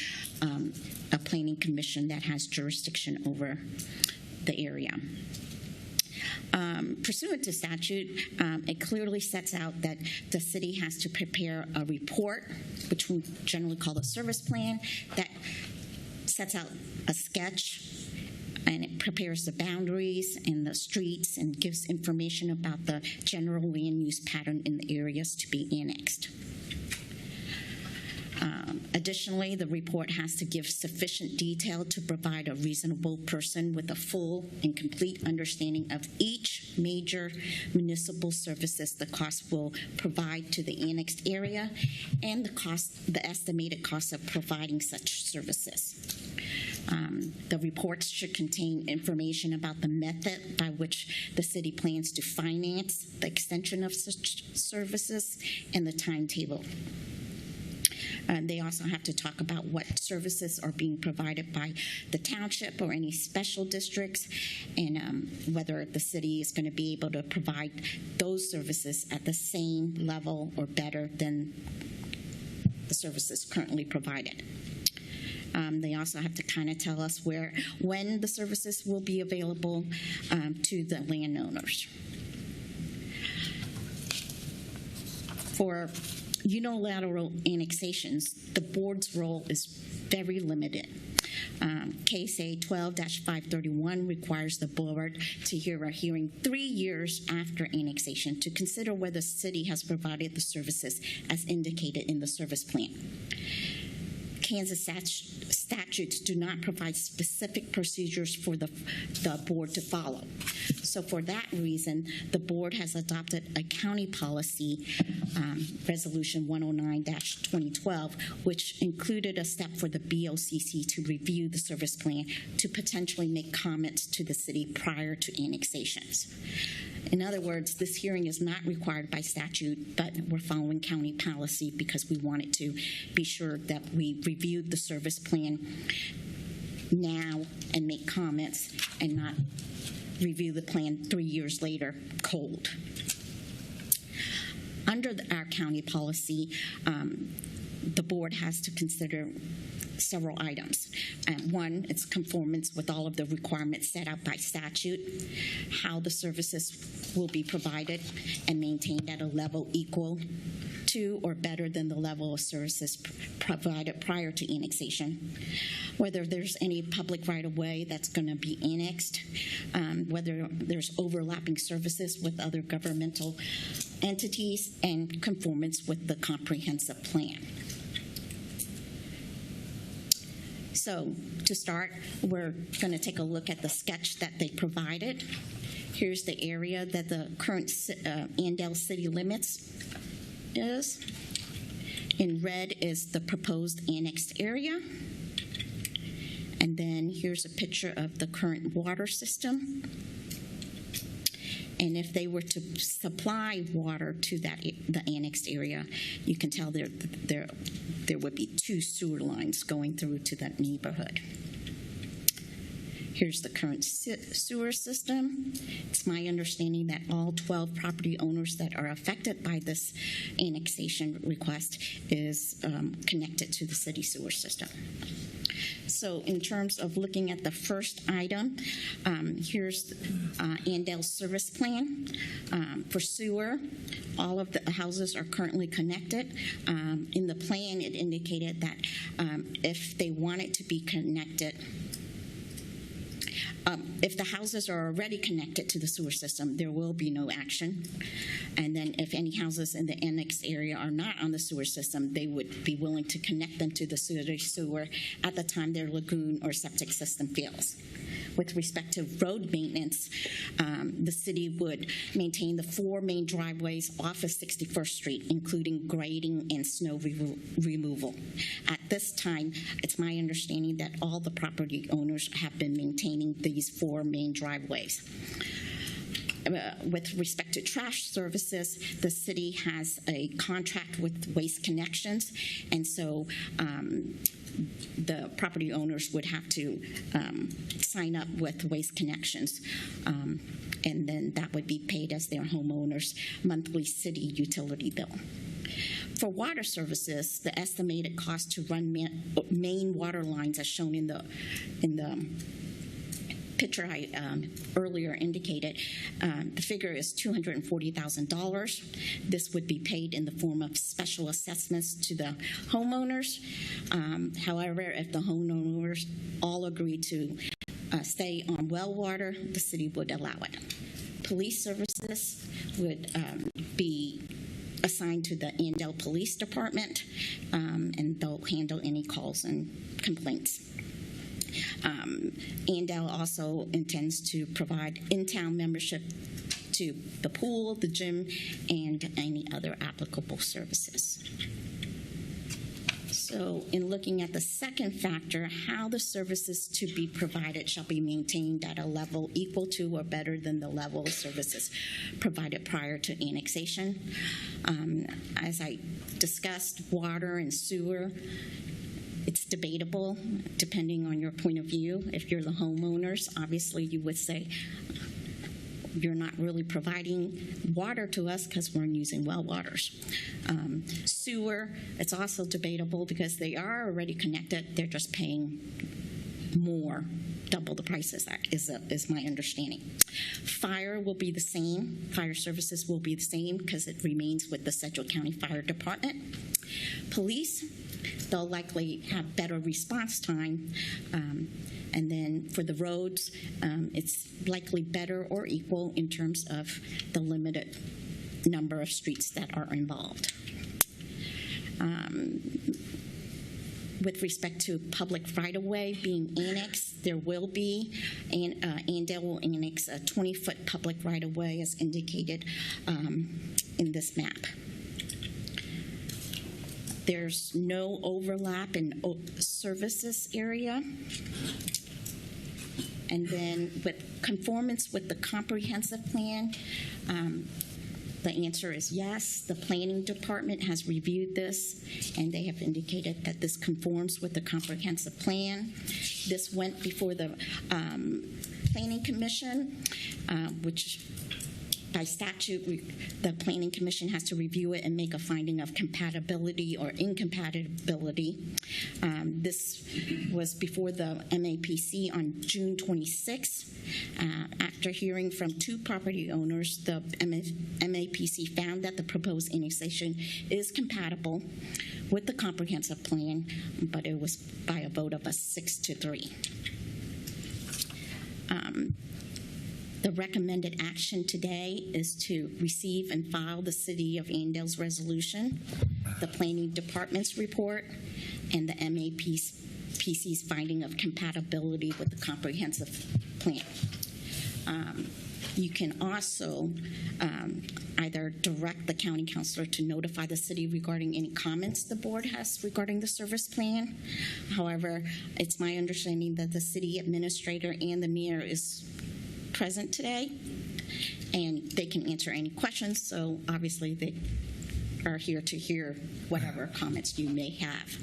a planning commission that has jurisdiction over the area. Pursuant to statute, it clearly sets out that the city has to prepare a report, which we generally call a service plan, that sets out a sketch, and it prepares the boundaries and the streets and gives information about the general land use pattern in the areas to be annexed. Additionally, the report has to give sufficient detail to provide a reasonable person with a full and complete understanding of each major municipal services the cost will provide to the annexed area and the estimated cost of providing such services. The reports should contain information about the method by which the city plans to finance the extension of such services and the timetable. They also have to talk about what services are being provided by the township or any special districts, and whether the city is going to be able to provide those services at the same level or better than the services currently provided. They also have to kind of tell us when the services will be available to the landowners. For unilateral annexations, the board's role is very limited. Case A 12-531 requires the board to hear a hearing 3 years after annexation to consider whether the city has provided the services as indicated in the service plan. Kansas statutes do not provide specific procedures for the board to follow. So for that reason, the board has adopted a county policy, Resolution 109-2012, which included a step for the BOCC to review the service plan to potentially make comments to the city prior to annexations. In other words, this hearing is not required by statute, but we're following county policy because we wanted to be sure that we reviewed the service plan now and make comments and not review the plan 3 years later cold. Under our county policy, the board has to consider several items. One, it's conformance with all of the requirements set out by statute, how the services will be provided and maintained at a level equal to or better than the level of services provided prior to annexation, whether there's any public right-of-way that's going to be annexed, whether there's overlapping services with other governmental entities, and conformance with the comprehensive plan. So to start, we're going to take a look at the sketch that they provided. Here's the area that the current ANDALE city limits is. In red is the proposed annexed area. And then here's a picture of the current water system. And if they were to supply water to the annexed area, you can tell there would be 2 sewer lines going through to that neighborhood. Here's the current sewer system. It's my understanding that all 12 property owners that are affected by this annexation request is connected to the city sewer system. So in terms of looking at the first item, here's ANDALE's service plan. For sewer, all of the houses are currently connected. In the plan, it indicated that if they wanted to be connected, if the houses are already connected to the sewer system, there will be no action. And then if any houses in the annexed area are not on the sewer system, they would be willing to connect them to the sewer at the time their lagoon or septic system fails. With respect to road maintenance, the city would maintain the 4 main driveways off of 61st Street, including grading and snow removal. At this time, it's my understanding that all the property owners have been maintaining these 4 main driveways. With respect to trash services, the city has a contract with Waste Connections, and so the property owners would have to sign up with Waste Connections, and then that would be paid as their homeowners' monthly city utility bill. For water services, the estimated cost to run main water lines, as shown in the picture I earlier indicated, the figure is $240,000. This would be paid in the form of special assessments to the homeowners. However, if the homeowners all agree to stay on well water, the city would allow it. Police services would be assigned to the ANDALE Police Department, and they'll handle any calls and complaints. ANDALE also intends to provide in-town membership to the pool, the gym, and any other applicable services. So in looking at the second factor, how the services to be provided shall be maintained at a level equal to or better than the level of services provided prior to annexation. As I discussed, water and sewer, it's debatable depending on your point of view. If you're the homeowners, obviously you would say, you're not really providing water to us because we're using well waters. Sewer, it's also debatable because they are already connected. They're just paying more, double the prices, is my understanding. Fire will be the same. Fire services will be the same because it remains with the Sedgwick County Fire Department. Police, they'll likely have better response time. And then for the roads, it's likely better or equal in terms of the limited number of streets that are involved. with respect to public right-of-way being annexed, there will be, and ANDALE will annex a 20-foot public right-of-way as indicated in this map. There's no overlap in services area. And then with conformance with the comprehensive plan, the answer is yes. The planning department has reviewed this, and they have indicated that this conforms with the comprehensive plan. This went before the planning commission, which by statute, the planning commission has to review it and make a finding of compatibility or incompatibility. This was before the MAPC on June 26. After hearing from 2 property owners, the MAPC found that the proposed annexation is compatible with the comprehensive plan, but it was by a vote of a 6-3. The recommended action today is to receive and file the City of Andale's resolution, the Planning Department's report, and the MAPC's finding of compatibility with the comprehensive plan. You can also either direct the county councilor to notify the city regarding any comments the board has regarding the service plan. However, it's my understanding that the city administrator and the mayor is present today, and they can answer any questions, so obviously they are here to hear whatever comments you may have.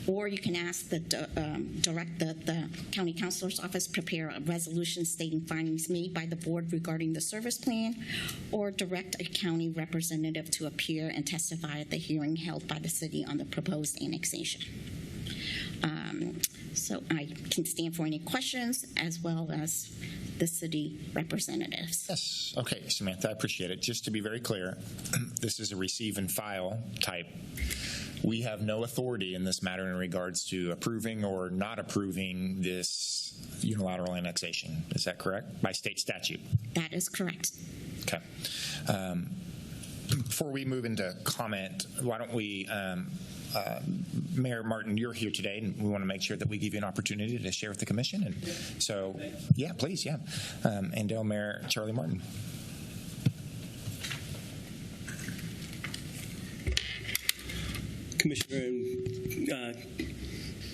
Or you can ask direct the county councilor's office prepare a resolution stating findings made by the board regarding the service plan, or direct a county representative to appear and testify at the hearing held by the city on the proposed annexation. So I can stand for any questions as well as the city representatives. Yes. Okay, Samantha, I appreciate it. Just to be very clear, this is a receive and file type. We have no authority in this matter in regards to approving or not approving this unilateral annexation. Is that correct? By state statute? That is correct. Okay. Before we move into comment, why don't we Mayor Martin, you're here today, and we want to make sure that we give you an opportunity to share with the commission. And so, yeah, please, yeah. ANDALE Mayor Charlie Martin. Commissioner and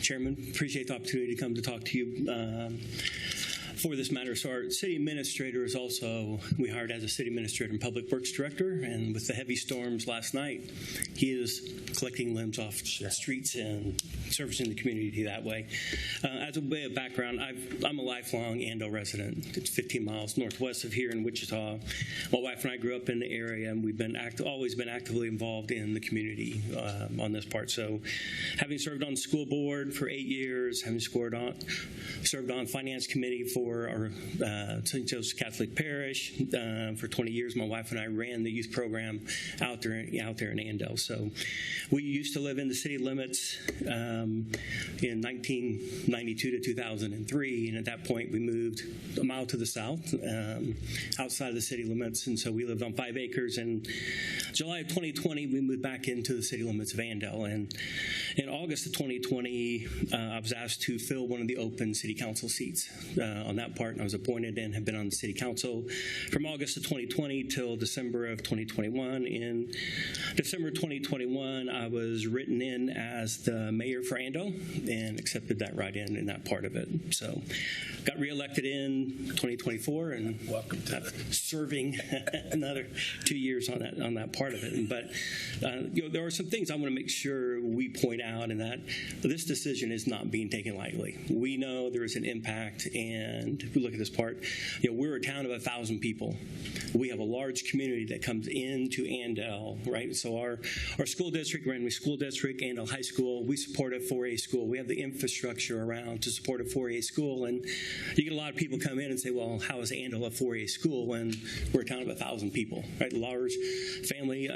Chairman, appreciate the opportunity to come to talk to you for this matter. So our city administrator is also, we hired as a city administrator and public works director, and with the heavy storms last night, he is collecting limbs off streets and servicing the community that way. As a way of background, I'm a lifelong ANDALE resident. It's 15 miles northwest of here in Wichita. My wife and I grew up in the area, and we've been always been actively involved in the community on this part. So having served on the school board for 8 years, having served on finance committee for our St. Joseph's Catholic Parish for 20 years. My wife and I ran the youth program out there in ANDALE. So we used to live in the city limits in 1992 to 2003, and at that point we moved a mile to the south, outside of the city limits, and so we lived on 5 acres. And July of 2020, we moved back into the city limits of ANDALE, and in August of 2020, I was asked to fill one of the open city council seats on that part, and I was appointed and have been on the city council from August of 2020 till December of 2021. In December 2021, I was written in as the mayor for ANDALE and accepted that right in that part of it. So got reelected in 2024, and welcome to serving another 2 years on that part of it. But there are some things I want to make sure we point out, in that this decision is not being taken lightly. We know there is an impact, and if we look at this part, we're a town of 1,000 people. We have a large community that comes into ANDALE, right? So our school district, Randy School District, ANDALE High School, we support a 4A school. We have the infrastructure around to support a 4A school, and you get a lot of people come in and say, well, how is ANDALE a 4A school when we're a town of 1,000 people, right? Large family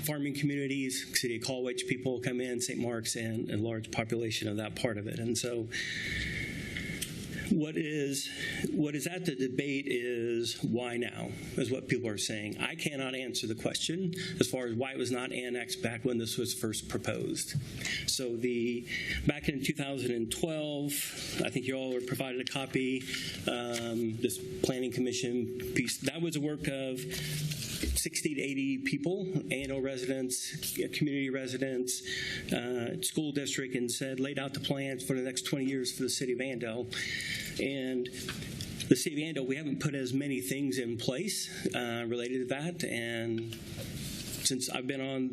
farming communities, City of Colwich people come in, St. Mark's, and a large population of that part of it. And so what is at the debate is why now, is what people are saying. I cannot answer the question as far as why it was not annexed back when this was first proposed. So back in 2012, I think you all were provided a copy, this Planning Commission piece. That was a work of 60 to 80 people, ANDALE residents, community residents, school district, and laid out the plans for the next 20 years for the city of ANDALE. And the city of ANDALE, we haven't put as many things in place related to that. And since I've been on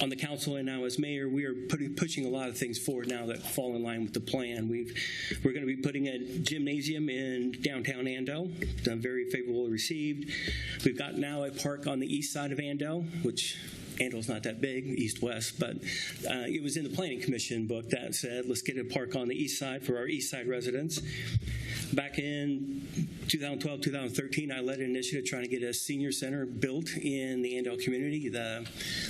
the council and now as mayor, we are pushing a lot of things forward now that fall in line with the plan. We're going to be putting a gymnasium in downtown ANDALE, very favorably received. We've got now a park on the east side of ANDALE, which ANDALE's not that big, east-west, but it was in the Planning Commission book that said, let's get a park on the east side for our east side residents. Back in 2012, 2013, I led an initiative trying to get a senior center built in the ANDALE community. The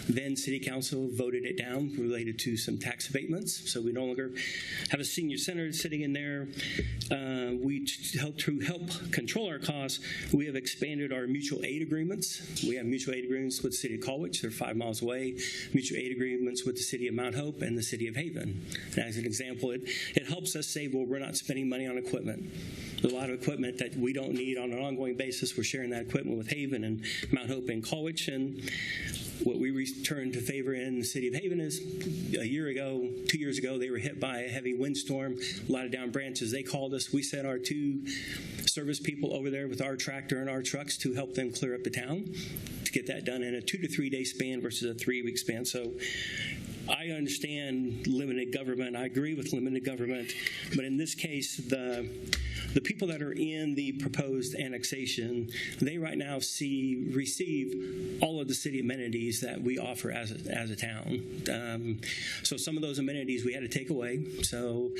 then city council voted it down related to some tax abatements, so we no longer have a senior center sitting in there. To help control our costs, we have expanded our mutual aid agreements. We have mutual aid agreements with the city of Colwich. They're 5 miles away. Mutual aid agreements with the city of Mount Hope and the city of Haven. And as an example, it helps us say, well, we're not spending money on equipment. There's a lot of equipment that we don't need on an ongoing basis. We're sharing that equipment with Haven and Mount Hope and Colwich. And what we returned to favor in the city of Haven is a year ago, 2 years ago, they were hit by a heavy windstorm, a lot of down branches. They called us. We sent our 2 service people over there with our tractor and our trucks to help them clear up the town, to get that done in a 2 to 3 day span versus a 3-week span. So I understand limited government. I agree with limited government. But in this case, the people that are in the proposed annexation, they right now receive all of the city amenities that we offer as a town. So some of those amenities we had to take away. So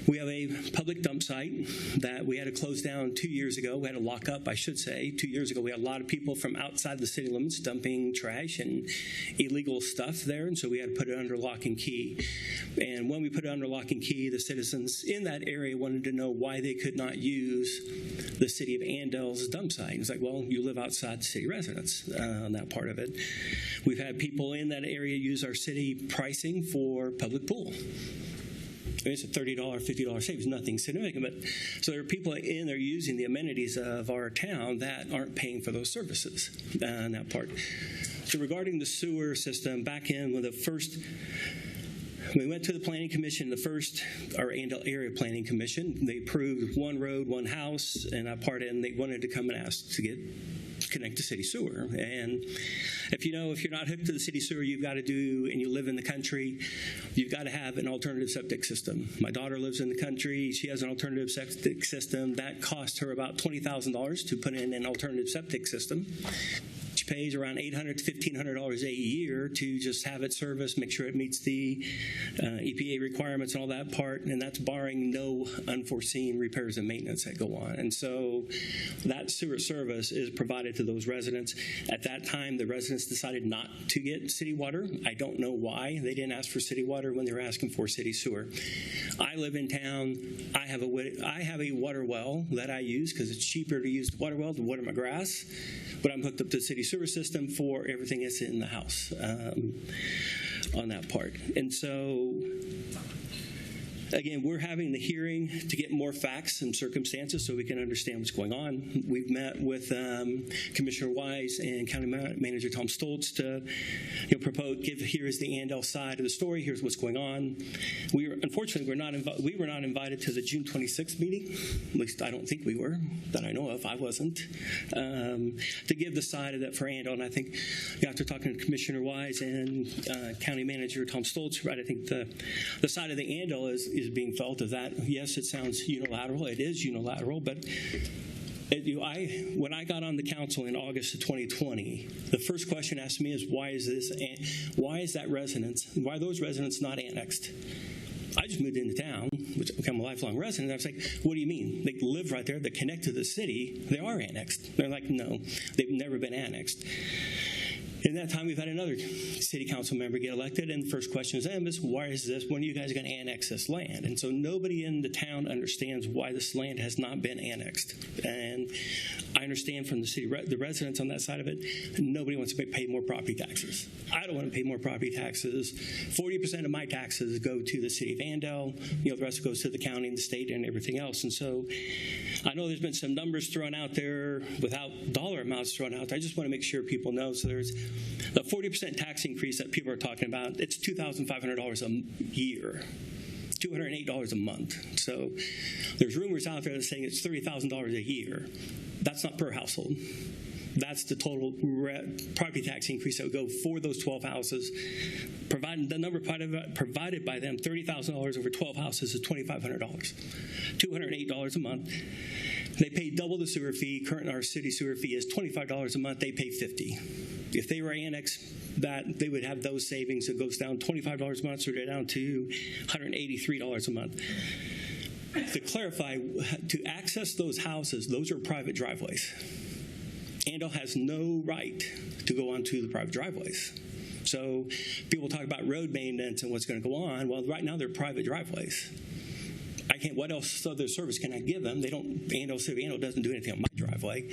we have a public dump site that we had to close down 2 years ago. We had to lock up, I should say. 2 years ago, we had a lot of people from outside the city limits dumping trash and illegal stuff there, and so we had to put it under lock and key. And when we put it under lock and key, the citizens in that area wanted to know why they could not use the city of ANDALE's dump site. It's like, well, you live outside the city residents on that part of it. We've had people in that area use our city pricing for public pool. I mean, it's a $30, $50 savings, nothing significant. But so there are people in there using the amenities of our town that aren't paying for those services in that part. So regarding the sewer system, back in when we went to the Planning Commission, our ANDALE Area Planning Commission, they approved 1 road, 1 house, and that part, and they wanted to come and ask to connect to city sewer. And if you're not hooked to the city sewer, you've got to and you live in the country, you've got to have an alternative septic system. My daughter lives in the country. She has an alternative septic system. That cost her about $20,000 to put in an alternative septic system. She pays around $800 to $1,500 a year to just have it serviced, make sure it meets the EPA requirements and all that part, and that's barring no unforeseen repairs and maintenance that go on. And so that sewer service is provided to those residents. At that time, the residents decided not to get city water. I don't know why they didn't ask for city water when they were asking for city sewer. I live in town. I have a water well that I use because it's cheaper to use the water well to water my grass, but I'm hooked up to the city sewer system for everything that's in the house on that part. And so, again, we're having the hearing to get more facts and circumstances so we can understand what's going on. We've met with Commissioner Wise and County Manager Tom Stoltz to here is the ANDALE side of the story. Here's what's going on. Unfortunately, we were not invited to the June 26th meeting. At least I don't think we were, that I know of. I wasn't. To give the side of that for ANDALE. And I think after talking to Commissioner Wise and County Manager Tom Stoltz, right, I think the side of the ANDALE is being felt of that. Yes, it sounds unilateral. It is unilateral, but when I got on the council in August of 2020, the first question asked me is, why are those residents not annexed? I just moved into town, which became a lifelong resident. I was like, what do you mean? They live right there. They connect to the city. They are annexed. They're like, no, they've never been annexed. In that time, we've had another city council member get elected, and the first question is, why is this? When are you guys going to annex this land? And so nobody in the town understands why this land has not been annexed. And I understand from the residents on that side of it, nobody wants to pay more property taxes. I don't want to pay more property taxes. 40% of my taxes go to the city of Andale. The rest goes to the county and the state and everything else. And so I know there's been some numbers thrown out there without dollar amounts thrown out there. I just want to make sure people know. So there's the 40% tax increase that people are talking about. It's $2,500 a year, $208 a month. So there's rumors out there that saying it's $30,000 a year. That's not per household. That's the total property tax increase that would go for those 12 houses. Provided the number provided by them, $30,000 over 12 houses is $2,500, $208 a month. They pay double the sewer fee. Current our city sewer fee is $25 a month. They pay $50. If they were annexed, that they would have those savings. It goes down $25 a month, so they're down to $183 a month. To clarify, to access those houses, those are private driveways. Andale has no right to go onto the private driveways. So people talk about road maintenance and what's going to go on. Well, right now they're private driveways. I can't. What else other service can I give them? They don't. Andale doesn't do anything on my driveway,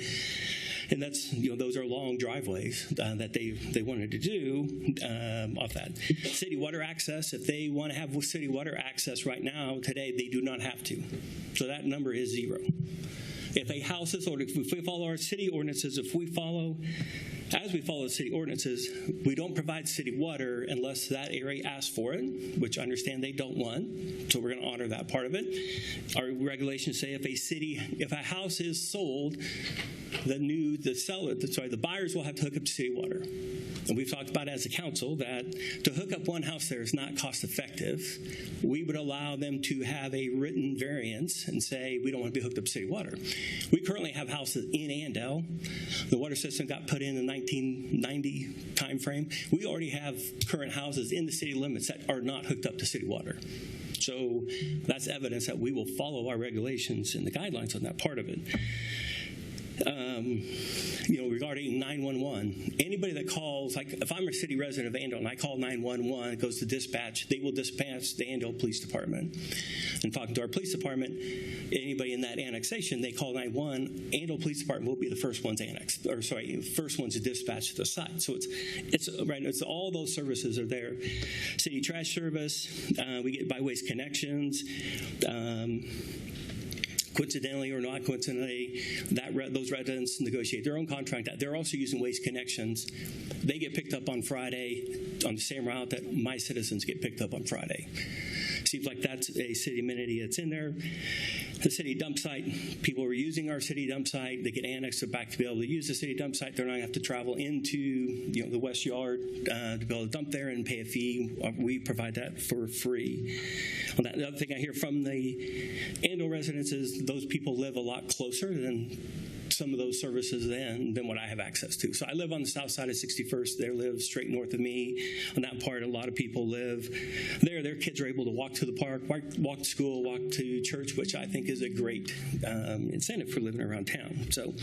and that's those are long driveways that they wanted to do off that. City water access. If they want to have city water access right now today, they do not have to. So that number is 0. If a house is ordered, if we follow our city ordinances, as we follow the city ordinances, we don't provide city water unless that area asks for it, which I understand they don't want. So we're going to honor that part of it. Our regulations say if a house is sold, the buyers will have to hook up to city water. And we've talked about as a council that to hook up one house there is not cost effective. We would allow them to have a written variance and say we don't want to be hooked up to city water. We currently have houses in Andale. The water system got put in the 1990 timeframe. We already have current houses in the city limits that are not hooked up to city water. So that's evidence that we will follow our regulations and the guidelines on that part of it. Regarding 911, anybody that calls, like if I'm a city resident of Andale and I call 911, it goes to dispatch, they will dispatch the Andale Police Department. And talking to our police department, anybody in that annexation, they call 911, Andale Police Department will be the first ones first ones to dispatch to the site. So it's all those services are there. City trash service, we get by waste connections. Coincidentally or not coincidentally, those residents negotiate their own contract. They're also using Waste Connections. They get picked up on Friday on the same route that my citizens get picked up on Friday. Seems like that's a city amenity that's in there. The city dump site, people are using our city dump site. They get annexed back to be able to use the city dump site. They're not going to have to travel into the West Yard to be able to dump there and pay a fee. We provide that for free. The other thing I hear from the Andale residents is those people live a lot closer than some of those services than what I have access to. So I live on the south side of 61st. They live straight north of me. On that part, a lot of people live there. Their kids are able to walk to the park, walk to school, walk to church, which I think is a great incentive for living around town. So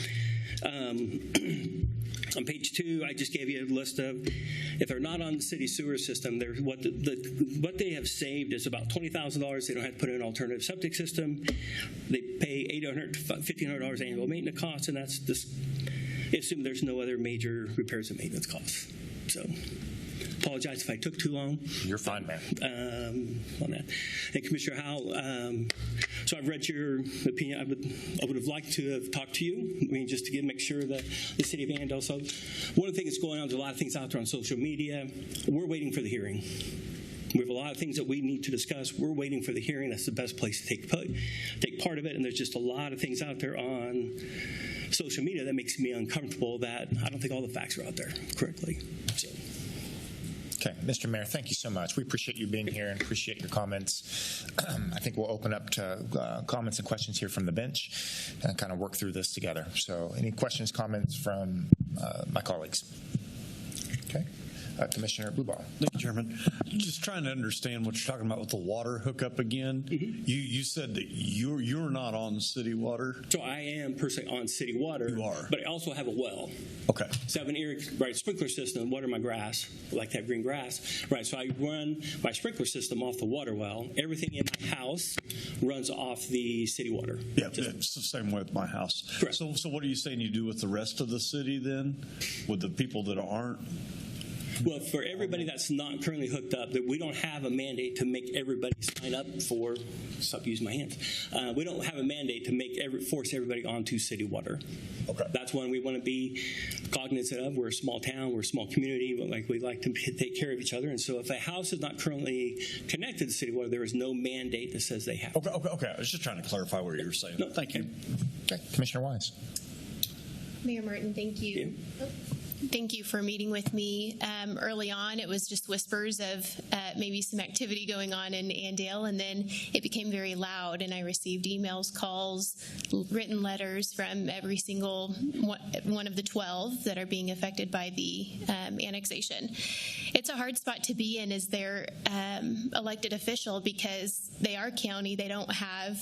on page 2, I just gave you a list of, if they're not on the city sewer system, what they have saved is about $20,000. They don't have to put in an alternative septic system. They pay $800 to $1,500 annual maintenance costs, and that's just assume there's no other major repairs and maintenance costs. So apologize if I took too long. You're fine, man. On that. And Commissioner Howell, so I've read your opinion. I would have liked to have talked to you. I mean, just to make sure that the city of Andale. So one of the things that's going on, there's a lot of things out there on social media. We're waiting for the hearing. We have a lot of things that we need to discuss. We're waiting for the hearing. That's the best place to take part of it. And there's just a lot of things out there on social media that makes me uncomfortable that I don't think all the facts are out there correctly. So. Okay, Mr. Mayor, thank you so much. We appreciate you being here and appreciate your comments. I think we'll open up to comments and questions here from the bench and kind of work through this together. So any questions, comments from my colleagues? Okay. Commissioner Blueball. Thank you, Chairman. Just trying to understand what you're talking about with the water hookup again. You said that you're not on city water. So I am per se on city water. You are. But I also have a well. Okay. So I have an sprinkler system, water my grass. I like to have green grass. Right. So I run my sprinkler system off the water well. Everything in my house runs off the city water. Yeah, it's the same way with my house. Correct. So what are you saying you do with the rest of the city then? With the people that aren't? Well, for everybody that's not currently hooked up, that we don't have a mandate to make everybody sign up for. Stop using my hands. We don't have a mandate to force everybody onto city water. Okay. That's one we want to be cognizant of. We're a small town. We're a small community. But we like to take care of each other. And so, if a house is not currently connected to city water, there is no mandate that says they have. Okay. I was just trying to clarify what you were saying. No, thank you. Okay, Commissioner Wise. Mayor Martin, thank you. Thank you for meeting with me. Early on, it was just whispers of maybe some activity going on in Andale, and then it became very loud, and I received emails, calls, written letters from every single one of the 12 that are being affected by the annexation. It's a hard spot to be in as their elected official because they are county. They don't have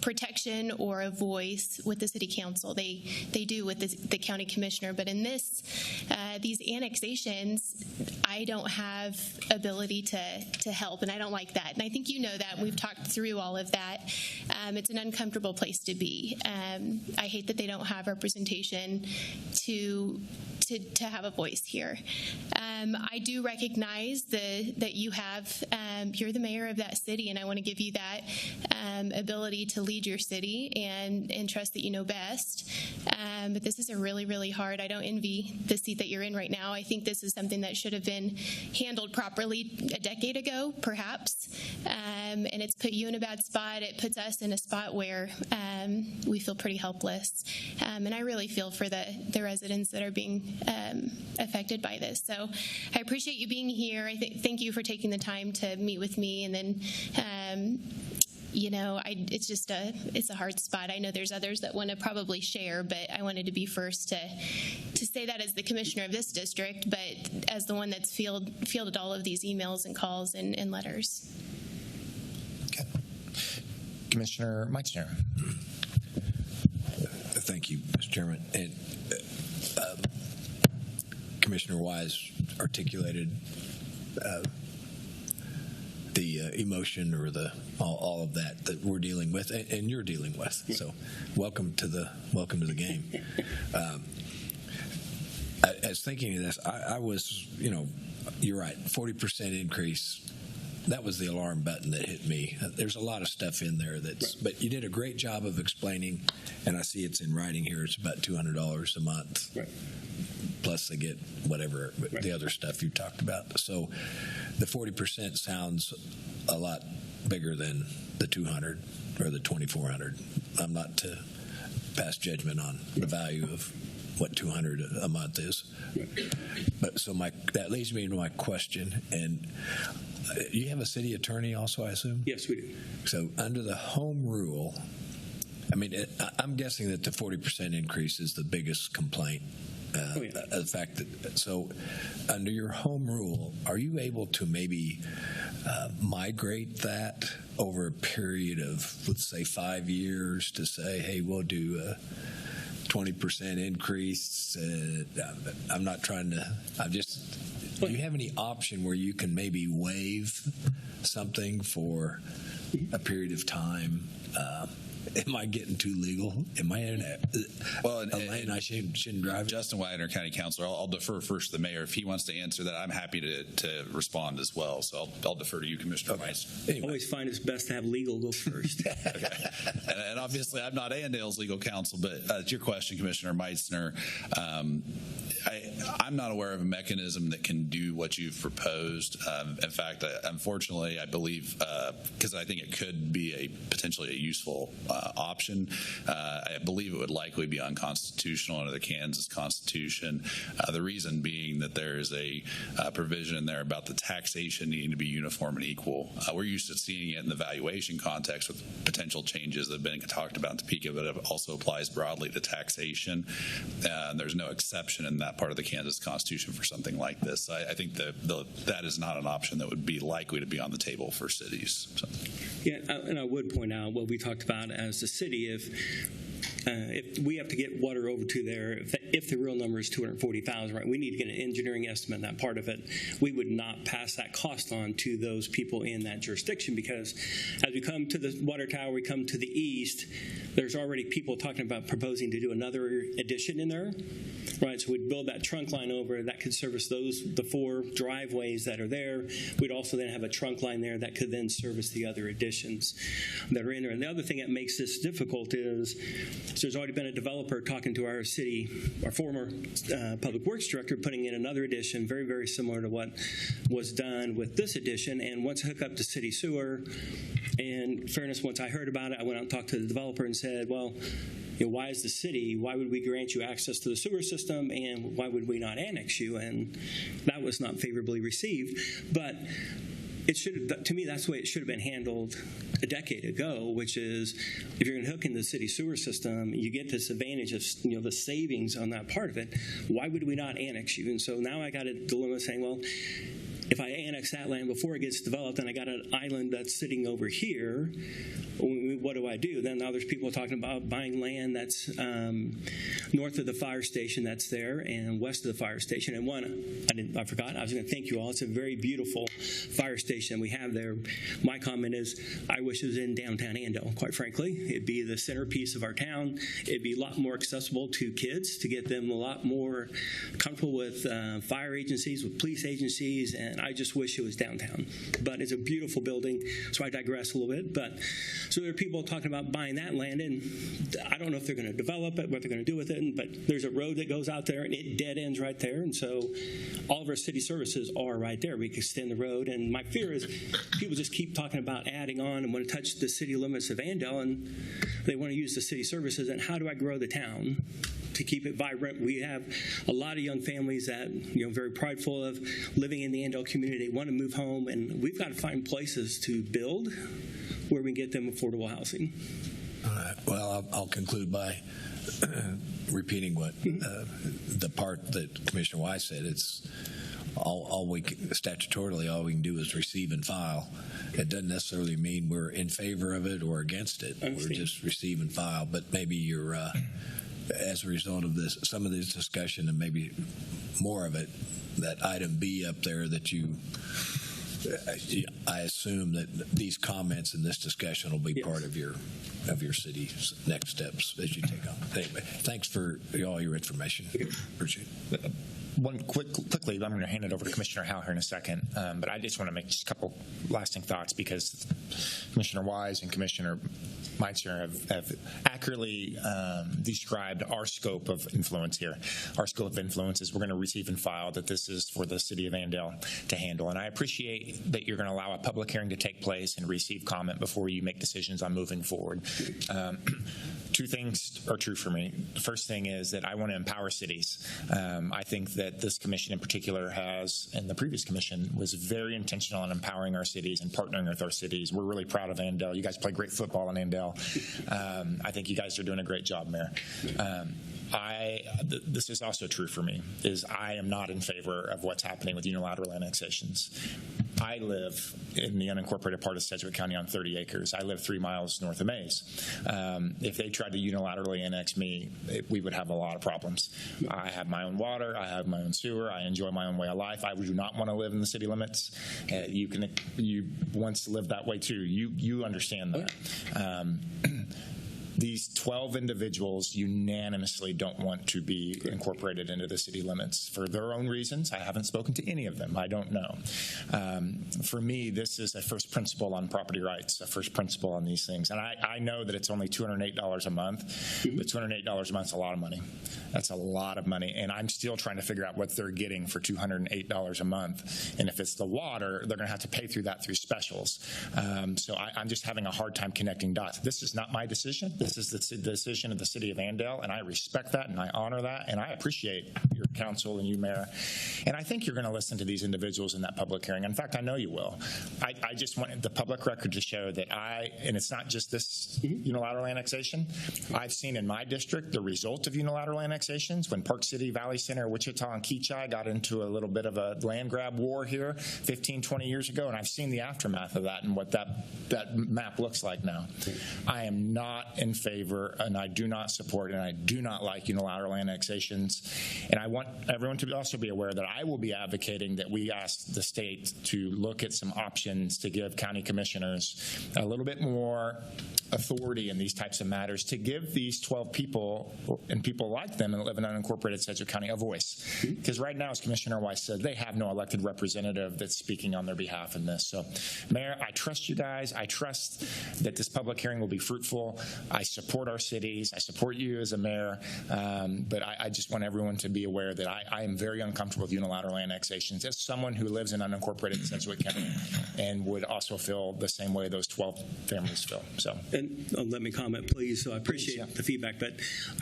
protection or a voice with the city council. They do with the county commissioner, but in these annexations, I don't have ability to help, and I don't like that. And I think you know that. We've talked through all of that. It's an uncomfortable place to be. I hate that they don't have representation to have a voice here. I do recognize that you're the mayor of that city, and I want to give you that ability to lead your city and trust that you know best. But this is a really, really hard. I don't envy the seat that you're in right now. I think this is something that should have been handled properly a decade ago, perhaps. And it's put you in a bad spot. It puts us in a spot where we feel pretty helpless. And I really feel for the residents that are being affected by this. So I appreciate you being here. Thank you for taking the time to meet with me. And then, it's a hard spot. I know there's others that want to probably share, but I wanted to be first to say that as the commissioner of this district, but as the one that's fielded all of these emails and calls and letters. Okay. Commissioner Meitzner. Thank you, Mr. Chairman. And Commissioner Wise articulated the emotion or all of that we're dealing with and you're dealing with. So welcome to the game. As thinking of this, I was, you're right, 40% increase. That was the alarm button that hit me. There's a lot of stuff in there but you did a great job of explaining, and I see it's in writing here. It's about $200 a month. Right. Plus they get whatever, the other stuff you talked about. So the 40% sounds a lot bigger than the 200 or the 2,400. I'm not to pass judgment on the value of what 200 a month is. But so that leads me to my question. And you have a city attorney also, I assume? Yes, we do. So under the home rule, I'm guessing that the 40% increase is the biggest complaint. The fact that, so under your home rule, are you able to maybe migrate that over a period of, let's say, 5 years to say, hey, we'll do a 20% increase? I'm not trying to, do you have any option where you can maybe waive something for a period of time? Am I getting too legal? Am I in a lane I shouldn't drive? Justin Wagner, County Councilor. I'll defer first to the mayor. If he wants to answer that, I'm happy to respond as well. So I'll defer to you, Commissioner Weiss. Anyway. I always find it's best to have legal go first. Okay. And obviously, I'm not ANDALE's legal counsel, but to your question, Commissioner Meitzner, I'm not aware of a mechanism that can do what you've proposed. In fact, unfortunately, I believe, because I think it could be potentially a useful option. I believe it would likely be unconstitutional under the Kansas Constitution. The reason being that there is a provision in there about the taxation needing to be uniform and equal. We're used to seeing it in the valuation context with potential changes that have been talked about in Topeka, but it also applies broadly to taxation. There's no exception in that part of the Kansas Constitution for something like this. I think that is not an option that would be likely to be on the table for cities. So. Yeah, and I would point out what we talked about as a city, if we have to get water over to there, if the real number is 240,000, right, we need to get an engineering estimate on that part of it. We would not pass that cost on to those people in that jurisdiction, because as we come to the water tower, we come to the east, there's already people talking about proposing to do another addition in there, right? So we'd build that trunk line over that could service the 4 driveways that are there. We'd also then have a trunk line there that could then service the other additions that are in there. And the other thing that makes this difficult is, so there's already been a developer talking to our city, our former public works director, putting in another addition very, very similar to what was done with this addition, and wants to hook up to city sewer. And in fairness, once I heard about it, I went out and talked to the developer and said, well, why is the city, why would we grant you access to the sewer system, and why would we not annex you? And that was not favorably received. But it should, to me, that's the way it should have been handled a decade ago, which is, if you're going to hook into the city sewer system, you get this advantage of the savings on that part of it. Why would we not annex you? And so now I got a dilemma saying, well, if I annex that land before it gets developed, and I got an island that's sitting over here, what do I do? Then now there's people talking about buying land that's north of the fire station that's there and west of the fire station. And one, I forgot, I was going to thank you all. It's a very beautiful fire station we have there. My comment is, I wish it was in downtown Andale, quite frankly. It'd be the centerpiece of our town. It'd be a lot more accessible to kids, to get them a lot more comfortable with fire agencies, with police agencies, and I just wish it was downtown. But it's a beautiful building, so I digress a little bit. But so there are people talking about buying that land, and I don't know if they're going to develop it, what they're going to do with it, but there's a road that goes out there, and it dead ends right there, and so all of our city services are right there. We can extend the road, and my fear is people just keep talking about adding on and want to touch the city limits of Andale, and they want to use the city services, and how do I grow the town to keep it vibrant? We have a lot of young families that, very prideful of living in the Andale community. They want to move home, and we've got to find places to build where we get them affordable housing. All right. Well, I'll conclude by repeating what the part that Commissioner Wise said. It's statutorily all we can do is receive and file. It doesn't necessarily mean we're in favor of it or against it. We're just receive and file. But maybe you're, as a result of this, some of this discussion and maybe more of it, that item B up there that I assume that these comments and this discussion will be part of your city's next steps as you take on. Anyway, thanks for all your information. Appreciate it. Quickly, I'm going to hand it over to Commissioner Howe here in a second, but I just want to make just a couple lasting thoughts, because Commissioner Wise and Commissioner Meitzer have accurately described our scope of influence here. Our scope of influence is we're going to receive and file, that this is for the city of Andale to handle. And I appreciate that you're going to allow a public hearing to take place and receive comment before you make decisions on moving forward. Two things are true for me. The first thing is that I want to empower cities. I think that this commission in particular has, and the previous commission, was very intentional in empowering our cities and partnering with our cities. We're really proud of Andale. You guys play great football in Andale. I think you guys are doing a great job, Mayor. This is also true for me, is I am not in favor of what's happening with unilateral annexations. I live in the unincorporated part of Sedgwick County on 30 acres. I live 3 miles north of Mays. If they tried to unilaterally annex me, we would have a lot of problems. I have my own water. I have my own sewer. I enjoy my own way of life. I do not want to live in the city limits. You once lived that way too. You understand that. these 12 individuals unanimously don't want to be incorporated into the city limits for their own reasons. I haven't spoken to any of them. I don't know. For me, this is a first principle on property rights, a first principle on these things. And I know that it's only $208 a month, but $208 a month is a lot of money. That's a lot of money. And I'm still trying to figure out what they're getting for $208 a month. And if it's the water, they're going to have to pay through that through specials. So I'm just having a hard time connecting dots. This is not my decision. This is the decision of the city of Andale, and I respect that and I honor that, and I appreciate your council and you, Mayor. And I think you're going to listen to these individuals in that public hearing. In fact, I know you will. I just want the public record to show that and it's not just this unilateral annexation. I've seen in my district the result of unilateral annexations when Park City, Valley Center, Wichita, and Keachai got into a little bit of a land grab war here 15, 20 years ago, and I've seen the aftermath of that and what that map looks like now. I am not in favor, and I do not support, and I do not like unilateral annexations. And I want everyone to also be aware that I will be advocating that we ask the state to look at some options to give county commissioners a little bit more authority in these types of matters, to give these 12 people and people like them that live in unincorporated Sedgwick County a voice. Because right now, as Commissioner Weiss said, they have no elected representative that's speaking on their behalf in this. So, Mayor, I trust you guys. I trust that this public hearing will be fruitful. I support our cities. I support you as a mayor. But I just want everyone to be aware that I am very uncomfortable with unilateral annexations as someone who lives in unincorporated Sedgwick County and would also feel the same way those 12 families feel. So. And let me comment, please. So I appreciate the feedback, but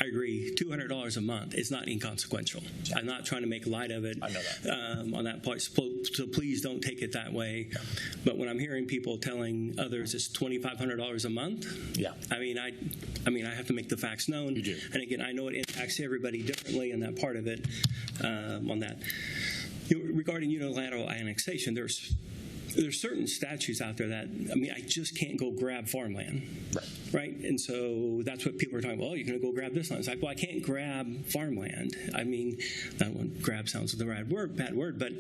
I agree. $200 a month is not inconsequential. Yeah. I'm not trying to make light of it. I know that. On that part. So please don't take it that way. Yeah. But when I'm hearing people telling others it's $2,500 a month, yeah. I mean, I have to make the facts known. You do. And again, I know it impacts everybody differently in that part of it. On that, regarding unilateral annexation, there's certain statutes out there that, I just can't go grab farmland. Right? And so that's what people are talking about. Oh, you're going to go grab this land. It's like, well, I can't grab farmland. That one, grab sounds the bad word, but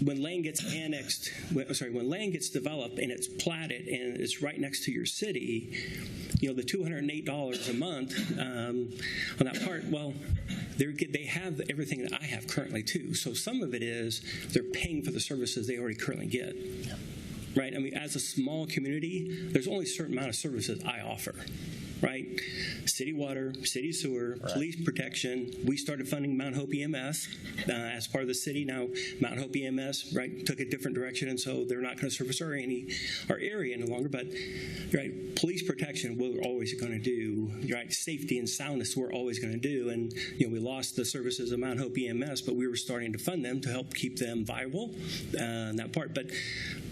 when land gets annexed, when land gets developed and it's platted and it's right next to your city, the $208 a month on that part, well, they have everything that I have currently too. So some of it is they're paying for the services they already currently get. Yeah. Right? As a small community, there's only a certain amount of services I offer. Right? City water, city sewer, police protection. We started funding Mount Hope EMS as part of the city. Now, Mount Hope EMS, took a different direction, and so they're not going to service our area any longer. But, police protection, we're always going to do. Safety and soundness, we're always going to do. And, we lost the services of Mount Hope EMS, but we were starting to fund them to help keep them viable in that part. But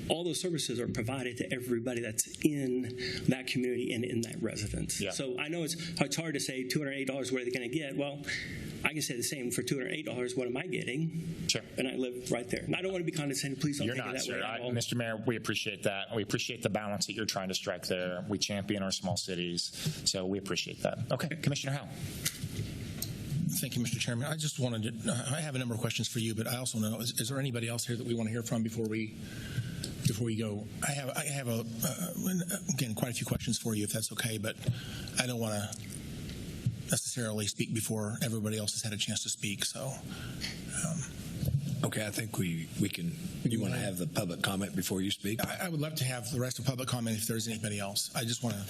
all those services are provided to everybody that's in that community and in that residence. Yeah. So I know it's hard to say $208, what are they going to get? Well, I can say the same for $208, what am I getting? Sure. And I live right there. And I don't want to be condescending. Please don't take it that way at all. Mr. Mayor, we appreciate that. We appreciate the balance that you're trying to strike there. We champion our small cities, so we appreciate that. Okay, Commissioner Howell. Thank you, Mr. Chairman. I just wanted to, I have a number of questions for you, but I also know, is there anybody else here that we want to hear from before we go? I have again, quite a few questions for you, if that's okay, but I don't want to necessarily speak before everybody else has had a chance to speak, so. Okay, I think we can. You want to have the public comment before you speak? I would love to have the rest of public comment if there's anybody else. I just want to.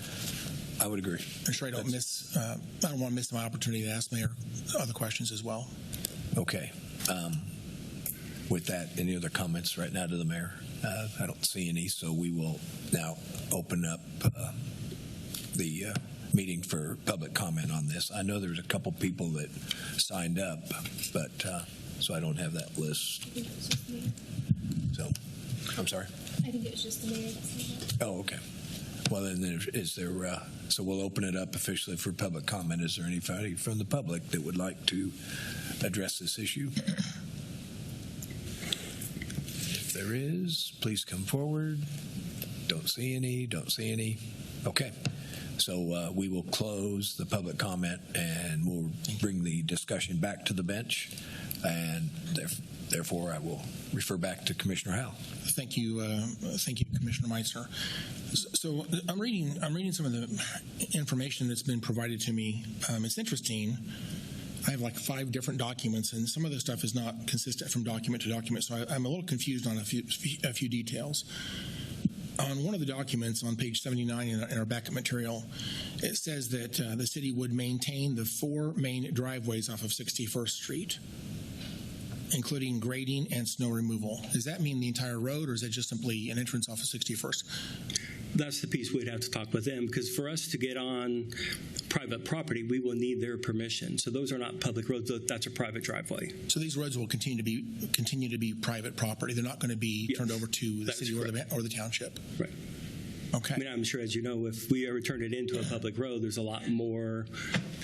I would agree. I'm sure I don't miss. I don't want to miss my opportunity to ask Mayor other questions as well. Okay. With that, any other comments right now to the mayor? I don't see any, so we will now open up the meeting for public comment on this. I know there's a couple people that signed up, but so I don't have that list. I think it was just the mayor. So, I'm sorry? I think it was just the mayor that signed up. Oh, okay. Well, then is there, so we'll open it up officially for public comment. Is there anybody from the public that would like to address this issue? If there is, please come forward. Don't see any. Okay. So we will close the public comment and we'll bring the discussion back to the bench. And therefore, I will refer back to Commissioner Howell. Thank you, Commissioner Meitzer. So I'm reading some of the information that's been provided to me. It's interesting. I have like 5 different documents, and some of the stuff is not consistent from document to document, so I'm a little confused on a few details. On one of the documents on page 79 in our backup material, it says that the city would maintain the 4 main driveways off of 61st Street, including grading and snow removal. Does that mean the entire road, or is that just simply an entrance off of 61st? That's the piece we'd have to talk with them, because for us to get on private property, we will need their permission. So those are not public roads. That's a private driveway. So these roads will continue to be private property. They're not going to be turned over to the city or the township. Right. Okay. I mean, I'm sure, as you know, if we ever turn it into a public road, there's a lot more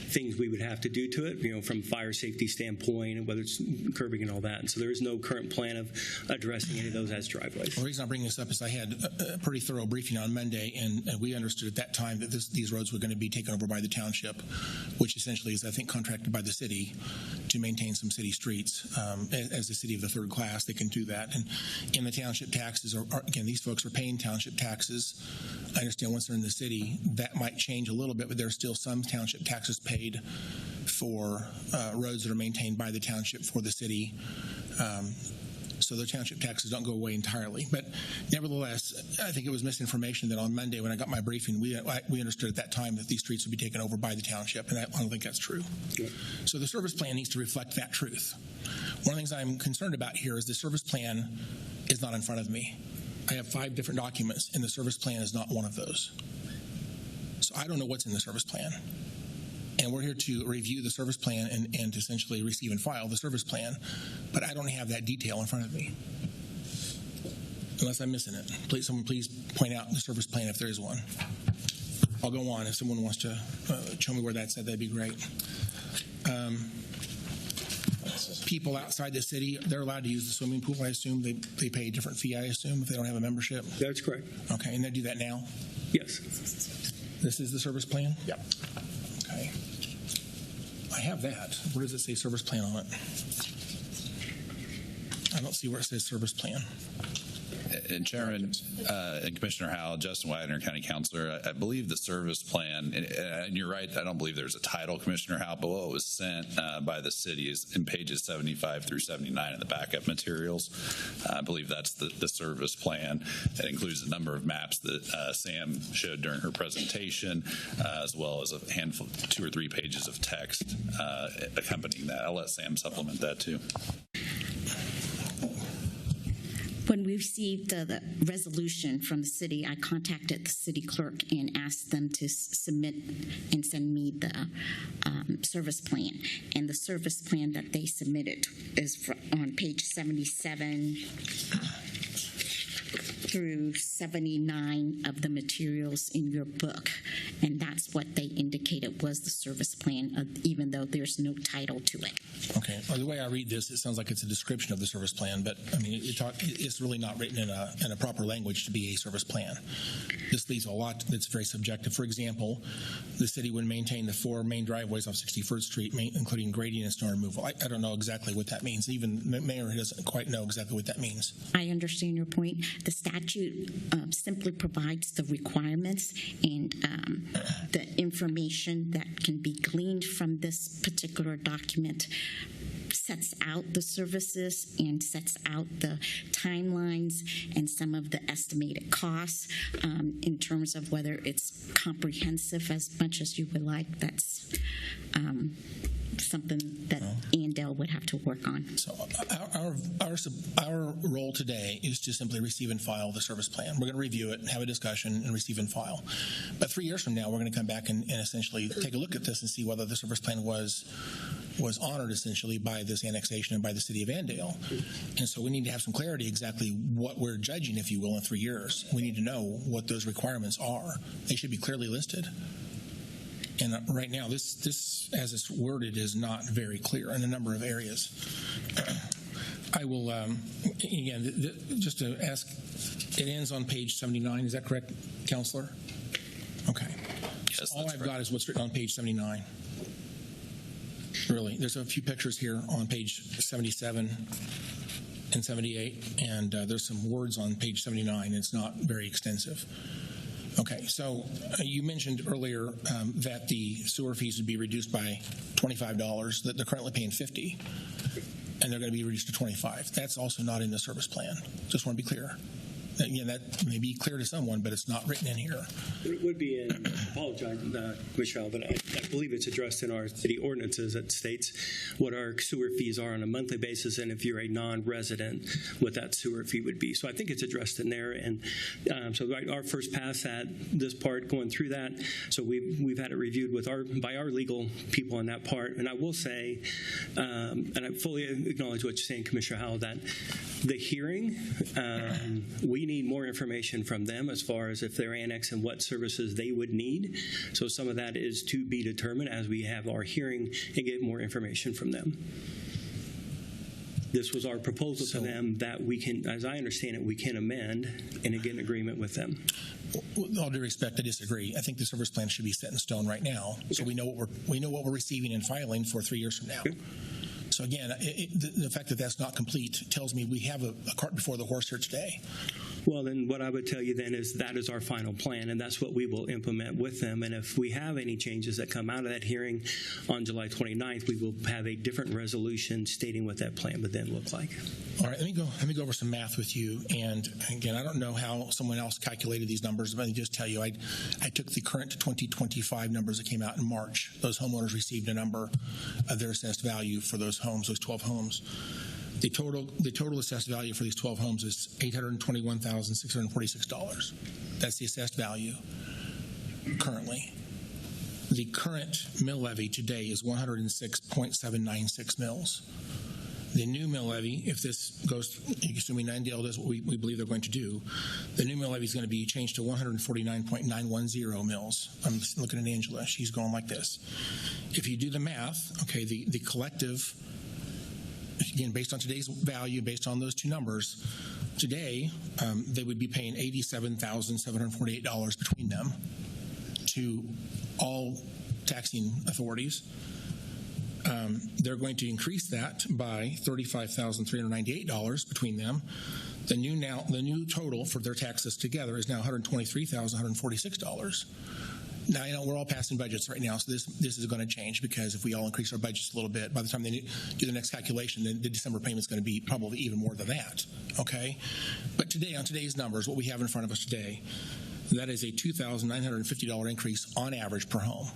things we would have to do to it, from fire safety standpoint, and whether it's curbing and all that. And so there is no current plan of addressing any of those as driveways. Well, the reason I'm bringing this up is I had a pretty thorough briefing on Monday, and we understood at that time that these roads were going to be taken over by the township, which essentially is, I think, contracted by the city to maintain some city streets. As the city of the third class, they can do that. And in the township taxes, again, these folks are paying township taxes. I understand once they're in the city, that might change a little bit, but there's still some township taxes paid for roads that are maintained by the township for the city. So the township taxes don't go away entirely. But nevertheless, I think it was misinformation that on Monday when I got my briefing, we understood at that time that these streets would be taken over by the township, and I don't think that's true. Yeah. So the service plan needs to reflect that truth. One of the things I'm concerned about here is the service plan is not in front of me. I have 5 different documents, and the service plan is not one of those. So I don't know what's in the service plan. And we're here to review the service plan and to essentially receive and file the service plan, but I don't have that detail in front of me. Unless I'm missing it. Someone please point out the service plan if there is one. I'll go on. If someone wants to show me where that's at, that'd be great. People outside the city, they're allowed to use the swimming pool, I assume. They pay a different fee, I assume, if they don't have a membership? That's correct. Okay, and they do that now? Yes. This is the service plan? Yep. Okay. I have that. Where does it say service plan on it? I don't see where it says service plan. And Chairman and Commissioner Howell, Justin Wagner, County Councilor, I believe the service plan, and you're right, I don't believe there's a title, Commissioner Howell, but what was sent by the city is in pages 75 through 79 in the backup materials. I believe that's the service plan. It includes a number of maps that Sam showed during her presentation, as well as a handful, 2 or 3 pages of text accompanying that. I'll let Sam supplement that too. When we received the resolution from the city, I contacted the city clerk and asked them to submit and send me the service plan. And the service plan that they submitted is on page 77 through 79 of the materials in your book. And that's what they indicated was the service plan, even though there's no title to it. Okay. Well, the way I read this, it sounds like it's a description of the service plan, but I mean, it's really not written in a proper language to be a service plan. This leaves a lot that's very subjective. For example, the city would maintain the 4 main driveways off 61st Street, including grading and snow removal. I don't know exactly what that means. Even the mayor doesn't quite know exactly what that means. I understand your point. The statute simply provides the requirements and the information that can be gleaned from this particular document sets out the services and sets out the timelines and some of the estimated costs in terms of whether it's comprehensive as much as you would like. That's something that ANDALE would have to work on. So our role today is to simply receive and file the service plan. We're going to review it and have a discussion and receive and file. But 3 years from now, we're going to come back and essentially take a look at this and see whether the service plan was honored essentially by this annexation and by the city of Andale. And so we need to have some clarity exactly what we're judging, if you will, in 3 years. We need to know what those requirements are. They should be clearly listed. And right now, this as it's worded, is not very clear in a number of areas. I will, again, just to ask, it ends on page 79. Is that correct, Counselor? Okay. Yes, all I've got is what's written on page 79. Really. There's a few pictures here on page 77 and 78, and there's some words on page 79. It's not very extensive. Okay, so you mentioned earlier that the sewer fees would be reduced by $25, that they're currently paying $50, and they're going to be reduced to $25. That's also not in the service plan. Just want to be clear. Again, that may be clear to someone, but it's not written in here. It would be in, I apologize, Michelle, but I believe it's addressed in our city ordinances that states what our sewer fees are on a monthly basis, and if you're a non-resident, what that sewer fee would be. So I think it's addressed in there, and so our first pass at this part, going through that, so we've had it reviewed with by our legal people on that part, and I will say, and I fully acknowledge what you're saying, Commissioner Howell, that the hearing, we need more information from them as far as if they're annexing what services they would need. So some of that is to be determined as we have our hearing and get more information from them. This was our proposal to them that we can, as I understand it, we can amend and get an agreement with them. With all due respect, I disagree. I think the service plan should be set in stone right now, so we know what we're receiving and filing for 3 years from now. Okay. So again, the fact that that's not complete tells me we have a cart before the horse here today. Well, then what I would tell you then is that is our final plan, and that's what we will implement with them. And if we have any changes that come out of that hearing on July 29th, we will have a different resolution stating what that plan would then look like. All right, let me go over some math with you. And again, I don't know how someone else calculated these numbers, but let me just tell you, I took the current 2025 numbers that came out in March. Those homeowners received a number of their assessed value for those homes, those 12 homes. The total assessed value for these 12 homes is $821,646. That's the assessed value currently. The current mill levy today is 106.796 mills. The new mill levy, if this goes, assuming ANDALE does what we believe they're going to do, the new mill levy is going to be changed to 149.910 mills. I'm looking at Angela. She's going like this. If you do the math, okay, the collective, again, based on today's value, based on those two numbers, today they would be paying $87,748 between them to all taxing authorities. They're going to increase that by $35,398 between them. The new total for their taxes together is now $123,146. Now, we're all passing budgets right now, so this is going to change, because if we all increase our budgets a little bit, by the time they do the next calculation, then the December payment is going to be probably even more than that, okay? But today, on today's numbers, what we have in front of us today, that is a $2,950 increase on average per home.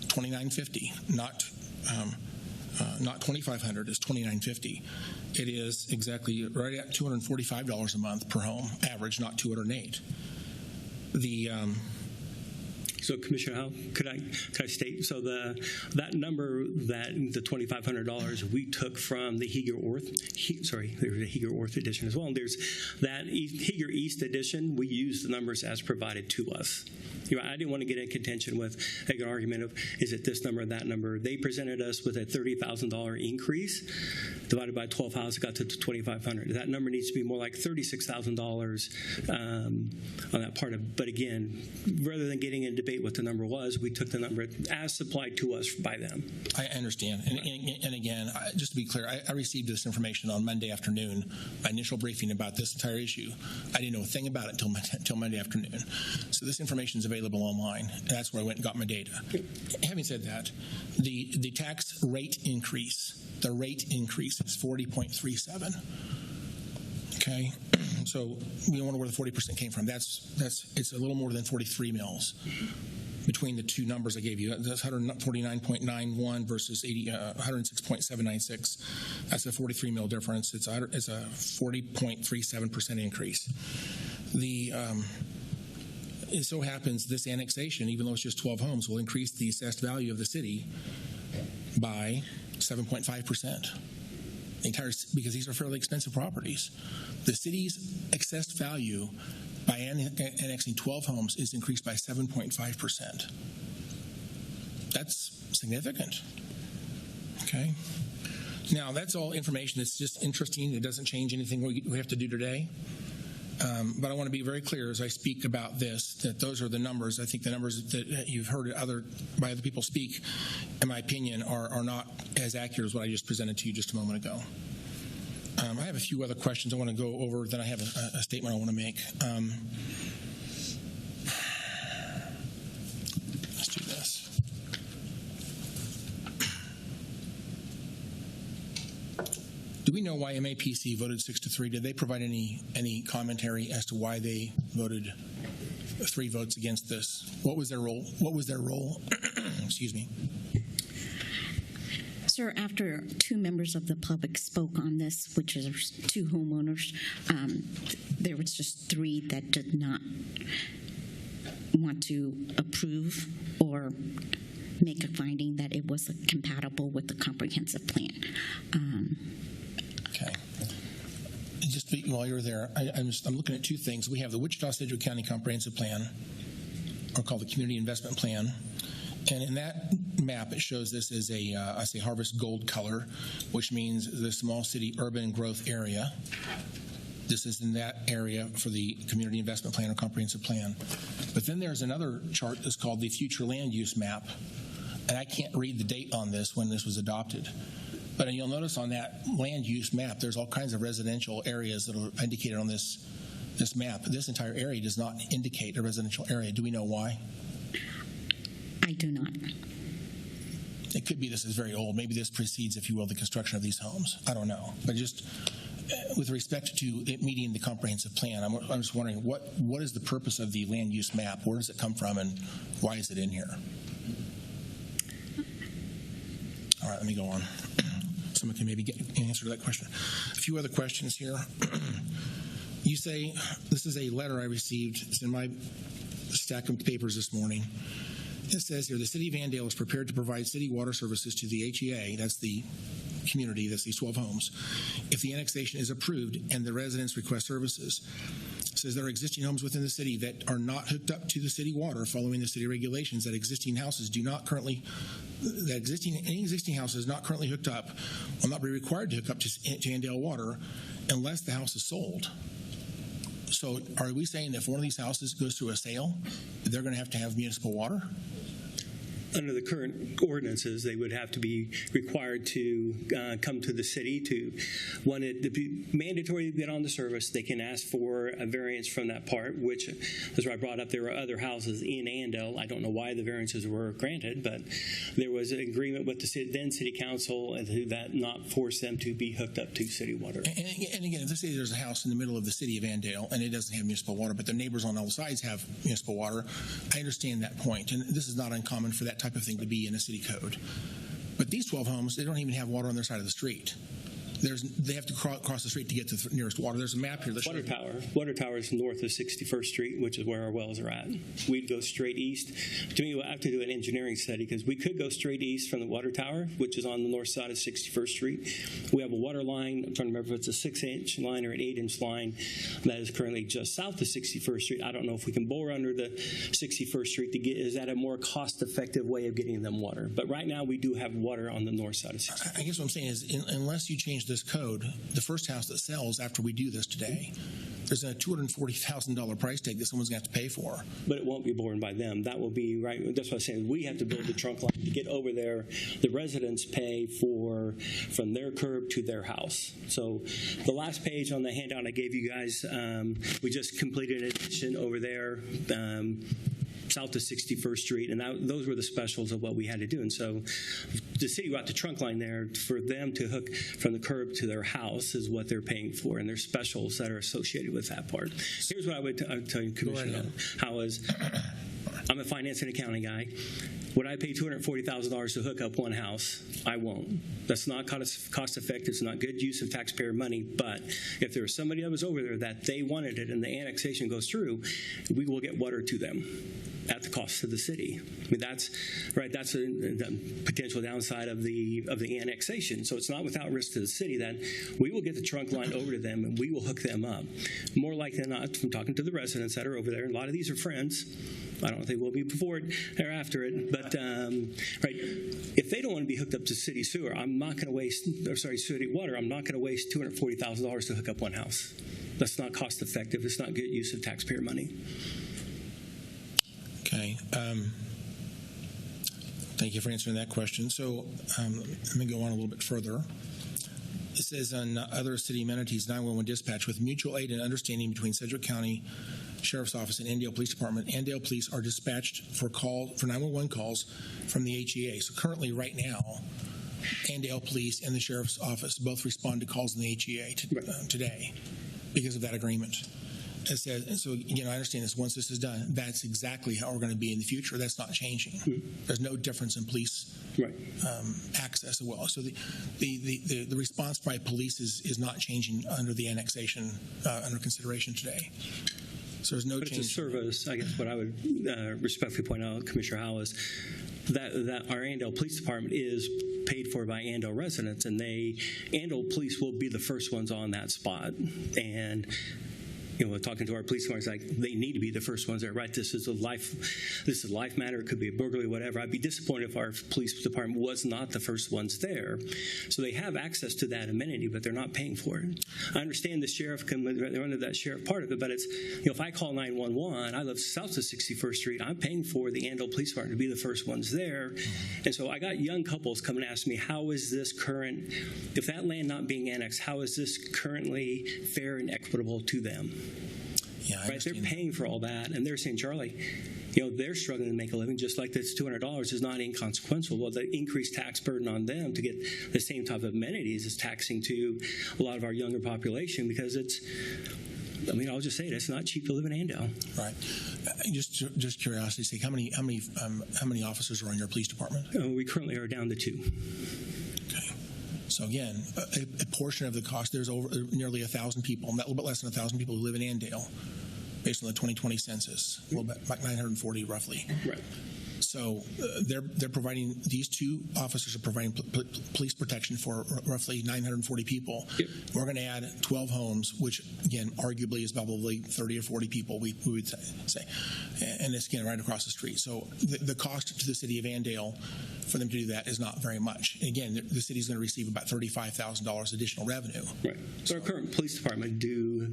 $2,950, not $2,500, it's $2,950. It is exactly right at $245 a month per home average, not $208. So, Commissioner Howe, could I state, so that number, that the $2,500 we took from the Heger Orth, there's a Heger Orth edition as well, and there's that Heger East edition, we use the numbers as provided to us. I didn't want to get in contention with an argument of, is it this number or that number? They presented us with a $30,000 increase. Divided by 12 houses, got to $2,500. That number needs to be more like $36,000 on that part of. But again, rather than getting in a debate what the number was, we took the number as supplied to us by them. I understand. And again, just to be clear, I received this information on Monday afternoon, my initial briefing about this entire issue. I didn't know a thing about it until Monday afternoon. So this information is available online, and that's where I went and got my data. Having said that, the tax rate increase, the rate increase is 40.37. Okay, so we wonder where the 40% came from. It's a little more than 43 mills between the two numbers I gave you. That's 149.91 versus 106.796. That's a 43 mil difference. It's a 40.37% increase. It so happens this annexation, even though it's just 12 homes, will increase the assessed value of the city by 7.5%. Because these are fairly expensive properties. The city's assessed value by annexing 12 homes is increased by 7.5%. That's significant. Okay. Now, that's all information that's just interesting. It doesn't change anything we have to do today. But I want to be very clear as I speak about this, that those are the numbers. I think the numbers that you've heard by other people speak, in my opinion, are not as accurate as what I just presented to you just a moment ago. I have a few other questions I want to go over, then I have a statement I want to make. we know why MAPC voted 6-3? Did they provide any commentary as to why they voted 3 votes against this? What was their role? Excuse me. Sir, after 2 members of the public spoke on this, which is 2 homeowners, there was just 3 that did not want to approve or make a finding that it was compatible with the comprehensive plan. Okay. Just while you're there, I'm looking at 2 things. We have the Wichita-Sedgwick County Comprehensive Plan, or called the Community Investment Plan. And in that map, it shows this as I say harvest gold color, which means the small city urban growth area. This is in that area for the Community Investment Plan or Comprehensive Plan. But then there's another chart that's called the Future Land Use Map. And I can't read the date on this when this was adopted. But you'll notice on that land use map, there's all kinds of residential areas that are indicated on this map. This entire area does not indicate a residential area. Do we know why? I do not. It could be this is very old. Maybe this precedes, if you will, the construction of these homes. I don't know. But just with respect to it meeting the comprehensive plan, I'm just wondering, what is the purpose of the land use map? Where does it come from, and why is it in here? All right, let me go on. Someone can maybe get an answer to that question. A few other questions here. You say, this is a letter I received. It's in my stack of papers this morning. It says here, the City of Andale is prepared to provide city water services to the HEA, that's the community, that's these 12 homes, if the annexation is approved and the residents request services. It says there are existing homes within the city that are not hooked up to the city water following the city regulations, that existing houses do not currently, any existing houses not currently hooked up will not be required to hook up to Andale water unless the house is sold. So are we saying that if one of these houses goes through a sale, they're going to have municipal water? Under the current ordinances, they would have to be required to come to the city to want it to be mandatory to get on the service. They can ask for a variance from that part, which, as I brought up, there were other houses in Andale. I don't know why the variances were granted, but there was an agreement with the then city council that not force them to be hooked up to city water. And again, if let's say there's a house in the middle of the city of Andale and it doesn't have municipal water, but the neighbors on all sides have municipal water, I understand that point. And this is not uncommon for that type of thing to be in a city code. But these 12 homes, they don't even have water on their side of the street. They have to cross the street to get to the nearest water. There's a map here that shows Water Tower is north of 61st Street, which is where our wells are at. We'd go straight east. To me, we'll have to do an engineering study because we could go straight east from the Water Tower, which is on the north side of 61st Street. We have a water line. I'm trying to remember if it's a 6-inch line or an 8-inch line that is currently just south of 61st Street. I don't know if we can bore under the 61st Street to get. Is that a more cost-effective way of getting them water? But right now, we do have water on the north side of 61st. I guess what I'm saying is, unless you change this code, the first house that sells after we do this today, there's a $240,000 price tag that someone's going to have to pay for. But it won't be borne by them. That will be right. That's what I'm saying. We have to build the trunk line to get over there. The residents pay for from their curb to their house. So the last page on the handout I gave you guys, we just completed an addition over there. South of 61st Street, and those were the specials of what we had to do. And so the city got the trunk line there for them to hook from the curb to their house is what they're paying for, and there's specials that are associated with that part. Here's what I would tell you, Commissioner, I'm a finance and accounting guy. Would I pay $240,000 to hook up one house? I won't. That's not cost effective. It's not good use of taxpayer money. But if there was somebody that was over there that they wanted it and the annexation goes through, we will get water to them at the cost to the city. I mean, that's right. That's the potential downside of the annexation. So it's not without risk to the city that we will get the trunk line over to them and we will hook them up. More likely than not, from talking to the residents that are over there, and a lot of these are friends. I don't think we'll be before it or after it, but right. If they don't want to be hooked up to city sewer, I'm not going to waste. Or sorry, city water. I'm not going to waste $240,000 to hook up one house. That's not cost effective. It's not good use of taxpayer money. Okay. Thank you for answering that question. So let me go on a little bit further. It says on other city amenities, 911 dispatch with mutual aid and understanding between Sedgwick County Sheriff's Office and Andale Police Department. Andale Police are dispatched for 911 calls from the HEA. So currently, right now, Andale Police and the Sheriff's Office both respond to calls in the HEA today because of that agreement. It says, and so again, I understand this. Once this is done, that's exactly how we're going to be in the future. That's not changing. There's no difference in police access as well. So the response by police is not changing under the annexation under consideration today. So there's no change. It's a service. I guess what I would respectfully point out, Commissioner Howell, is that our Andale Police Department is paid for by Andale residents, and Andale Police will be the first ones on that spot. And talking to our police department, like they need to be the first ones there, right? This is a life matter. It could be a burglary, whatever. I'd be disappointed if our police department was not the first ones there. So they have access to that amenity, but they're not paying for it. I understand the sheriff they're under that sheriff part of it, but it's, if I call 911, I live south of 61st Street, I'm paying for the Andale Police Department to be the first ones there. And so I got young couples coming to ask me, how is this current, if that land not being annexed, how is this currently fair and equitable to them? Yeah, right. They're paying for all that, and they're saying, Charlie, they're struggling to make a living, just like this $200 is not inconsequential. Well, the increased tax burden on them to get the same type of amenities is taxing to a lot of our younger population, because I'll just say it, it's not cheap to live in Andale. Right. Just curiosity sake, how many officers are in your police department? We currently are down to 2. So again, a portion of the cost, there's over nearly 1,000 people, a little bit less than 1,000 people who live in Andale, based on the 2020 census, a little bit, like 940 roughly. Right. So they're providing, these 2 officers are providing police protection for roughly 940 people. Yep. We're going to add 12 homes, which again, arguably is probably 30 or 40 people, we would say. And it's again right across the street. So the cost to the city of Andale for them to do that is not very much. Again, the city is going to receive about $35,000 additional revenue. Right. So our current police department do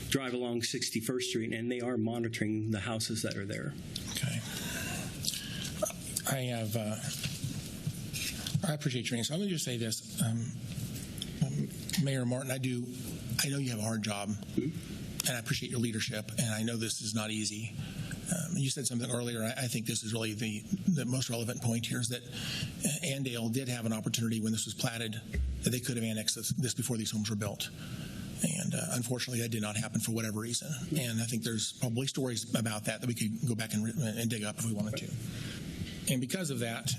drive along 61st Street, and they are monitoring the houses that are there. Okay. I appreciate your answer. Let me just say this, Mayor Martin. I know you have a hard job, and I appreciate your leadership. And I know this is not easy. You said something earlier. I think this is really the most relevant point here, is that Andale did have an opportunity when this was platted that they could have annexed this before these homes were built. And unfortunately, that did not happen for whatever reason. And I think there's probably stories about that we could go back and dig up if we wanted to. And because of that,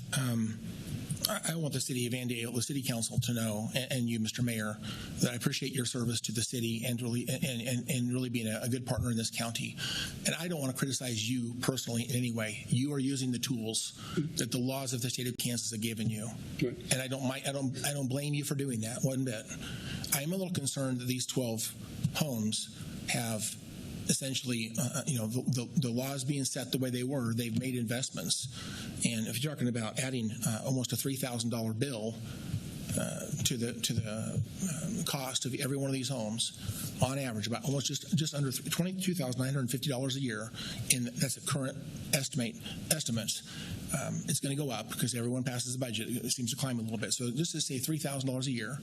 I want the city of Andale, the city council, to know, and you, Mr. Mayor, that I appreciate your service to the city and really being a good partner in this county. And I don't want to criticize you personally in any way. You are using the tools that the laws of the state of Kansas have given you, and I don't blame you for doing that one bit. I am a little concerned that these 12 homes have essentially, the laws being set the way they were. They've made investments, and if you're talking about adding almost a $3,000 bill to the cost of every one of these homes, on average, about almost just under $22,950 a year, and that's a current estimates. It's going to go up because everyone passes the budget. It seems to climb a little bit. So just to say $3,000 a year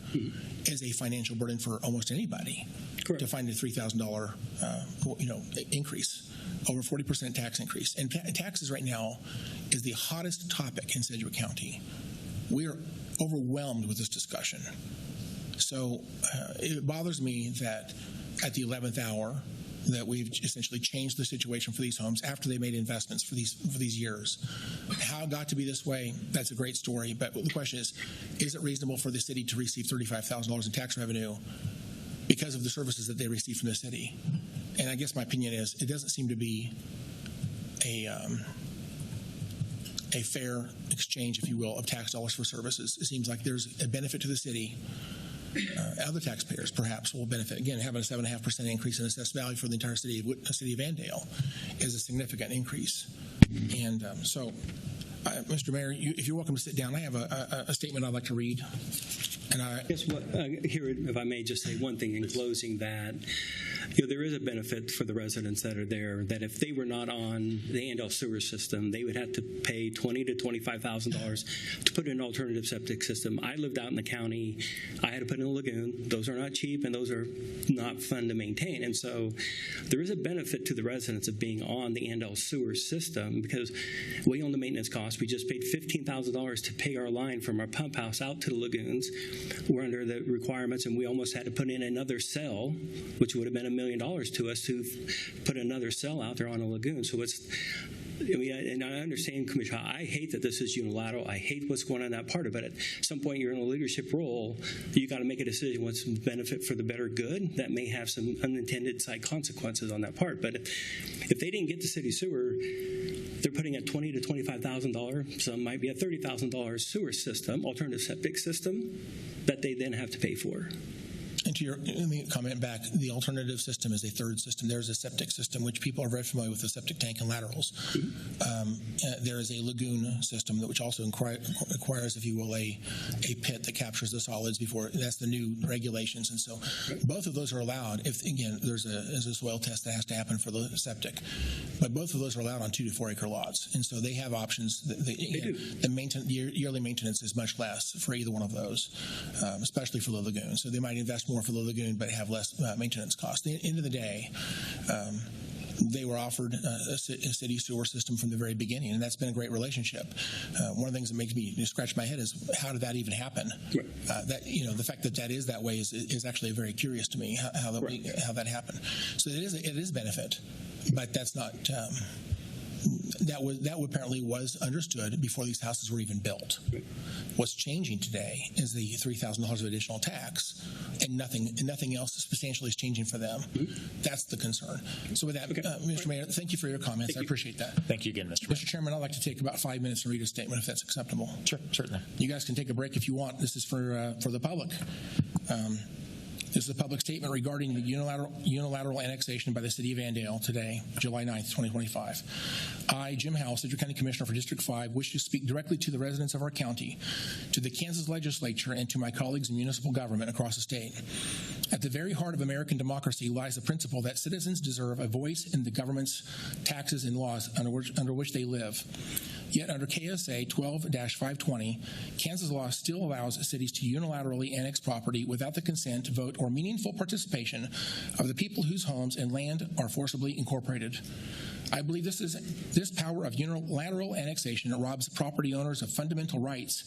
is a financial burden for almost anybody. Correct. To find a $3,000 increase, over 40% tax increase. And taxes right now is the hottest topic in Sedgwick County. We are overwhelmed with this discussion. So it bothers me that at the 11th hour that we've essentially changed the situation for these homes after they made investments for these years. How it got to be this way, that's a great story. But the question is it reasonable for the city to receive $35,000 in tax revenue because of the services that they receive from the city? And I guess my opinion is it doesn't seem to be a fair exchange, if you will, of tax dollars for services. It seems like there's a benefit to the city. Other taxpayers perhaps will benefit. Again, having a 7.5% increase in assessed value for the entire city of Andale is a significant increase. And Mr. Mayor, if you're welcome to sit down, I have a statement I'd like to read. And Guess what? Here, if I may just say one thing in closing, that there is a benefit for the residents that are there, that if they were not on the ANDALE sewer system, they would have to pay $20,000 to $25,000 to put in an alternative septic system. I lived out in the county. I had to put in a lagoon. Those are not cheap, and those are not fun to maintain. And so there is a benefit to the residents of being on the ANDALE sewer system because we own the maintenance costs. We just paid $15,000 to pay our line from our pump house out to the lagoons. We're under the requirements, and we almost had to put in another cell, which would have been $1 million to us to put another cell out there on a lagoon. So it's, I mean, and I understand, Commissioner, I hate that this is unilateral. I hate what's going on in that part of it. At some point, you're in a leadership role. You got to make a decision what's the benefit for the better good. That may have some unintended side consequences on that part. But if they didn't get the city sewer, they're putting a $20,000 to $25,000, some might be a $30,000 sewer system, alternative septic system, that they then have to pay for. And to your, let me comment back, the alternative system is a third system. There's a septic system, which people are very familiar with, the septic tank and laterals. There is a lagoon system, which also requires, if you will, a pit that captures the solids before, that's the new regulations. And so both of those are allowed. If, again, there's a soil test that has to happen for the septic. But both of those are allowed on 2 to 4 acre lots. And so they have options. The yearly maintenance is much less for either one of those, especially for the lagoon. So they might invest more for the lagoon, but have less maintenance costs. At the end of the day, they were offered a city sewer system from the very beginning, and that's been a great relationship. One of the things that makes me scratch my head is how did that even happen? That, you know, the fact that that is that way is actually very curious to me, how that happened. So it is benefit, but that's not. That apparently was understood before these houses were even built. What's changing today is the $3,000 of additional tax, and nothing else substantially is changing for them. That's the concern. So with that, Mr. Mayor, thank you for your comments. I appreciate that. Thank you again, Mr. Mayor. Mr. Chairman, I'd like to take about 5 minutes and read a statement, if that's acceptable. Sure, certainly. You guys can take a break if you want. This is for the public. This is a public statement regarding the unilateral annexation by the City of Andale today, July 9th, 2025. I, Jim Howell, Sedgwick County Commissioner for District 5, wish to speak directly to the residents of our county, to the Kansas legislature, and to my colleagues in municipal government across the state. At the very heart of American democracy lies the principle that citizens deserve a voice in the government's taxes and laws under which they live. Yet under KSA 12-520, Kansas law still allows cities to unilaterally annex property without the consent, vote, or meaningful participation of the people whose homes and land are forcibly incorporated. I believe this power of unilateral annexation robs property owners of fundamental rights,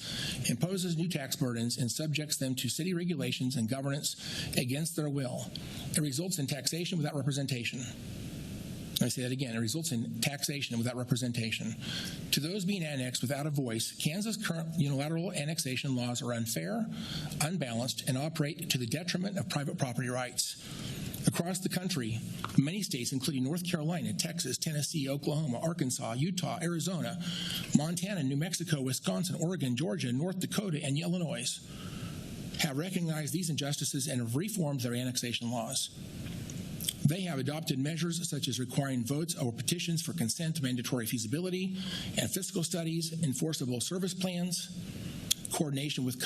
imposes new tax burdens, and subjects them to city regulations and governance against their will. It results in taxation without representation. I say that again, it results in taxation without representation. To those being annexed without a voice, Kansas' current unilateral annexation laws are unfair, unbalanced, and operate to the detriment of private property rights. Across the country, many states, including North Carolina, Texas, Tennessee, Oklahoma, Arkansas, Utah, Arizona, Montana, New Mexico, Wisconsin, Oregon, Georgia, North Dakota, and Illinois, have recognized these injustices and have reformed their annexation laws. They have adopted measures such as requiring votes or petitions for consent, mandatory feasibility, and fiscal studies, enforceable service plans, coordination with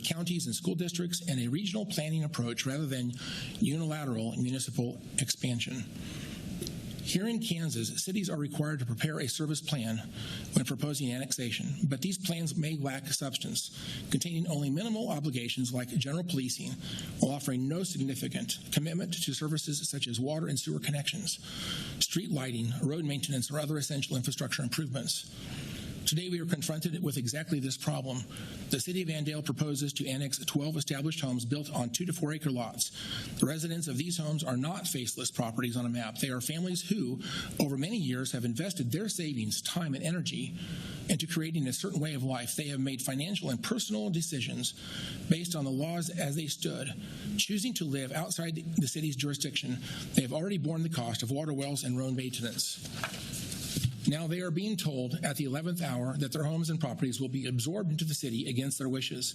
counties and school districts, and a regional planning approach rather than unilateral municipal expansion. Here in Kansas, cities are required to prepare a service plan when proposing annexation, but these plans may lack substance, containing only minimal obligations like general policing, while offering no significant commitment to services such as water and sewer connections, street lighting, road maintenance, or other essential infrastructure improvements. Today we are confronted with exactly this problem. The City of Andale proposes to annex 12 established homes built on 2 to 4 acre lots. The residents of these homes are not faceless properties on a map. They are families who, over many years, have invested their savings, time, and energy into creating a certain way of life. They have made financial and personal decisions based on the laws as they stood. Choosing to live outside the city's jurisdiction, they have already borne the cost of water wells and road maintenance. Now they are being told at the 11th hour that their homes and properties will be absorbed into the city against their wishes.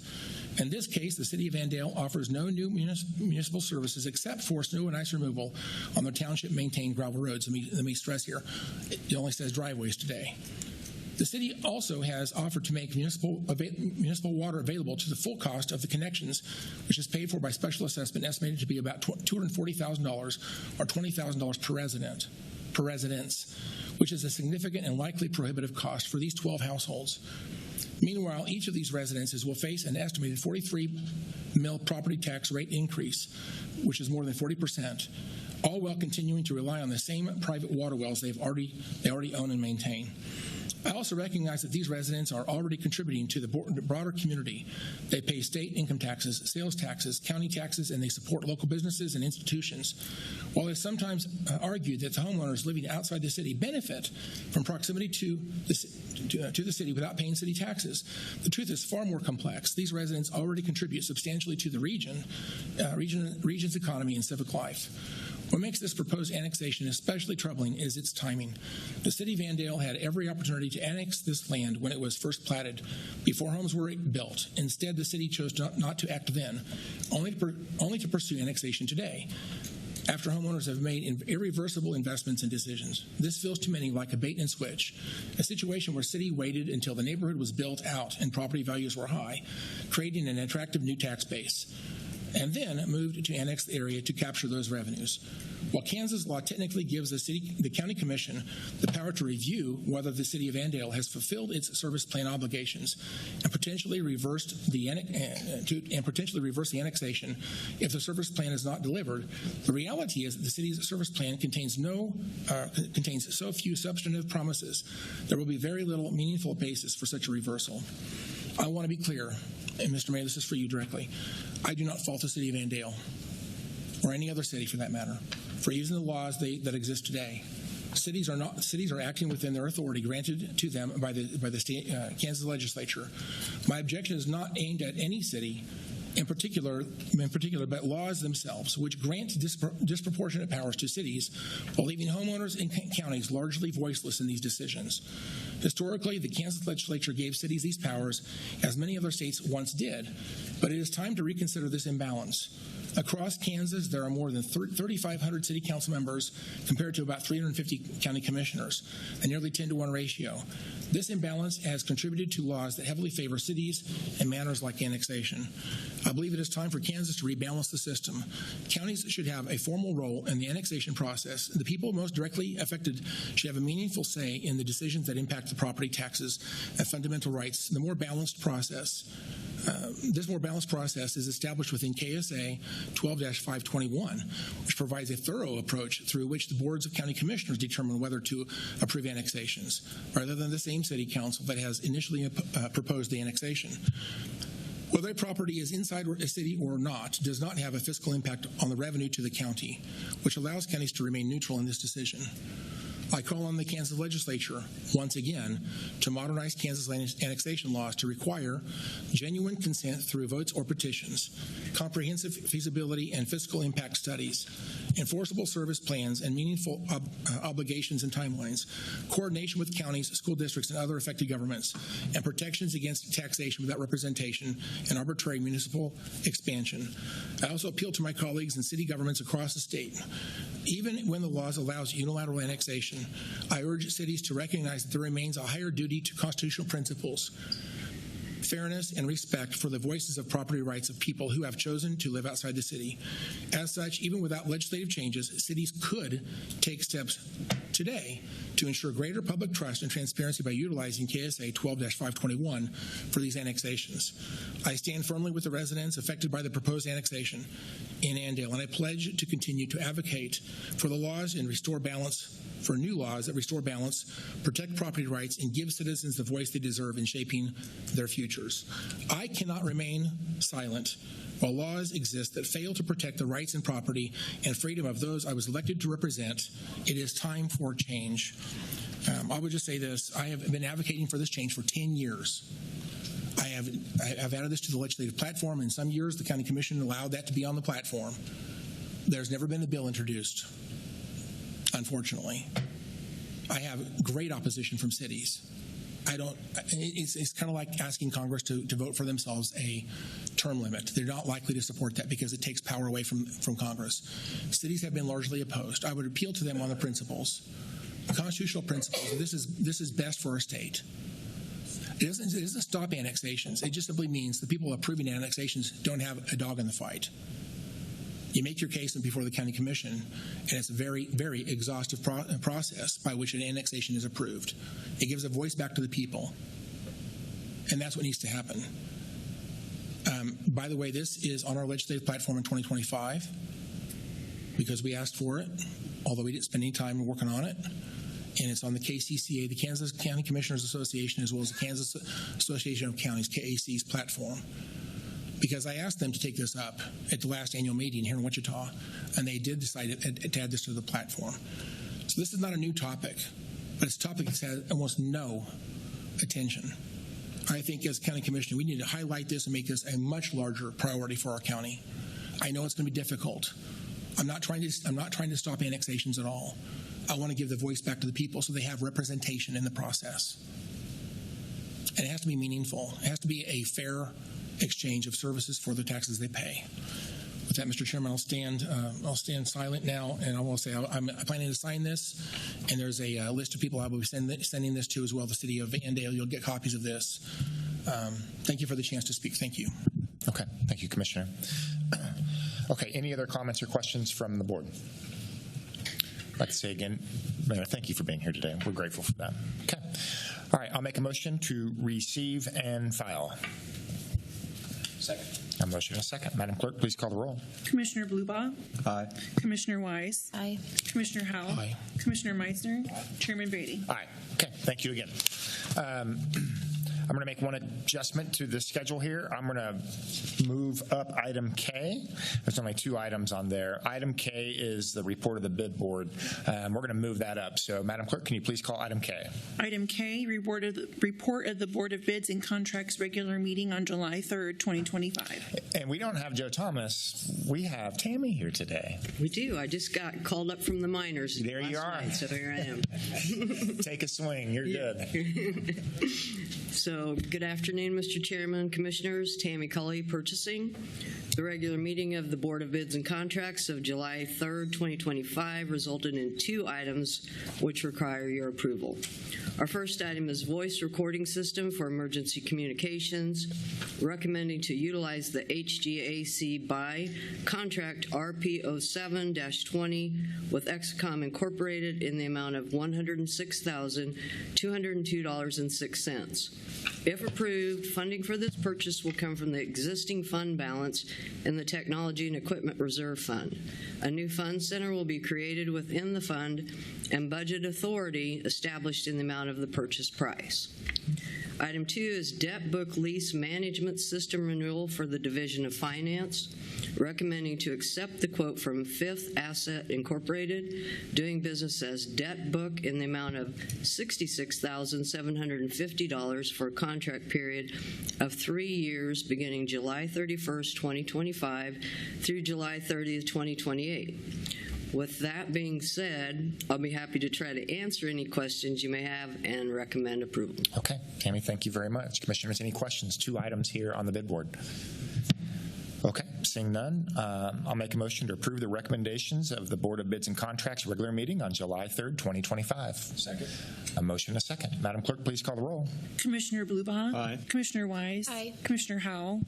In this case, the City of Andale offers no new municipal services except for snow and ice removal on their township-maintained gravel roads. Let me stress here, it only says driveways today. The city also has offered to make municipal water available to the full cost of the connections, which is paid for by special assessment, estimated to be about $240,000 or $20,000 per residence, which is a significant and likely prohibitive cost for these 12 households. Meanwhile, each of these residences will face an estimated 43 mil property tax rate increase, which is more than 40%, all while continuing to rely on the same private water wells they already own and maintain. I also recognize that these residents are already contributing to the broader community. They pay state income taxes, sales taxes, county taxes, and they support local businesses and institutions. While it's sometimes argued that the homeowners living outside the city benefit from proximity to the city without paying city taxes, the truth is far more complex. These residents already contribute substantially to the region's economy and civic life. What makes this proposed annexation especially troubling is its timing. The city of Andale had every opportunity to annex this land when it was first platted, before homes were built. Instead, the city chose not to act then, only to pursue annexation today, after homeowners have made irreversible investments and decisions. This feels to many like a bait and switch, a situation where city waited until the neighborhood was built out and property values were high, creating an attractive new tax base, and then moved to annex the area to capture those revenues. While Kansas law technically gives the county commission the power to review whether the city of Andale has fulfilled its service plan obligations and potentially reverse the annexation if the service plan is not delivered, the reality is that the city's service plan contains so few substantive promises there will be very little meaningful basis for such a reversal. I want to be clear, and Mr. Mayor, this is for you directly. I do not fault the city of Andale, or any other city for that matter, for using the laws that exist today. Cities are acting within their authority granted to them by the state Kansas legislature. My objection is not aimed at any city in particular, but laws themselves, which grant disproportionate powers to cities while leaving homeowners and counties largely voiceless in these decisions. Historically, the Kansas legislature gave cities these powers, as many other states once did, but it is time to reconsider this imbalance. Across Kansas, there are more than 3,500 city council members compared to about 350 county commissioners, a nearly 10-to-1 ratio. This imbalance has contributed to laws that heavily favor cities and matters like annexation. I believe it is time for Kansas to rebalance the system. Counties should have a formal role in the annexation process. The people most directly affected should have a meaningful say in the decisions that impact the property taxes and fundamental rights. This more balanced process is established within KSA 12-521, which provides a thorough approach through which the boards of county commissioners determine whether to approve annexations, rather than the same city council that has initially proposed the annexation. Whether a property is inside a city or not does not have a fiscal impact on the revenue to the county, which allows counties to remain neutral in this decision. I call on the Kansas legislature, once again, to modernize Kansas annexation laws to require genuine consent through votes or petitions, comprehensive feasibility and fiscal impact studies, enforceable service plans and meaningful obligations and timelines, coordination with counties, school districts, and other affected governments, and protections against taxation without representation and arbitrary municipal expansion. I also appeal to my colleagues in city governments across the state. Even when the laws allows unilateral annexation, I urge cities to recognize that there remains a higher duty to constitutional principles, fairness, and respect for the voices of property rights of people who have chosen to live outside the city. As such, even without legislative changes, cities could take steps today to ensure greater public trust and transparency by utilizing KSA 12-521 for these annexations. I stand firmly with the residents affected by the proposed annexation in Andale, and I pledge to continue to advocate for the laws and for new laws that restore balance, protect property rights, and give citizens the voice they deserve in shaping their futures. I cannot remain silent while laws exist that fail to protect the rights and property and freedom of those I was elected to represent. It is time for change. I would just say this. I have been advocating for this change for 10 years. I have added this to the legislative platform. In some years, the county commission allowed that to be on the platform. There's never been a bill introduced, unfortunately. I have great opposition from cities. It's kind of like asking Congress to vote for themselves a term limit. They're not likely to support that because it takes power away from Congress. Cities have been largely opposed. I would appeal to them on the principles. constitutional principles. This is best for our state. It doesn't stop annexations. It just simply means the people approving annexations don't have a dog in the fight. You make your case before the county commission, and it's a very, very exhaustive process by which an annexation is approved. It gives a voice back to the people, and that's what needs to happen. By the way, this is on our legislative platform in 2025 because we asked for it, although we didn't spend any time working on it. And it's on the KCCA, the Kansas County Commissioners Association, as well as the Kansas Association of Counties, KAC's platform. Because I asked them to take this up at the last annual meeting here in Wichita, and they did decide to add this to the platform. So this is not a new topic, but it's a topic that's had almost no attention. I think as county commissioner, we need to highlight this and make this a much larger priority for our county. I know it's going to be difficult. I'm not trying to stop annexations at all. I want to give the voice back to the people so they have representation in the process. And it has to be meaningful. It has to be a fair exchange of services for the taxes they pay. With that, Mr. Chairman, I'll stand silent now, and I will say I'm planning to sign this, and there's a list of people I will be sending this to as well, the city of ANDALE. You'll get copies of this. Thank you for the chance to speak. Thank you. Okay. Thank you, Commissioner. Okay. Any other comments or questions from the board? I'd like to say again, Mayor, thank you for being here today. We're grateful for that. Okay. All right. I'll make a motion to receive and file. Second. A motion and a second. Madam Clerk, please call the roll. Commissioner Blubaugh? Aye. Commissioner Wise? Aye. Commissioner Howell? Aye. Commissioner Meissner? Chairman Brady? Aye. Okay. Thank you again. I'm going to make one adjustment to the schedule here. I'm going to move up item K. There's only 2 items on there. Item K is the report of the bid board. We're going to move that up. So, Madam Clerk, can you please call item K? Item K, report of the Board of Bids and Contracts regular meeting on July 3rd, 2025. And we don't have Joe Thomas. We have Tammy here today. We do. I just got called up from the miners. There you are. Night, so here I am. Take a swing. You're good. So, good afternoon, Mr. Chairman, Commissioners. Tammy Culley, Purchasing. The regular meeting of the Board of Bids and Contracts of July 3rd, 2025 resulted in 2 items which require your approval. Our first item is voice recording system for emergency communications, recommending to utilize the HGAC by contract RP07-20 with Excom Incorporated in the amount of $106,202.06. If approved, funding for this purchase will come from the existing fund balance in the Technology and Equipment Reserve Fund. A new fund center will be created within the fund and budget authority established in the amount of the purchase price. Item 2 is debt book lease management system renewal for the Division of Finance, recommending to accept the quote from Fifth Asset Incorporated, doing business as Debt Book in the amount of $66,750 for a contract period of 3 years beginning July 31st, 2025 through July 30th, 2028. With that being said, I'll be happy to try to answer any questions you may have and recommend approval. Okay. Tammy, thank you very much. Commissioners, any questions? 2 items here on the bid board. Okay. Seeing none, I'll make a motion to approve the recommendations of the Board of Bids and Contracts regular meeting on July 3rd, 2025. Second. A motion and a second. Madam Clerk, please call the roll. Commissioner Blubaugh? Aye. Commissioner Wise? Aye. Commissioner Howell?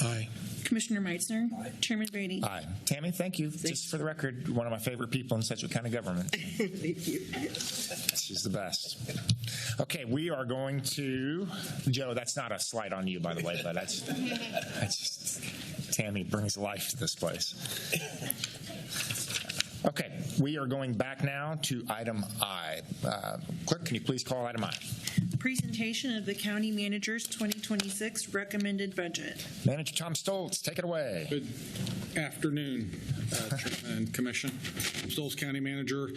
Aye. Commissioner Meissner? Chairman Brady? Aye. Tammy, thank you. Just for the record, one of my favorite people in Sedgwick County government. Thank you. She's the best. Okay, we are going to, Joe, that's not a slight on you, by the way, but that's just, Tammy brings life to this place. Okay, we are going back now to item I. Clerk, can you please call item I? Presentation of the County Manager's 2026 recommended budget. Manager Tom Stoltz, take it away. Good afternoon, Chairman and Commission. I'm Stoltz, County Manager,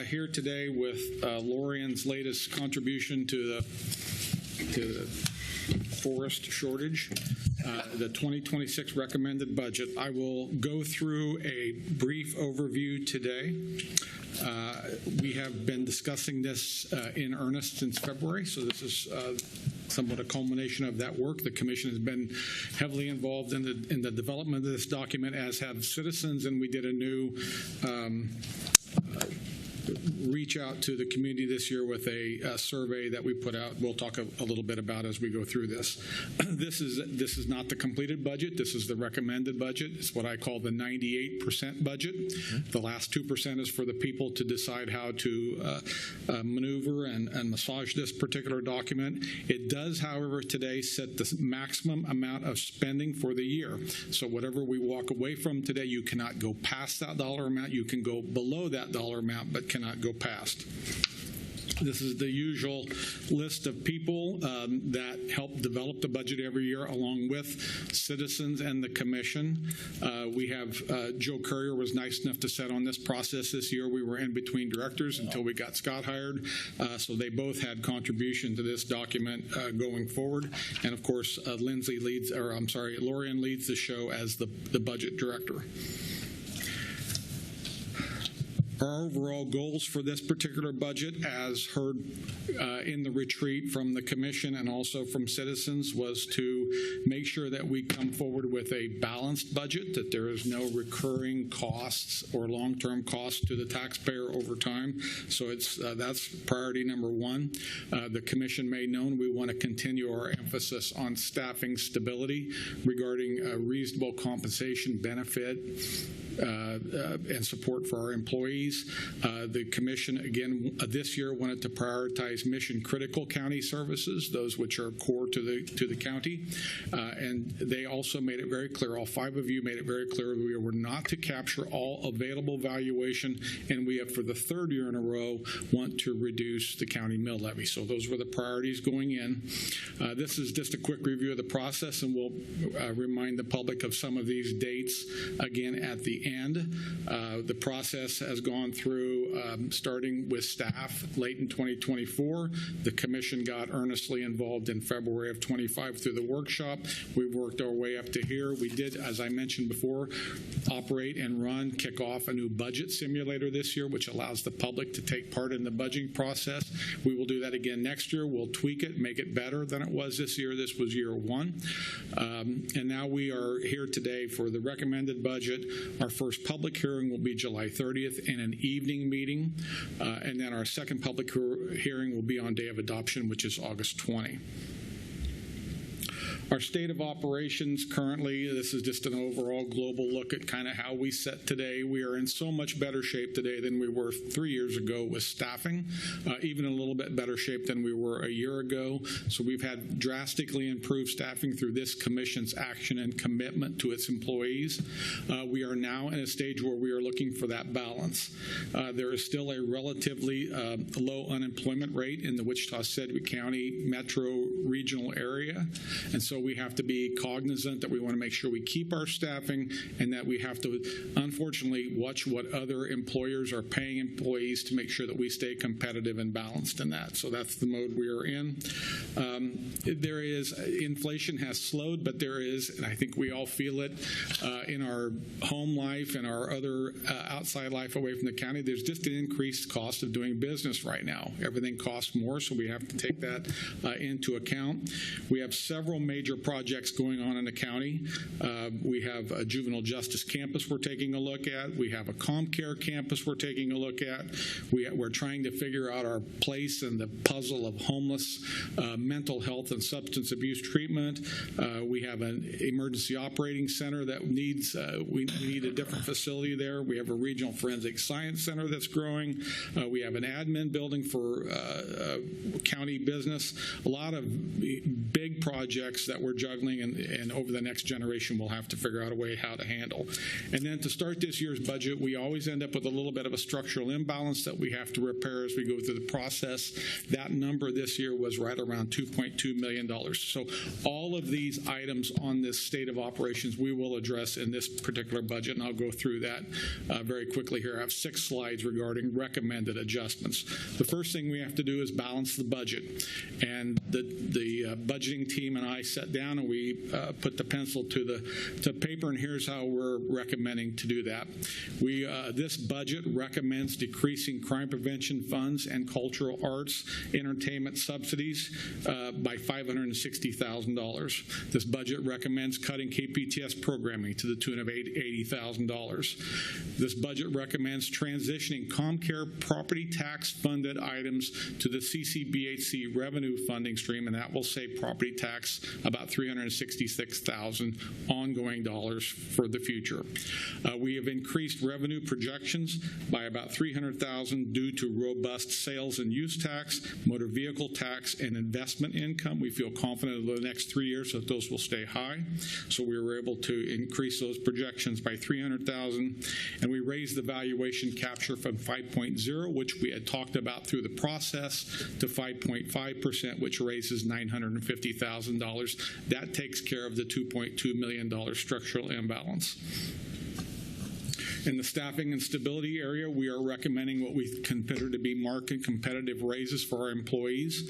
here today with Lorian's latest contribution to the forest shortage, the 2026 recommended budget. I will go through a brief overview today. We have been discussing this in earnest since February, so this is somewhat a culmination of that work. The Commission has been heavily involved in the development of this document, as have citizens, and we did a new reach out to the community this year with a survey that we put out. We'll talk a little bit about as we go through this. This is not the completed budget. This is the recommended budget. It's what I call the 98% budget. The last 2% is for the people to decide how to maneuver and massage this particular document. It does, however, today set the maximum amount of spending for the year. So whatever we walk away from today, you cannot go past that dollar amount. You can go below that dollar amount, but cannot go past. This is the usual list of people that help develop the budget every year, along with citizens and the commission. We have Joe Currier was nice enough to sit on this process this year. We were in between directors until we got Scott hired, so they both had contribution to this document going forward. And of course, Lorian leads the show as the budget director. Our overall goals for this particular budget, as heard in the retreat from the commission and also from citizens, was to make sure that we come forward with a balanced budget, that there is no recurring costs or long-term costs to the taxpayer over time. So that's priority number one. The commission made known we want to continue our emphasis on staffing stability regarding reasonable compensation, benefit, and support for our employees. The commission, again, this year wanted to prioritize mission-critical county services, those which are core to the county. And they also made it very clear, all 5 of you made it very clear, we were not to capture all available valuation, and we have, for the 3rd year in a row, want to reduce the county mill levy. So those were the priorities going in. This is just a quick review of the process, and we'll remind the public of some of these dates again at the end. The process has gone through starting with staff late in 2024. The commission got earnestly involved in February of 25 through the workshop. We've worked our way up to here. We did, as I mentioned before, operate and kick off a new budget simulator this year, which allows the public to take part in the budgeting process. We will do that again next year. We'll tweak it, make it better than it was this year. This was year 1. And now we are here today for the recommended budget. Our first public hearing will be July 30th in an evening meeting, and then our second public hearing will be on day of adoption, which is August 20. Our state of operations currently, this is just an overall global look at kind of how we sit today. We are in so much better shape today than we were 3 years ago with staffing, even a little bit better shape than we were a year ago. So we've had drastically improved staffing through this commission's action and commitment to its employees. We are now in a stage where we are looking for that balance. There is still a relatively low unemployment rate in the Wichita-Sedgwick County metro regional area, and so we have to be cognizant that we want to make sure we keep our staffing, and that we have to, unfortunately, watch what other employers are paying employees to make sure that we stay competitive and balanced in that. So that's the mode we are in. There is, inflation has slowed, but there is, and I think we all feel it in our home life and our other outside life away from the county, there's just an increased cost of doing business right now. Everything costs more, so we have to take that into account. We have several major projects going on in the county. We have a juvenile justice campus we're taking a look at. We have a CommCare campus we're taking a look at. We're trying to figure out our place in the puzzle of homeless mental health and substance abuse treatment. We have an emergency operating center that needs, we need a different facility there. We have a regional forensic science center that's growing. We have an admin building for county business. A lot of big projects that we're juggling, and over the next generation we'll have to figure out a way how to handle. And then to start this year's budget, we always end up with a little bit of a structural imbalance that we have to repair as we go through the process. That number this year was right around $2.2 million. So all of these items on this state of operations we will address in this particular budget, and I'll go through that very quickly here. I have 6 slides regarding recommended adjustments. The first thing we have to do is balance the budget, and the budgeting team and I sat sat down and we put the pencil to paper, and here's how we're recommending to do that. This budget recommends decreasing crime prevention funds and cultural arts entertainment subsidies by $560,000. This budget recommends cutting KPTS programming to the tune of $80,000. This budget recommends transitioning ComCare property tax funded items to the CCBHC revenue funding stream, and that will save property tax about $366,000 ongoing dollars for the future. We have increased revenue projections by about $300,000 due to robust sales and use tax, motor vehicle tax, and investment income. We feel confident over the next 3 years that those will stay high. So we were able to increase those projections by $300,000, and we raised the valuation capture from 5.0, which we had talked about through the process, to 5.5%, which raises $950,000. That takes care of the $2.2 million structural imbalance. In the staffing and stability area, we are recommending what we consider to be market competitive raises for our employees.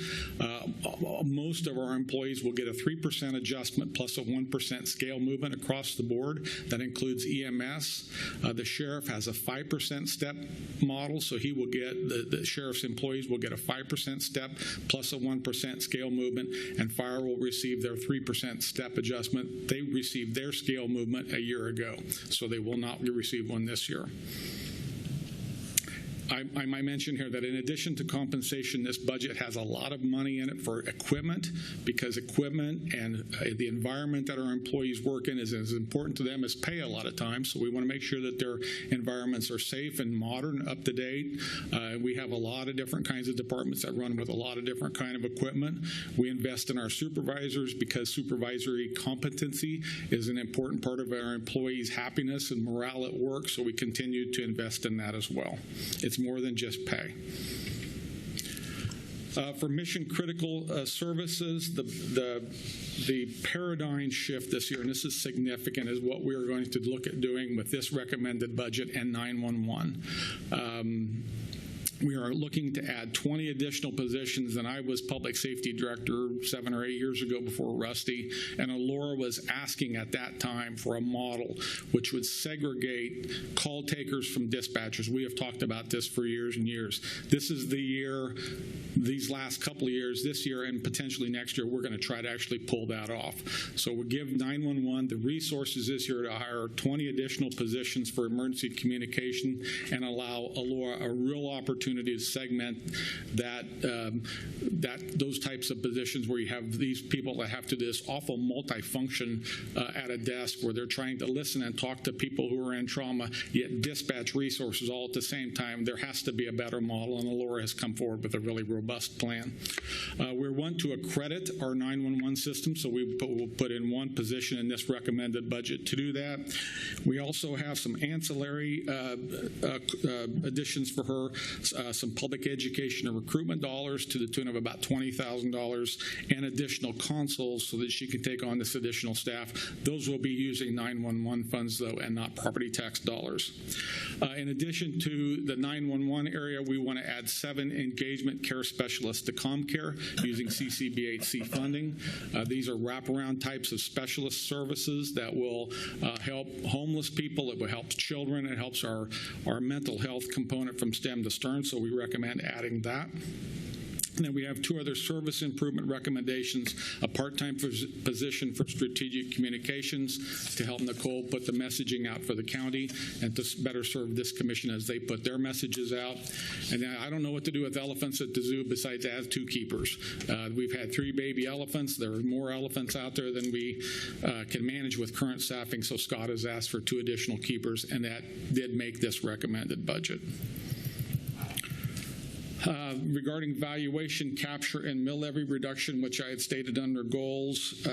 Most of our employees will get a 3% adjustment plus a 1% scale movement across the board. That includes EMS. The sheriff has a 5% step model, so he will get, the sheriff's employees will get a 5% step plus a 1% scale movement, and fire will receive their 3% step adjustment. They received their scale movement a year ago, so they will not receive one this year. I might mention here that in addition to compensation, this budget has a lot of money in it for equipment, because equipment and the environment that our employees work in is as important to them as pay a lot of times. So we want to make sure that their environments are safe and modern, up to date. We have a lot of different kinds of departments that run with a lot of different kind of equipment. We invest in our supervisors because supervisory competency is an important part of our employees' happiness and morale at work, so we continue to invest in that as well. It's more than just pay. For mission critical services, the paradigm shift this year, and this is significant, is what we are going to look at doing with this recommended budget and 911. We are looking to add 20 additional positions, and I was public safety director 7 or 8 years ago before Rusty, and Laura was asking at that time for a model which would segregate call takers from dispatchers. We have talked about this for years and years. This is the year, these last couple of years, this year and potentially next year, we're going to try to actually pull that off. So we'll give 911 the resources this year to hire 20 additional positions for emergency communication and allow Laura a real opportunity to segment those types of positions where you have these people that have to do this awful multifunction at a desk where they're trying to listen and talk to people who are in trauma, yet dispatch resources all at the same time. There has to be a better model, and Laura has come forward with a really robust plan. We want to accredit our 911 system, so we'll put in one position in this recommended budget to do that. We also have some ancillary additions for her, some public education and recruitment dollars to the tune of about $20,000, and additional consoles so that she can take on this additional staff. Those will be using 911 funds, though, and not property tax dollars. In addition to the 911 area, we want to add 7 engagement care specialists to ComCare using CCBHC funding. These are wraparound types of specialist services that will help homeless people, it will help children, it helps our mental health component from stem to stern, so we recommend adding that. And then we have 2 other service improvement recommendations, a part-time position for strategic communications to help Nicole put the messaging out for the county and to better serve this commission as they put their messages out. And then I don't know what to do with elephants at the zoo besides add 2 keepers. We've had 3 baby elephants. There are more elephants out there than we can manage with current staffing, so Scott has asked for 2 additional keepers, and that did make this recommended budget. Regarding valuation capture and mill levy reduction, which I had stated under goals,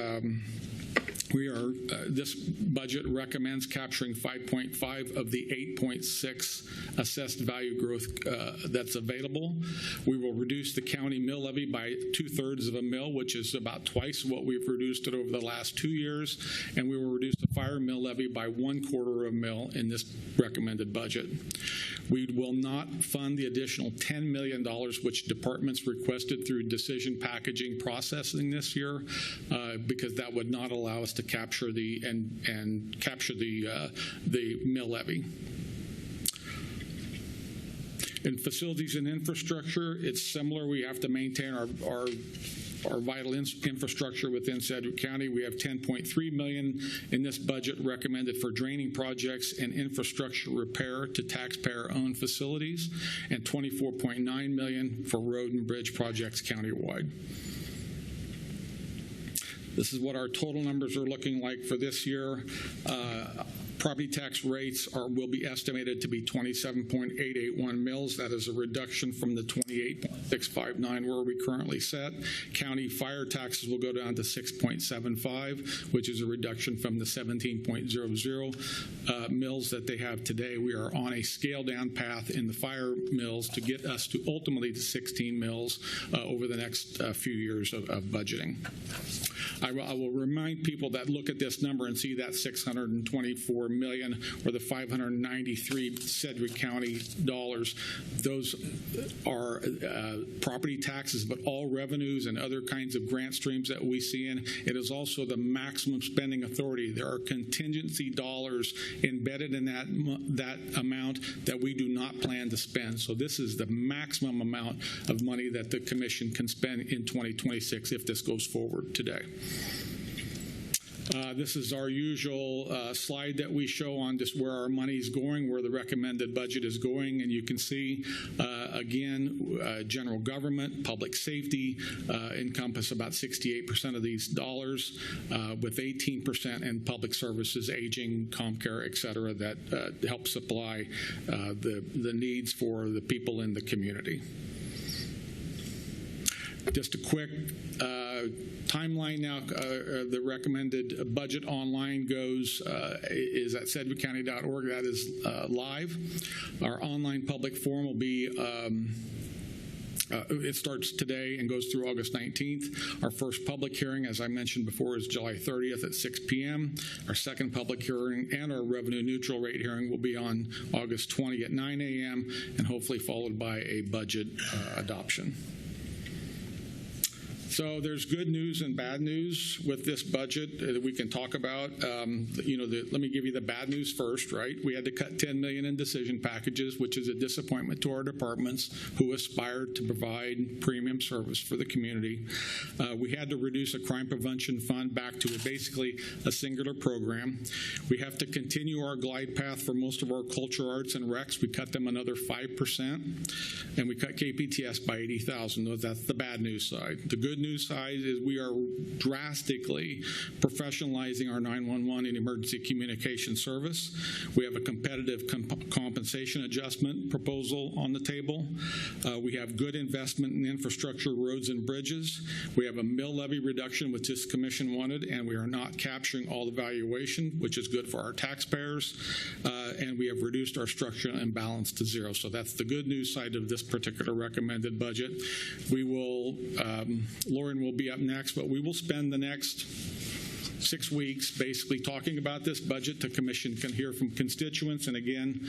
this budget recommends capturing 5.5 of the 8.6 assessed value growth that's available. We will reduce the county mill levy by 2/3 of a mill, which is about twice what we've reduced it over the last 2 years, and we will reduce the fire mill levy by 1/4 of a mill in this recommended budget. We will not fund the additional $10 million which departments requested through decision packaging processing this year. because that would not allow us to capture the mill levy. In facilities and infrastructure, it's similar. We have to maintain our vital infrastructure within Sedgwick County. We have $10.3 million in this budget recommended for draining projects and infrastructure repair to taxpayer-owned facilities, and $24.9 million for road and bridge projects countywide. This is what our total numbers are looking like for this year. Property tax rates will be estimated to be 27.881 mils. That is a reduction from the 28.659 where we currently set. County fire taxes will go down to 6.75, which is a reduction from the 17.00 mils that they have today. We are on a scale down path in the fire mills to get us to ultimately to 16 mils over the next few years of budgeting. I will remind people that look at this number and see that $624 million or the 593 Sedgwick County dollars. Those are property taxes, but all revenues and other kinds of grant streams that we see in. It is also the maximum spending authority. There are contingency dollars embedded in that amount that we do not plan to spend. So this is the maximum amount of money that the Commission can spend in 2026 if this goes forward today. This is our usual slide that we show on just where our money is going, where the recommended budget is going, and you can see, again, general government, public safety encompass about 68% of these dollars, with 18% in public services, aging, ComCare, et cetera, that help supply the needs for the people in the community. Just a quick timeline now. The recommended budget online is at sedgwickcounty.org. That is live. Our online public forum will be it starts today and goes through August 19th. Our first public hearing, as I mentioned before, is July 30th at 6 p.m. Our second public hearing and our revenue neutral rate hearing will be on August 20 at 9 a.m. and hopefully followed by a budget adoption. So there's good news and bad news with this budget that we can talk about. Let me give you the bad news first, right? We had to cut $10 million in decision packages, which is a disappointment to our departments who aspired to provide premium service for the community. We had to reduce a crime prevention fund back to basically a singular program. We have to continue our glide path for most of our culture, arts, and recs. We cut them another 5%, and we cut KPTS by $80,000. That's the bad news side. The good news side is we are drastically professionalizing our 911 and emergency communication service. We have a competitive compensation adjustment proposal on the table. We have good investment in infrastructure, roads, and bridges. We have a mill levy reduction, which this commission wanted, and we are not capturing all the valuation, which is good for our taxpayers. And we have reduced our structural imbalance to zero. So that's the good news side of this particular recommended budget. We will Lauren will be up next, but we will spend the next 6 weeks basically talking about this budget. The commission can hear from constituents, and again,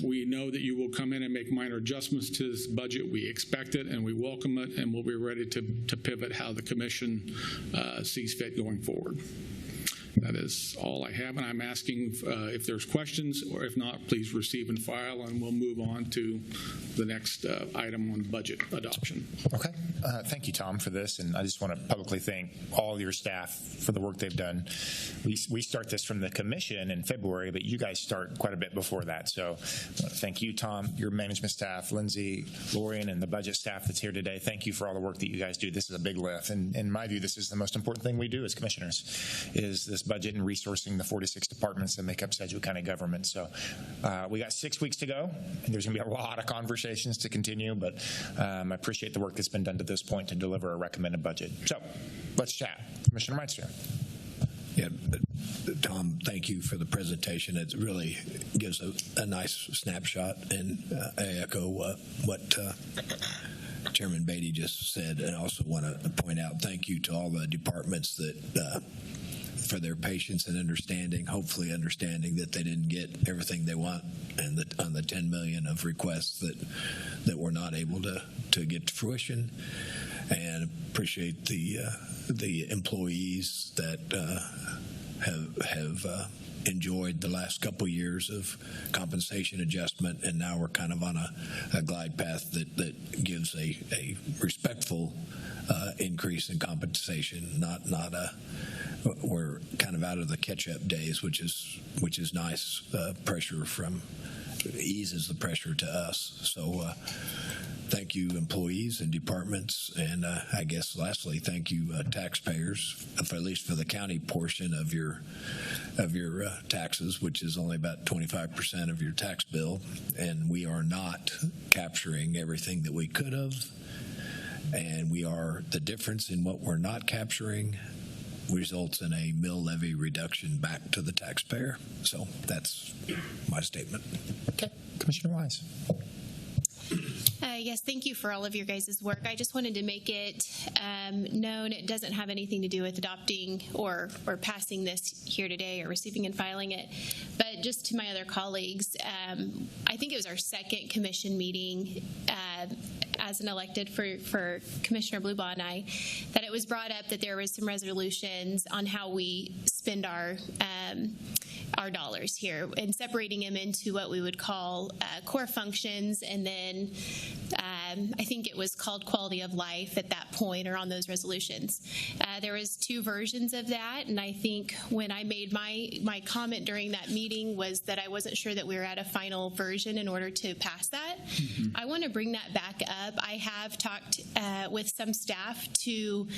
we know that you will come in and make minor adjustments to this budget. We expect it and we welcome it, and we'll be ready to pivot how the commission sees fit going forward. That is all I have, and I'm asking if there's questions, or if not, please receive and file, and we'll move on to the next item on budget adoption. Okay. Thank you, Tom, for this, and I just want to publicly thank all your staff for the work they've done. We start this from the commission in February, but you guys start quite a bit before that, so thank you, Tom, your management staff, Lindsay, Lorian, and the budget staff that's here today. Thank you for all the work that you guys do. This is a big lift, and in my view, this is the most important thing we do as commissioners, is this budget and resourcing the 46 departments that make up Sedgwick County government. So we got 6 weeks to go, and there's going to be a lot of conversations to continue, but I appreciate the work that's been done to this point to deliver a recommended budget. So let's chat. Commissioner Meister. Yeah, Tom, thank you for the presentation. It really gives a nice snapshot, and I echo what Chairman Beatty just said, and I also want to point out thank you to all the departments that for their patience and understanding, hopefully understanding that they didn't get everything they want, and that on the 10 million of requests that were not able to get to fruition. and appreciate the employees that have enjoyed the last couple years of compensation adjustment, and now we're kind of on a glide path that gives a respectful increase in compensation, not a we're kind of out of the catch-up days, which is nice. Pressure eases the pressure to us. So thank you, employees and departments, and I guess lastly, thank you, taxpayers, at least for the county portion of your taxes, which is only about 25% of your tax bill, and we are not capturing everything that we could have, and the difference in what we're not capturing results in a mill levy reduction back to the taxpayer. So that's my statement. Okay, Commissioner Wise. Yes, thank you for all of your guys' work. I just wanted to make it known it doesn't have anything to do with adopting or passing this here today or receiving and filing it. But just to my other colleagues, I think it was our second commission meeting as an elected for Commissioner Blubaugh and I, that it was brought up that there was some resolutions on how we spend our dollars here and separating them into what we would call core functions, and then I think it was called quality of life at that point, or on those resolutions. There was two versions of that, and I think when I made my comment during that meeting was that I wasn't sure that we were at a final version in order to pass that. Mm-hmm. I want to bring that back up. I have talked with some staff to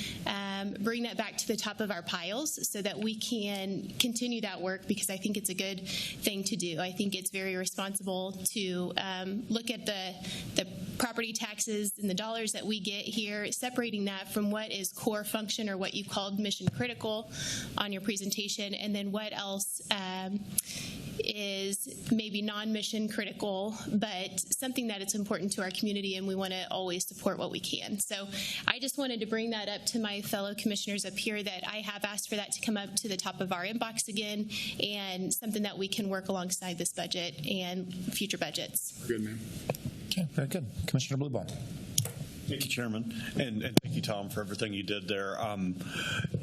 bring that back to the top of our piles so that we can continue that work, because I think it's a good thing to do. I think it's very responsible to look at the property taxes and the dollars that we get here, separating that from what is core function or what you called mission critical on your presentation, and then what else is maybe non-mission critical, but something that it's important to our community, and we want to always support what we can. So I just wanted to bring that up to my fellow commissioners up here, that I have asked for that to come up to the top of our inbox again, and something that we can work alongside this budget and future budgets. Good, ma'am. Okay, very good. Commissioner Blubaugh. Thank you, Chairman, and thank you, Tom, for everything you did there.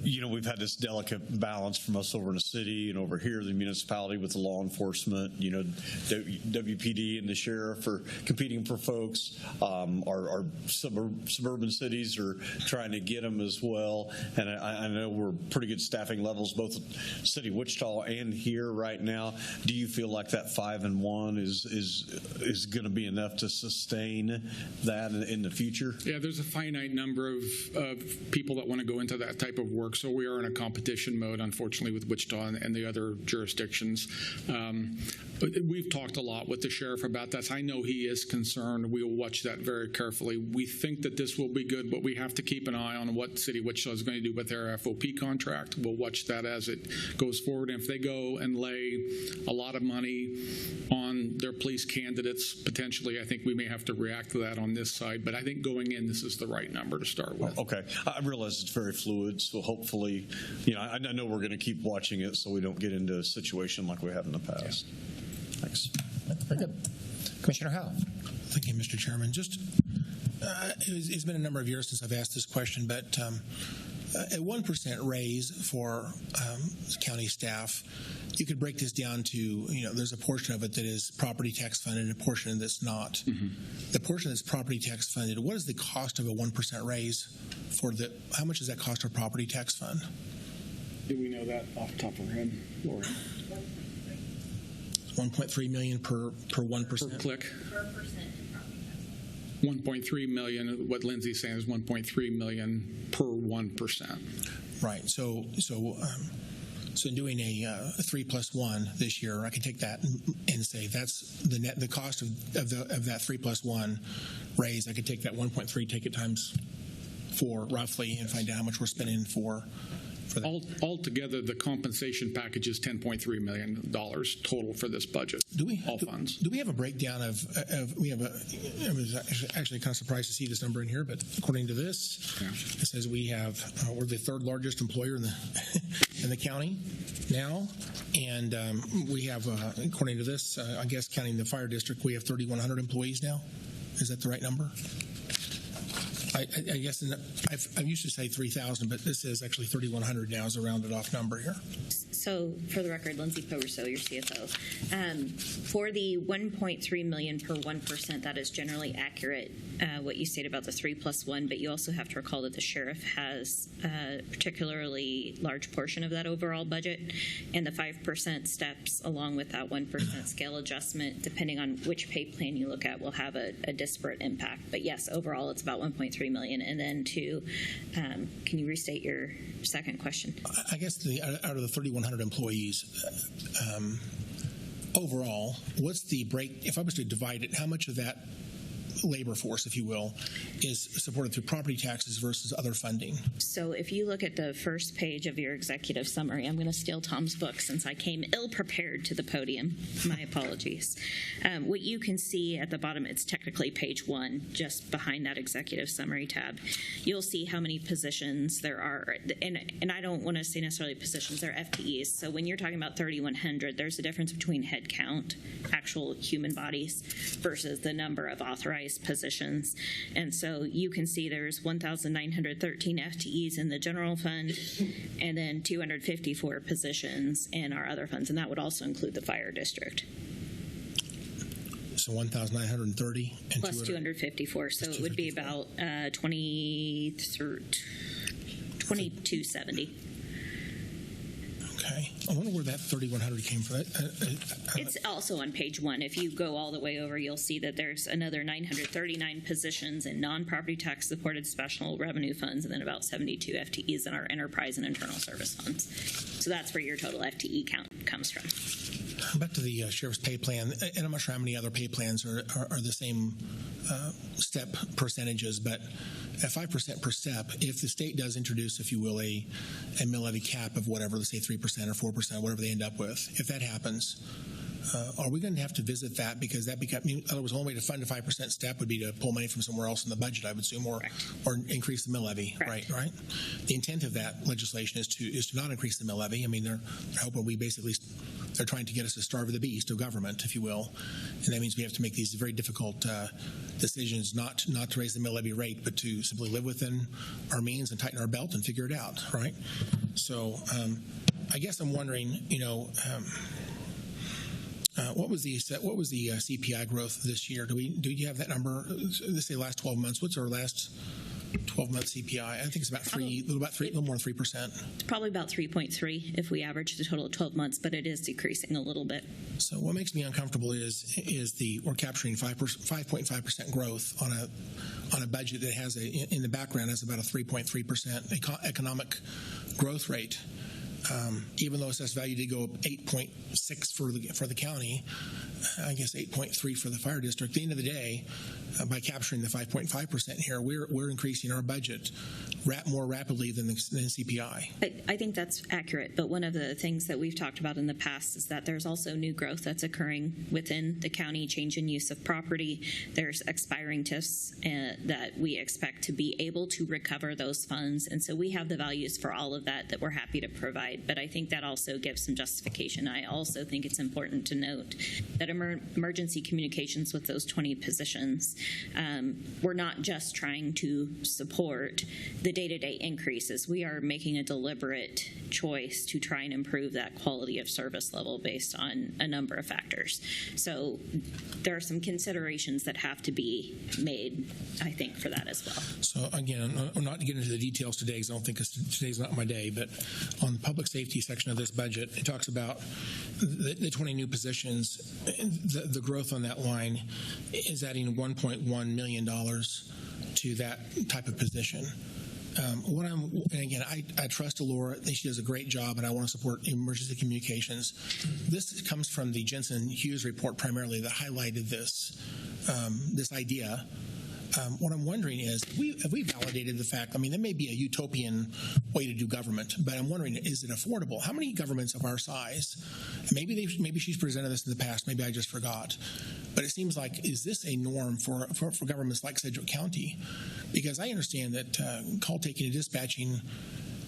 We've had this delicate balance from us over in the city and over here, the municipality, with the law enforcement. WPD and the sheriff are competing for folks. Our suburban cities are trying to get them as well. And I know we're pretty good staffing levels, both City of Wichita and here right now. Do you feel like that 5 and 1 is going to be enough to sustain that in the future? Yeah, there's a finite number of people that want to go into that type of work, so we are in a competition mode, unfortunately, with Wichita and the other jurisdictions. We've talked a lot with the sheriff about that. I know he is concerned. We'll watch that very carefully. We think that this will be good, but we have to keep an eye on what City of Wichita is going to do with their FOP contract. We'll watch that as it goes forward. And if they go and lay a lot of money on their police candidates, potentially, I think we may have to react to that on this side. But I think going in, this is the right number to start with. Okay. I realize it's very fluid, so hopefully, I know we're going to keep watching it so we don't get into a situation like we have in the past. Yeah. Thanks. Very good. Commissioner Howell. Thank you, Mr. Chairman. It's been a number of years since I've asked this question, but a 1% raise for county staff, you could break this down to, there's a portion of it that is property tax funded and a portion that's not. Mm-hmm. The portion that's property tax funded, what is the cost of a 1% raise how much does that cost our property tax fund? Do we know that off the top of our head, Lori? 1.3 million per 1%. Per click. 1.3 million. What Lindsay's saying is 1.3 million per 1%. Right. So in doing a 3+1 this year, I can take that and say that's the cost of that 3+1 raise. I could take that 1.3, take it times 4 roughly, and find out how much we're spending for that. Altogether, the compensation package is $10.3 million total for this budget. All funds. Do we have a breakdown of I was actually kind of surprised to see this number in here, but according to this, it says we're the third largest employer in the county now, and we have, according to this, I guess counting the fire district, we have 3,100 employees now. Is that the right number? I guess I used to say 3,000, but this is actually 3,100 now is a rounded off number here. So, for the record, Lindsay Poverso, your CFO. For the $1.3 million per 1%, that is generally accurate, what you stated about the 3+1, but you also have to recall that the sheriff has a particularly large portion of that overall budget, and the 5% steps along with that 1% scale adjustment, depending on which pay plan you look at, will have a disparate impact. But yes, overall, it's about $1.3 million. And then can you restate your second question? I guess out of the 3,100 employees, overall, what's the break? If I was to divide it, how much of that labor force, if you will, is supported through property taxes versus other funding? So if you look at the first page of your executive summary, I'm going to steal Tom's book since I came ill-prepared to the podium. My apologies. What you can see at the bottom, it's technically page 1, just behind that executive summary tab. You'll see how many positions there are, and I don't want to say necessarily positions, they're FTEs. So when you're talking about 3,100, there's a difference between head count, actual human bodies, versus the number of authorized positions. And so you can see there's 1,913 FTEs in the general fund and then 254 positions in our other funds, and that would also include the fire district. So 1,930 and plus 254, so it would be about 2270. Okay. I wonder where that 3,100 came from. It's also on page 1. If you go all the way over, you'll see that there's another 939 positions in non-property tax supported special revenue funds, and then about 72 FTEs in our enterprise and internal service funds. So that's where your total FTE count comes from. Back to the sheriff's pay plan, and I'm not sure how many other pay plans are the same step percentages, but at 5% per step, if the state does introduce, if you will, a mill levy cap of whatever, let's say 3% or 4%, whatever they end up with, if that happens, are we going to have to visit that? Because that becomes, in other words, one way to fund a 5% step would be to pull money from somewhere else in the budget, I would assume, or increase the mill levy. Right. The intent of that legislation is to not increase the mill levy. I mean, they're hoping they're trying to get us to starve the beast of government, if you will, and that means we have to make these very difficult decisions, not to raise the mill levy rate, but to simply live within our means and tighten our belt and figure it out. Right. So I guess I'm wondering, what was the CPI growth this year? Do you have that number? Let's say last 12 months. What's our last 12-month CPI? I think it's a little more than 3%. It's probably about 3.3 if we average the total of 12 months, but it is decreasing a little bit. So what makes me uncomfortable is we're capturing 5.5% growth on a budget that has in the background has about a 3.3% economic growth rate. Even though assessed value did go up 8.6 for the county, I guess 8.3 for the fire district. At the end of the day, by capturing the 5.5% here, we're increasing our budget more rapidly than CPI. I think that's accurate, but one of the things that we've talked about in the past is that there's also new growth that's occurring within the county, change in use of property. There's expiring TIFs that we expect to be able to recover those funds, and so we have the values for all of that we're happy to provide, but I think that also gives some justification. I also think it's important to note that emergency communications with those 20 positions, we're not just trying to support the day-to-day increases. We are making a deliberate choice to try and improve that quality of service level based on a number of factors. So there are some considerations that have to be made, I think, for that as well. So again, I'm not getting into the details today because I don't think today's not my day, but on the public safety section of this budget, it talks about the 20 new positions. The growth on that line is adding $1.1 million to that type of position. And again, I trust Laura. I think she does a great job, and I want to support emergency communications. This comes from the Jensen Hughes report primarily that highlighted this idea. What I'm wondering is, have we validated the fact? I mean, there may be a utopian way to do government, but I'm wondering, is it affordable? How many governments of our size? Maybe she's presented this in the past. Maybe I just forgot. But it seems like, is this a norm for governments like Sedgwick County? Because I understand that call taking and dispatching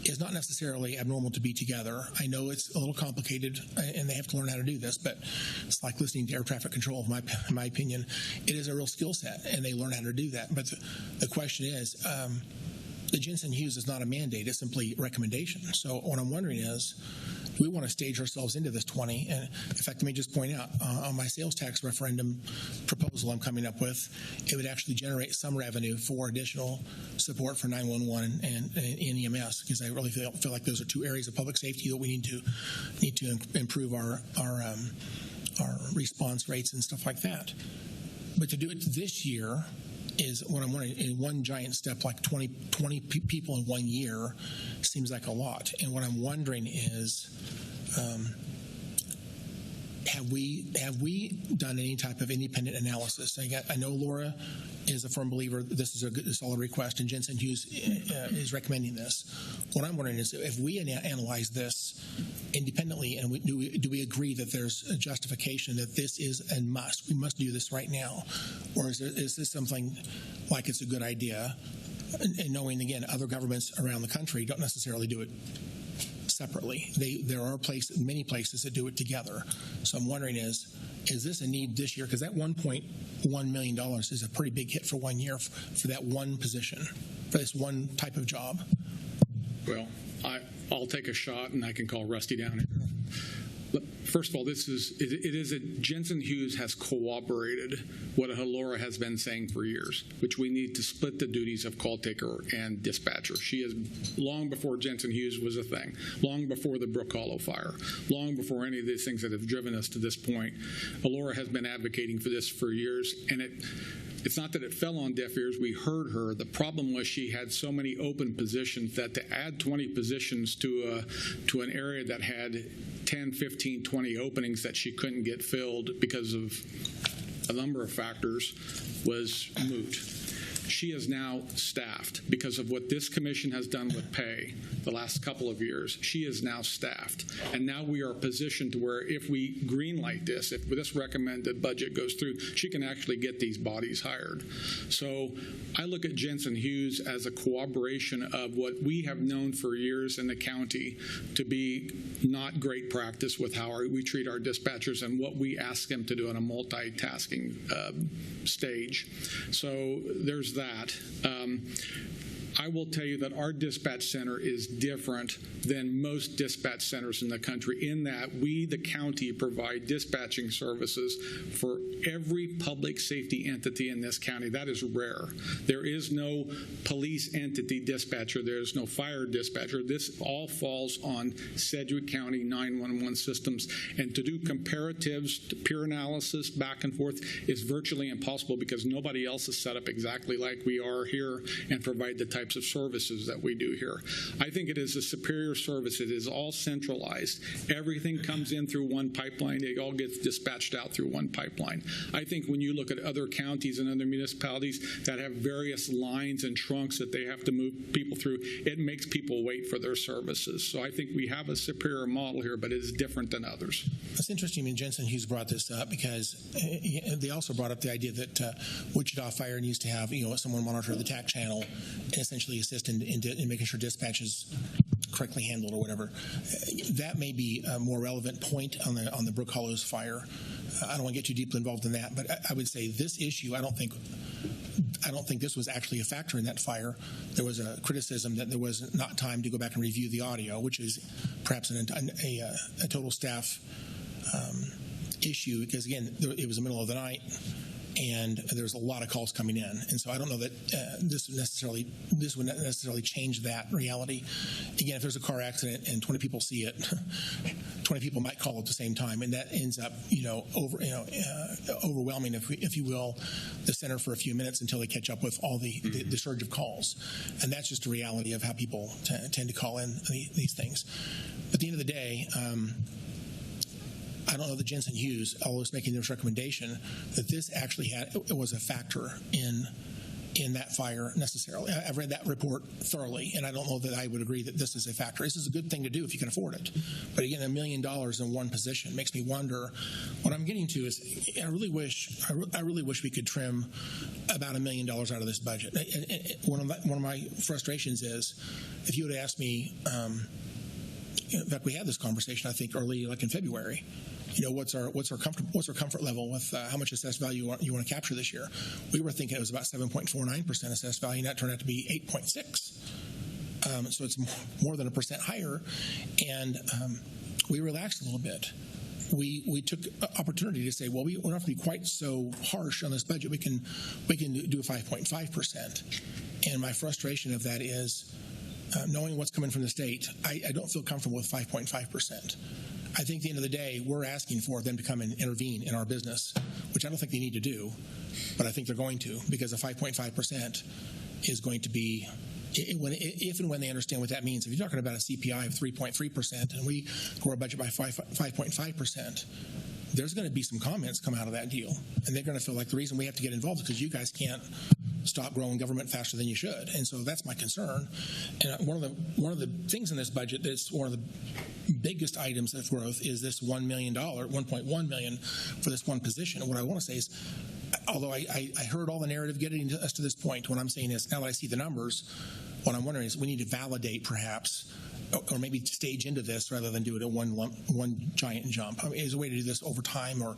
is not necessarily abnormal to be together. I know it's a little complicated, and they have to learn how to do this, but it's like listening to air traffic control, in my opinion. It is a real skill set, and they learn how to do that. But the question is, the Jensen Hughes is not a mandate, it's simply recommendation. So what I'm wondering is, do we want to stage ourselves into this 20? And in fact, let me just point out, on my sales tax referendum proposal I'm coming up with, it would actually generate some revenue for additional support for 911 and EMS, because I really feel like those are two areas of public safety that we need to improve our response rates and stuff like that. But to do it this year is what I'm wondering. In one giant step, like 20 people in 1 year, seems like a lot. And what I'm wondering is, have we done any type of independent analysis? I know Laura is a firm believer that this is a solid request, and Jensen Hughes is recommending this. What I'm wondering is, if we analyze this independently, and do we agree that there's a justification that this is a must? We must do this right now, or is this something like it's a good idea? And knowing, again, other governments around the country don't necessarily do it separately. There are many places that do it together. So I'm wondering, is this a need this year? Because that $1.1 million is a pretty big hit for 1 year for that one position, for this one type of job. Well, I'll take a shot, and I can call Rusty down here. First of all, Jensen Hughes has cooperated what Laura has been saying for years, which we need to split the duties of call taker and dispatcher. She is, long before Jensen Hughes was a thing, long before the Brook Hollow fire, long before any of these things that have driven us to this point. Laura has been advocating for this for years, and it's not that it fell on deaf ears. We heard her. The problem was she had so many open positions that to add 20 positions to an area that had 10, 15, 20 openings that she couldn't get filled because of a number of factors was moot. She is now staffed because of what this commission has done with pay the last couple of years. She is now staffed. And now we are positioned to where if we greenlight this, if this recommended budget goes through, she can actually get these bodies hired. So I look at Jensen Hughes as a cooperation of what we have known for years in the county to be not great practice with how we treat our dispatchers and what we ask them to do in a multitasking stage. So there's that. I will tell you that our dispatch center is different than most dispatch centers in the country in that we, the county, provide dispatching services for every public safety entity in this county. That is rare. There is no police entity dispatcher. There is no fire dispatcher. This all falls on Sedgwick County 911 systems. And to do comparatives, peer analysis, back and forth is virtually impossible because nobody else is set up exactly like we are here and provide the types of services that we do here. I think it is a superior service. It is all centralized. Everything comes in through one pipeline. It all gets dispatched out through one pipeline. I think when you look at other counties and other municipalities that have various lines and trunks that they have to move people through, it makes people wait for their services. So I think we have a superior model here, but it is different than others. It's interesting. I mean, Jensen Hughes brought this up because they also brought up the idea that Wichita Fire needs to have someone monitor the TAC channel and essentially assist in making sure dispatch is correctly handled or whatever. That may be a more relevant point on the Brook Hollows fire. I don't want to get too deeply involved in that, but I would say this issue, I don't think this was actually a factor in that fire. There was a criticism that there was not time to go back and review the audio, which is perhaps a total staff issue because, again, it was the middle of the night and there's a lot of calls coming in. And so I don't know that this would necessarily change that reality. Again, if there's a car accident and 20 people see it, 20 people might call at the same time, and that ends up, overwhelming, if you will, the center for a few minutes until they catch up with all the surge of calls. And that's just a reality of how people tend to call in these things. But at the end of the day, I don't know that Jensen Hughes, although it's making this recommendation, that this actually was a factor in in that fire necessarily. I've read that report thoroughly, and I don't know that I would agree that this is a factor. This is a good thing to do if you can afford it. But again, $1 million in one position makes me wonder. What I'm getting to is I really wish we could trim about $1 million out of this budget. One of my frustrations is if you would ask me, in fact, we had this conversation, I think, early, like in February. What's our comfort level with how much assessed value you want to capture this year? We were thinking it was about 7.49% assessed value, and that turned out to be 8.6. So it's more than 1% higher, and we relaxed a little bit. We took opportunity to say, well, we don't have to be quite so harsh on this budget. We can do a 5.5%. And my frustration of that is knowing what's coming from the state, I don't feel comfortable with 5.5%. I think at the end of the day, we're asking for them to come and intervene in our business, which I don't think they need to do, but I think they're going to, because a 5.5% is going to be, if and when they understand what that means. If you're talking about a CPI of 3.3% and we grow our budget by 5.5%, there's going to be some comments come out of that deal, and they're going to feel like the reason we have to get involved is because you guys can't stop growing government faster than you should. And so that's my concern. And one of the things in this budget that's one of the biggest items of growth is this $1 million, $1.1 million for this one position. And what I want to say is, although I heard all the narrative getting us to this point, what I'm saying is, now that I see the numbers, what I'm wondering is we need to validate perhaps, or maybe stage into this rather than do it at one giant jump. I mean, is a way to do this over time, or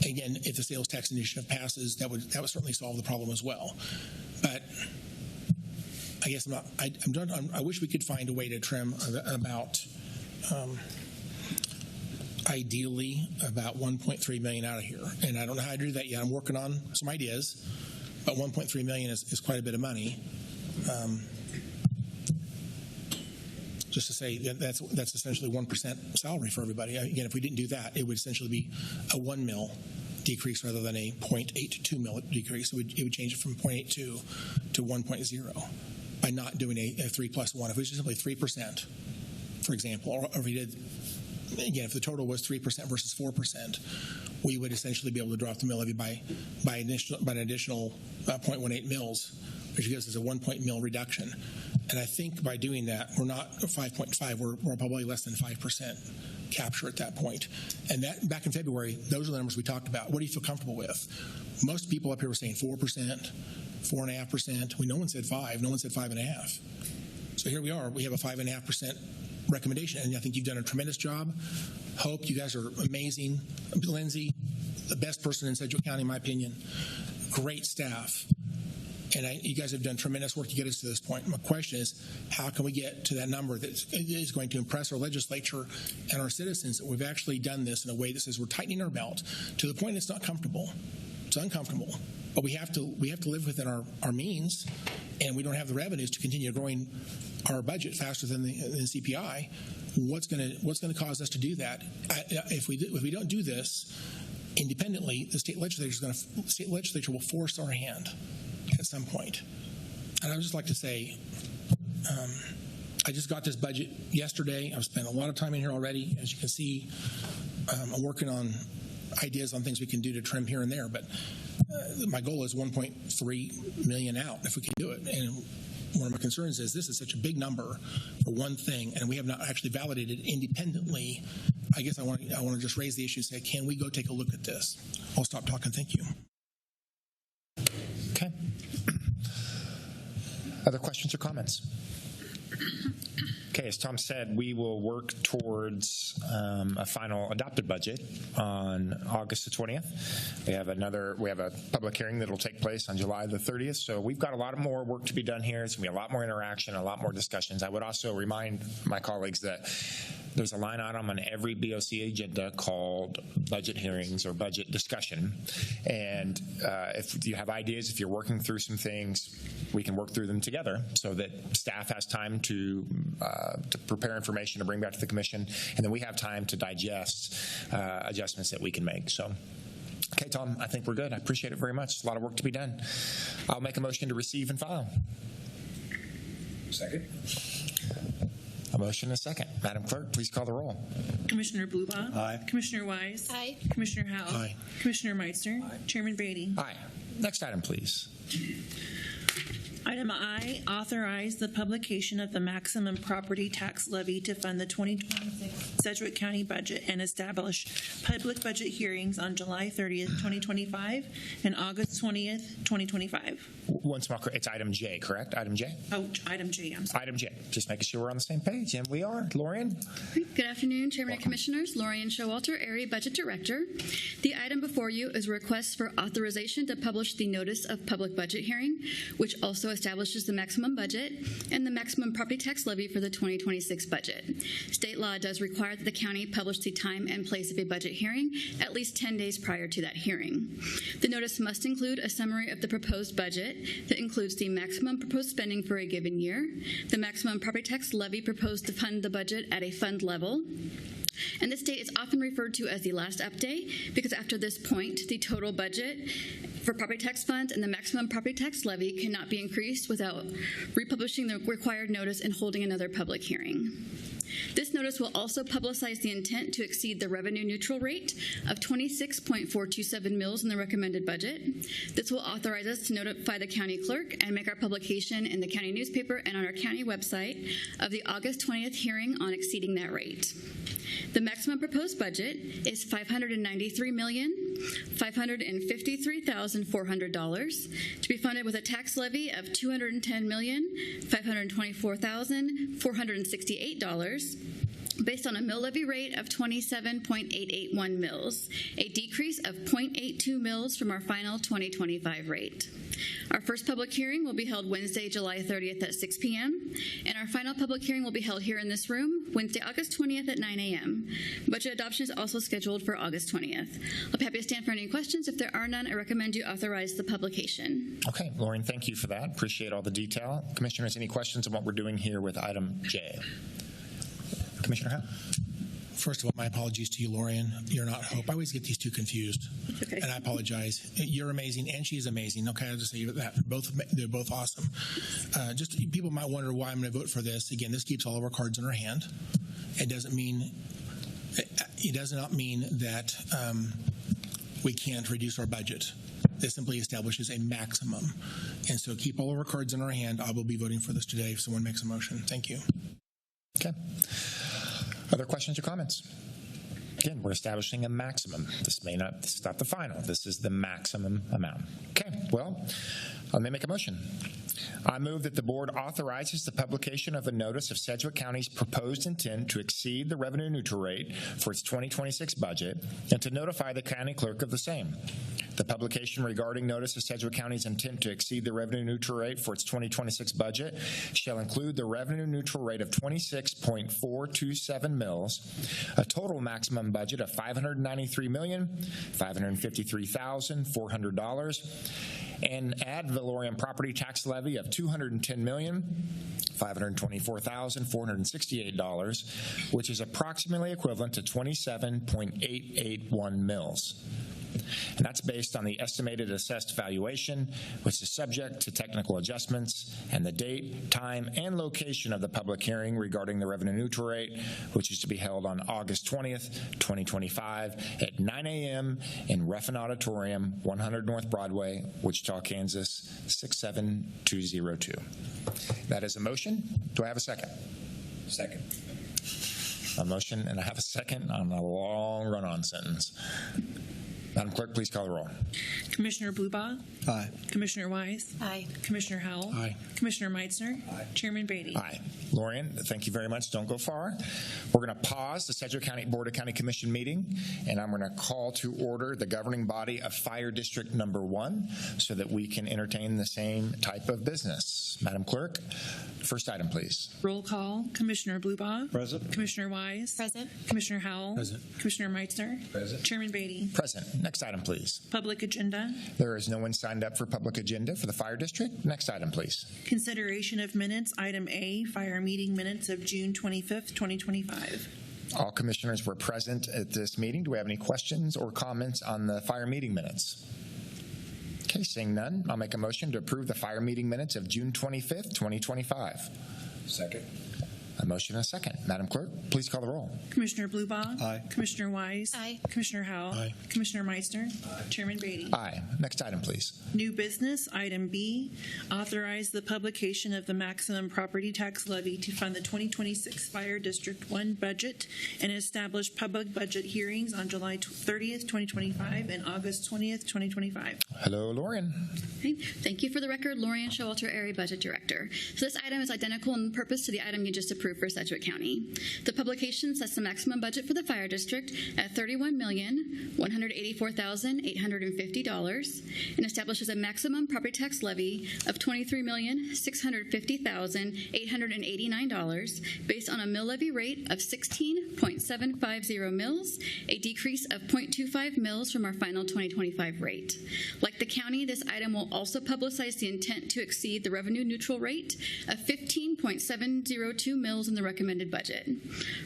again, if the sales tax initiative passes, that would certainly solve the problem as well. But I guess I'm done. I wish we could find a way to trim about ideally about $1.3 million out of here, and I don't know how to do that yet. I'm working on some ideas, but $1.3 million is quite a bit of money. Just to say that's essentially 1% salary for everybody. Again, if we didn't do that, it would essentially be a 1 mil decrease rather than a 0.82 mil decrease. It would change it from 0.82 to 1.0 by not doing a 3+1. If it was just simply 3%, for example, or if we did, again, if the total was 3% versus 4%, we would essentially be able to drop the mill levy by an additional 0.18 mils, which gives us a 1 mil reduction. And I think by doing that, we're not 5.5, we're probably less than 5% capture at that point. And that back in February, those are the numbers we talked about. What do you feel comfortable with? Most people up here were saying 4%, 4.5%. No one said 5. No one said 5.5. So here we are. We have a 5.5% recommendation, and I think you've done a tremendous job. Hope, you guys are amazing. Lindsay, the best person in Sedgwick County, in my opinion. Great staff. And you guys have done tremendous work to get us to this point. My question is, how can we get to that number that is going to impress our legislature and our citizens that we've actually done this in a way that says we're tightening our belt to the point it's not comfortable. It's uncomfortable. But we have to live within our means, and we don't have the revenues to continue growing our budget faster than the CPI. What's going to cause us to do that? If we don't do this independently, the state legislature will force our hand at some point. And I would just like to say, I just got this budget yesterday. I've spent a lot of time in here already. As you can see, I'm working on ideas on things we can do to trim here and there, but my goal is 1.3 million out if we can do it. And one of my concerns is this is such a big number for one thing, and we have not actually validated independently. I guess I want to just raise the issue and say, can we go take a look at this? I'll stop talking. Thank you. Okay. Other questions or comments? Okay, as Tom said, we will work towards a final adopted budget on August the 20th. We have a public hearing that will take place on July the 30th. So we've got a lot more work to be done here. It's going to be a lot more interaction, a lot more discussions. I would also remind my colleagues that there's a line item on every BOC agenda called budget hearings or budget discussion. And if you have ideas, if you're working through some things, we can work through them together so that staff has time to prepare information to bring back to the commission, and then we have time to digest adjustments that we can make. So, okay, Tom, I think we're good. I appreciate it very much. It's a lot of work to be done. I'll make a motion to receive and file. Second. A motion and a second. Madam Clerk, please call the roll. Commissioner Blubaugh. Aye. Commissioner Wise. Aye. Commissioner Howell. Aye. Commissioner Meister. Aye. Chairman Brady. Aye. Next item, please. Item I, authorize the publication of the maximum property tax levy to fund the 2026 Sedgwick County budget and establish public budget hearings on July 30th, 2025 and August 20th, 2025. One small, it's item J, correct? Item J? Oh, item J, I'm sorry. Item J. Just making sure we're on the same page, and we are. Lorian? Good afternoon, Chairman and Commissioners. Lorian Showalter, Area Budget Director. The item before you is a request for authorization to publish the Notice of Public Budget Hearing, which also establishes the maximum budget and the maximum property tax levy for the 2026 budget. State law does require that the county publish the time and place of a budget hearing at least 10 days prior to that hearing. The notice must include a summary of the proposed budget that includes the maximum proposed spending for a given year, the maximum property tax levy proposed to fund the budget at a fund level, and this date is often referred to as the last update because after this point, the total budget for property tax funds and the maximum property tax levy cannot be increased without republishing the required notice and holding another public hearing. This notice will also publicize the intent to exceed the revenue neutral rate of 26.427 mils in the recommended budget. This will authorize us to notify the county clerk and make our publication in the county newspaper and on our county website of the August 20th hearing on exceeding that rate. The maximum proposed budget is $593,553,400 to be funded with a tax levy of $210,524,468 based on a mill levy rate of 27.881 mils, a decrease of 0.82 mils from our final 2025 rate. Our first public hearing will be held Wednesday, July 30th at 6 p.m., and our final public hearing will be held here in this room Wednesday, August 20th at 9 a.m. Budget adoption is also scheduled for August 20th. I'll be happy to stand for any questions. If there are none, I recommend you authorize the publication. Okay, Lauren, thank you for that. Appreciate all the detail. Commissioners, any questions on what we're doing here with item J? Commissioner Howe? First of all, my apologies to you, Lorian. You're not Hope. I always get these two confused, and I apologize. You're amazing, and she's amazing. Okay, I'll just say that. They're both awesome. Just people might wonder why I'm going to vote for this. Again, this keeps all of our cards in our hand. It does not mean that we can't reduce our budget. This simply establishes a maximum, and so keep all of our cards in our hand. I will be voting for this today if someone makes a motion. Thank you. Okay. Other questions or comments? Again, we're establishing a maximum. This is not the final. This is the maximum amount. Okay, well, let me make a motion. I move that the board authorizes the publication of a notice of Sedgwick County's proposed intent to exceed the revenue neutral rate for its 2026 budget and to notify the county clerk of the same. The publication regarding notice of Sedgwick County's intent to exceed the revenue neutral rate for its 2026 budget shall include the revenue neutral rate of 26.427 mils, a total maximum budget of $593,553,400, and ad valorem property tax levy of $210,524,468, which is approximately equivalent to 27.881 mils. And that's based on the estimated assessed valuation, which is subject to technical adjustments, and the date, time, and location of the public hearing regarding the revenue neutral rate, which is to be held on August 20th, 2025 at 9 a.m. in Ruffin Auditorium, 100 North Broadway, Wichita, Kansas, 67202. That is a motion. Do I have a second? Second. A motion, and I have a second on a long run-on sentence. Madam Clerk, please call the roll. Commissioner Blubaugh? Aye. Commissioner Wise? Aye. Commissioner Howell? Aye. Commissioner Meitzner? Aye. Chairman Beatty? Aye. Lorian, thank you very much. Don't go far. We're going to pause the Sedgwick County Board of County Commission meeting, and I'm going to call to order the governing body of Fire District Number 1 so that we can entertain the same type of business. Madam Clerk, first item, please. Roll call. Commissioner Blubaugh? Present. Commissioner Wise? Present. Commissioner Howell? Present. Commissioner Meitzner? Present. Chairman Beatty? Present. Next item, please. Public agenda. There is no one signed up for public agenda for the Fire District. Next item, please. Consideration of minutes. Item A, fire meeting minutes of June 25th, 2025. All commissioners were present at this meeting. Do we have any questions or comments on the fire meeting minutes? Okay, seeing none, I'll make a motion to approve the fire meeting minutes of June 25th, 2025. Second. A motion and a second. Madam Clerk, please call the roll. Commissioner Blubaugh. Aye. Commissioner Wise. Aye. Commissioner Howell. Aye. Commissioner Meissner. Chairman Beatty. Aye. Next item, please. New business, item B, authorize the publication of the maximum property tax levy to fund the 2026 Fire District 1 budget and establish public budget hearings on July 30th, 2025 and August 20th, 2025. Hello, Lorian. Okay. Thank you. For the record, Lorian Showalter, Area Budget Director. So this item is identical in purpose to the item you just approved for Sedgwick County. The publication sets the maximum budget for the fire district at $31,184,850 and establishes a maximum property tax levy of $23,650,889 based on a mill levy rate of 16.750 mills, a decrease of 0.25 mills from our final 2025 rate. Like the county, this item will also publicize the intent to exceed the revenue neutral rate of 15.702 mills in the recommended budget.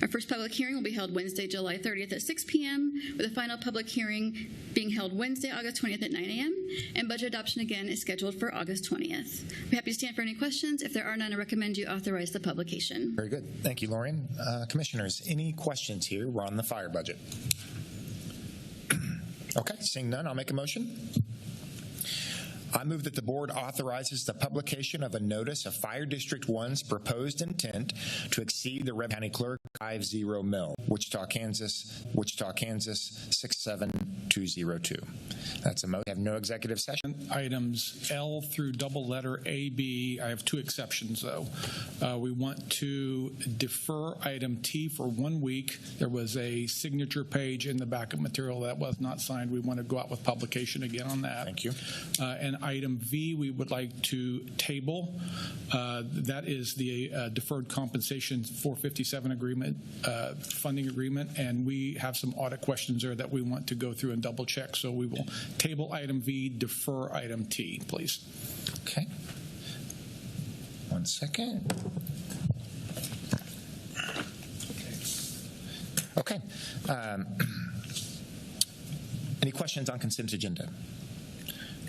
Our first public hearing will be held Wednesday, July 30th at 6 p.m., with a final public hearing being held Wednesday, August 20th at 9 a.m., and budget adoption again is scheduled for August 20th. We're happy to stand for any questions. If there are none, I recommend you authorize the publication. Very good. Thank you, Lorian. Commissioners, any questions here? We're on the fire budget. Okay, seeing none, I'll make a motion. I move that the board authorizes the publication of a notice of Fire District 1's proposed intent to exceed the County Clerk 50 mill, Wichita, Kansas 67202. That's a motion. We have no executive session. Items L through double letter A, B. I have two exceptions, though. We want to defer item T for 1 week. There was a signature page in the backup material that was not signed. We want to go out with publication again on that. Thank you. And item V, we would like to table. That is the deferred compensation 457 agreement, funding agreement, and we have some audit questions there that we want to go through and double check. So we will table item V, defer item T, please. Okay. 1 second. Okay. Any questions on consent agenda?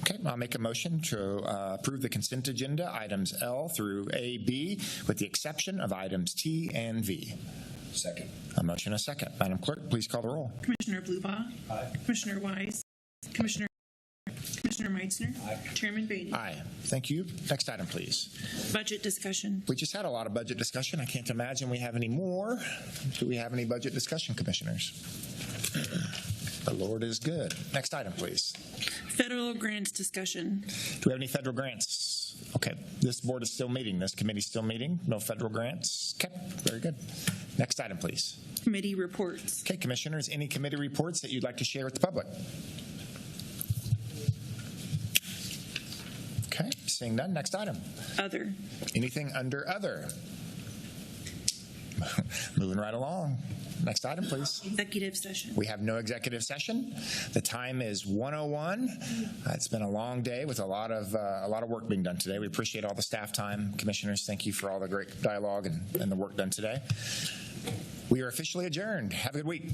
Okay, I'll make a motion to approve the consent agenda, items L through A, B, with the exception of items T and V. Second. A motion, a second. Madam Clerk, please call the roll. Commissioner Blubaugh. Aye. Commissioner Wise. Commissioner Meissner. Aye. Chairman Beatty. Aye. Thank you. Next item, please. Budget discussion. We just had a lot of budget discussion. I can't imagine we have any more. Do we have any budget discussion, commissioners? The Lord is good. Next item, please. Federal grants discussion. Do we have any federal grants? Okay. This board is still meeting. This committee is still meeting. No federal grants. Okay. Very good. Next item, please. Committee reports. Okay, commissioners, any committee reports that you'd like to share with the public? Okay, seeing none. Next item. Other. Anything under other? Moving right along. Next item, please. Executive session. We have no executive session. The time is 1:01. It's been a long day with a lot of work being done today. We appreciate all the staff time. Commissioners, thank you for all the great dialogue and the work done today. We are officially adjourned. Have a good week.